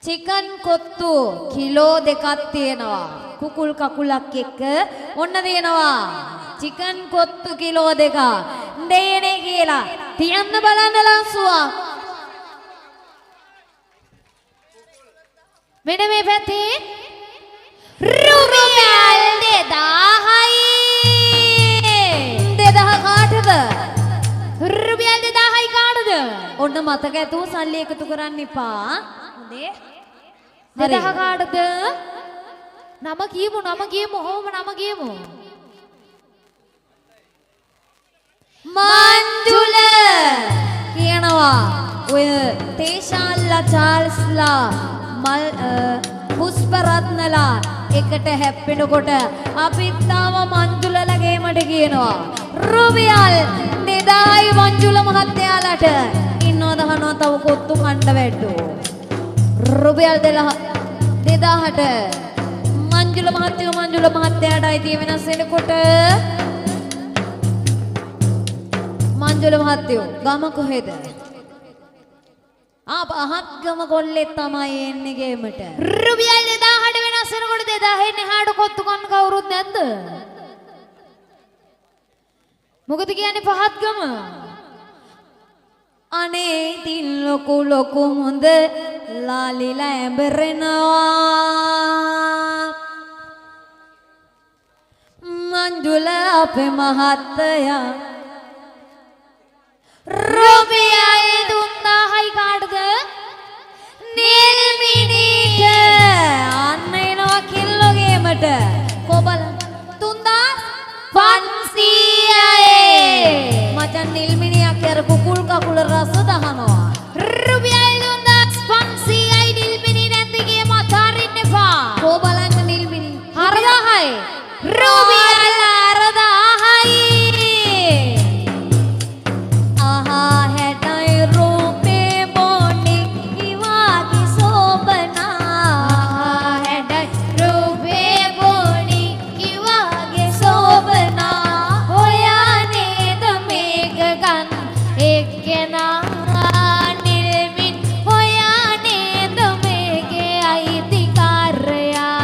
චිකන් කොත්තු කිලෝ 2ක් තියෙනවා. කුකුල් කකුලක් එක්ක ඔන්න තියෙනවා. චිකන් කොත්තු කිලෝ 2ක් දෙයනේ කියලා තියන්න බලන්න ලංසුවක්. මෙන්න මේ පැත්තේ රුපියල් 2000යි. 2000 කාටද? රුපියල් 2000යි කාටද? ඔන්න මතක ඇතුව සල්ලි එකතු කරන්න එපා. හොඳේ. දෙදහ කාටද? නම කියමු ඔහොම නම කියමු. මංජුල කියනවා ඔය තේෂාල්ලා චාල්ස්ලා මල් පුෂ්පරත්නලා එකට හැප්පෙනකොට අපිත් තාම මංජුලලගේමට කියනවා. රුපියල් 2000යි මංජුල මහත්තයාලට. ඉන්නවද අහනවා තව කොත්තු කණ්ඩ වැට්ටෝ. රුපියල් 2000ට මංජුල මහත්තයාටයි tie වෙනස් වෙනකොට මංජුල මහත්තයෝ ගම කොහෙද? පහත් ගම කොල්ලෙක් තමයි එන්නේ ගේමට. රුපියල් 2000ට වෙනස් වෙනකොට 2000 එහාට කොත්තු කන්න කවුරුත් නැද්ද? මොකද කියන්නේ පහත් ගම? අනේ තින් ලොකු හොඳ ලාලිලා ඇඹරෙනවා මංජුල අපේ මහත්තයා රුපියල් 3000යි කාටද? නිල්මිනිට අන්න එනවා කිල්ලෝ ගේමට කොබල 3500යි මචන් නිල්මිනියක් අර කුකුල් කකුල රස දහනවා. රුපියල් 3500යි නිල්මිනි නැති ගේම අතාරින්න එපා. කෝ බලන්න නිල්මිනි 4000යි. රුපියල් 4000යි. ආහා හැටයි රූපේ බොණි කිවාගේ සෝබනා රුපියල් බොණි කිවාගේ සෝබනා හොයා නේද මේක ගන්න එක්කෙනා නිල්මින් හොයා නේද මේකේ අයිතිකාරයා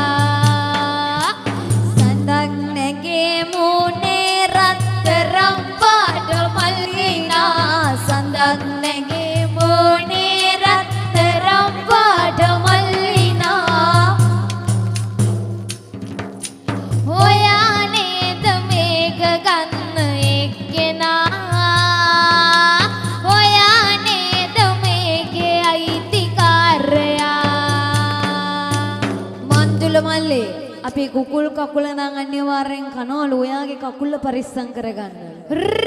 සඳක් නැගේ මුනේ රත්තරම් පාට මල්ලිනා සඳක් නැගේ මුනේ රත්තරම් පාට මල්ලිනා හොයා නේද මේක ගන්න එක්කෙනා හොයා නේද මේකේ අයිතිකාරයා මංජුල මල්ලේ අපි කුකුල් කකුල නම් අනිවාර්යෙන් කනවලු ඔයාගේ කකුල පරිස්සම් කරගන්න.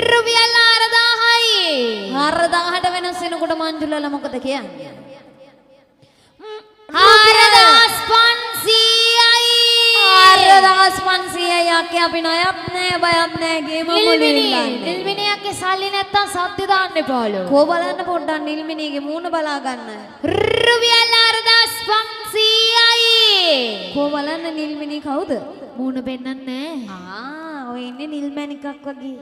රුපියල් 4000යි. 4000ට වෙනස් වෙනකොට මංජුලලා මොකද කියන්නේ? 4500යි. 4500යි යකේ අපි ණයක් නෑ බයක් නෑ ගේම මුලින්ලා. නිල්මිනියක්ගේ සල්ලි නැත්තම් සද්ද දාන්න එපාලු. කෝ බලන්න පොඩ්ඩක් නිල්මිනීගේ මූණ බලා ගන්න. රුපියල් 4500යි. කෝ බලන්න නිල්මිනී කවුද? මූණ පෙන්නන්නේ ඔය ඉන්නේ නිල්මැණිකක් වගේ.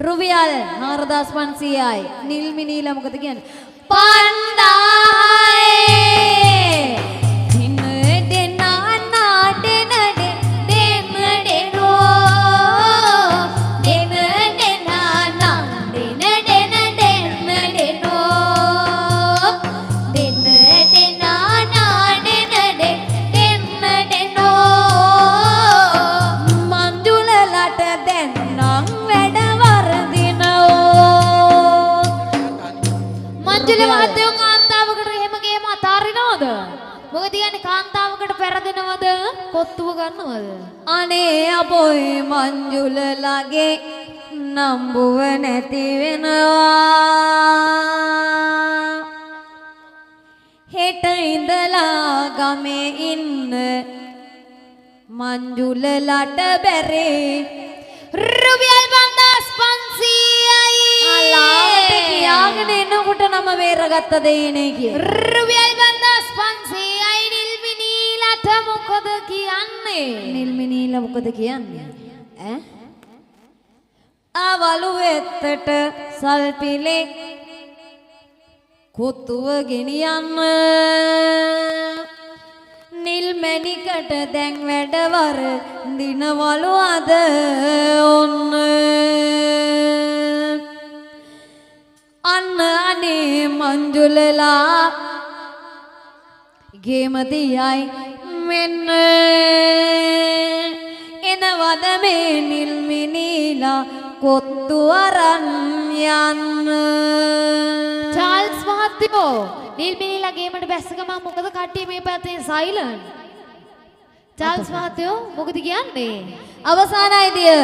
රුපියල් 4500යි. නිල්මිනීලා මොකද කියන්නේ? 5000යි. දින දෙනා නාඩෙන දෙන දෙනෝ දෙන දෙනා නාඩෙන දෙන දෙනෝ දෙන දෙනා නාඩෙන දෙන දෙනෝ මංජුලලට දැන් නම් වැඩ වර්ධිනෝ මංජුල මහත්තයෝ කාන්තාවකට එහෙම ගේම අතාරිනවද? මොකද කියන්නේ කාන්තාවකට පෙරදෙනවද? කොත්තුව ගන්නවද? අනේ අපොයි මංජුලලගේ නම්බුව නැති වෙනවා හෙට ඉඳලා ගමේ ඉන්න මංජුලලට බැරේ රුපියල් 5500යි. අලාවට කියාගෙන එනකොට නම බේරගත්ත දෙයනේ කිය. රුපියල් 5500යි නිල්මිනීලට මොකද කියන්නේ? නිල්මිනීලා මොකද කියන්නේ? අවලු වෙත්තට සල්පිලේ කොත්තුව ගෙනියන්න නිල්මැණිකට දැන් වැඩවර දිනවලු අද ඔන්න අන්න අනේ මංජුලලා ගේමතියයි මෙන්න එනවද මේ නිල්මිනීලා කොත්තු අරන් යන්න චාල්ස් මහත්තයා මහත්තයෝ නිල්මිනිලා ගේමට බැස්ස ගමන් මොකද කට්ටිය මේ පැත්තේ සයිලන්ට්. චාල්ස් මහත්තයෝ මොකද කියන්නේ? අවසානයේදී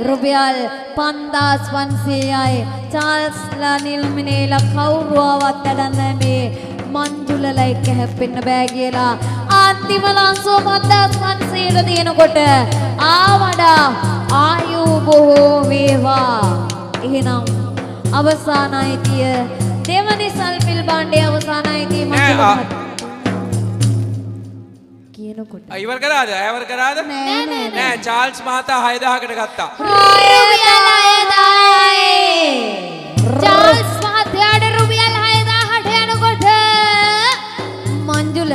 රුපියල් 5500යි චාල්ස්ලා නිල්මිනේලා කවුරුවවත් අඩන්න මේ මංජුලලා එක්ක හැප්පෙන්න බෑ කියලා අන්තිම ලංසෝ 5500ට තියෙනකොට ආවඩා ආයු බොහෝ වේවා. එහෙනම් අවසානයේදී දෙවනි සල්පිල් බණ්ඩේ අවසානයේදී මංජුල කියනකොට ඉවර කරාද? ඉවර කරාද? නෑ චාල්ස් මහතා 6000කට ගත්තා. චාල්ස් මහත්තයාට රුපියල් 6000ට යනකොට මංජුල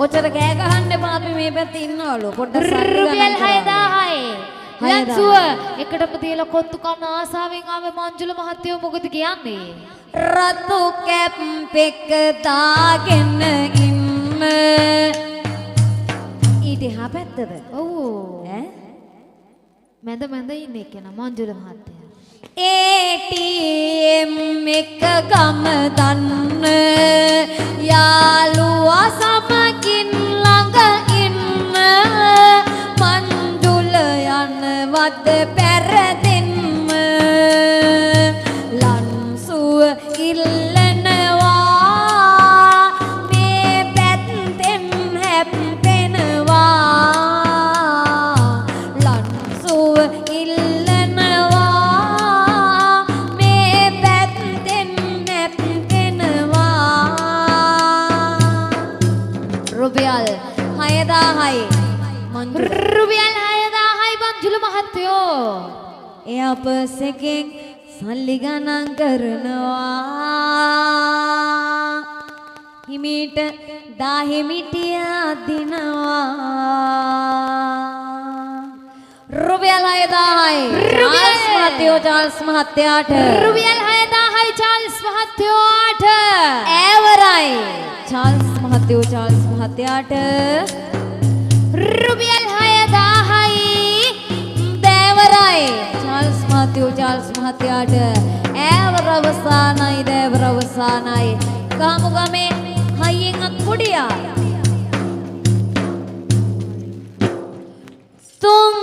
ඔච්චර කෑ ගහන්න එපා අපි මේ පැත්තේ ඉන්නවලු පොඩ්ඩක් රුපියල් 6000යි. ලන්සුව එකටම තියලා කොත්තු කන ආසාවෙන් ආවේ මංජුල මහත්තයෝ මොකද කියන්නේ? රතු කැප් එක දාගෙන ඉන්න ඊට එහා පැත්තද? ඔව්. ඈ මැද ඉන්නේ කෙනා මංජුල මහත්තයා. ATM එක ගම දන්න යාළුවා සමගින් ළඟ ඉන්න මංජුල යනවද පැරදෙන්න ලන්සුව ඉල්ලනවා මේ පැත්තෙන් හැප්පෙනවා ලන්සුව ඉල්ලනවා මේ පැත්තෙන් හැප්පෙනවා රුපියල් 6000යි මංජුල රුපියල් 6000යි මංජුල මහත්තයෝ. එයා පර්ස් එකෙන් සල්ලි ගණන් කරනවා හිමීට 10 මිටිය අදිනවා රුපියල් 6000යි චාල්ස් මහත්තයෝ චාල්ස් මහත්තයාට රුපියල් 6000යි චාල්ස් මහත්තයාට. ඈවරයි චාල්ස් මහත්තයෝ චාල්ස් මහත්තයාට රුපියල් 6000යි දෑවරයි චාල්ස් මහත්තයෝ චාල්ස් මහත්තයාට ඈවර අවසානයි දෑවර අවසානයි ගාමු ගමේ හයියෙන් අක්කුඩියා තුන්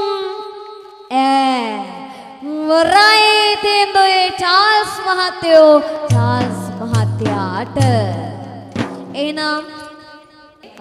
වරයි තෙන්දොයේ චාල්ස් මහත්තයෝ චාල්ස් මහත්තයාට එහෙනම්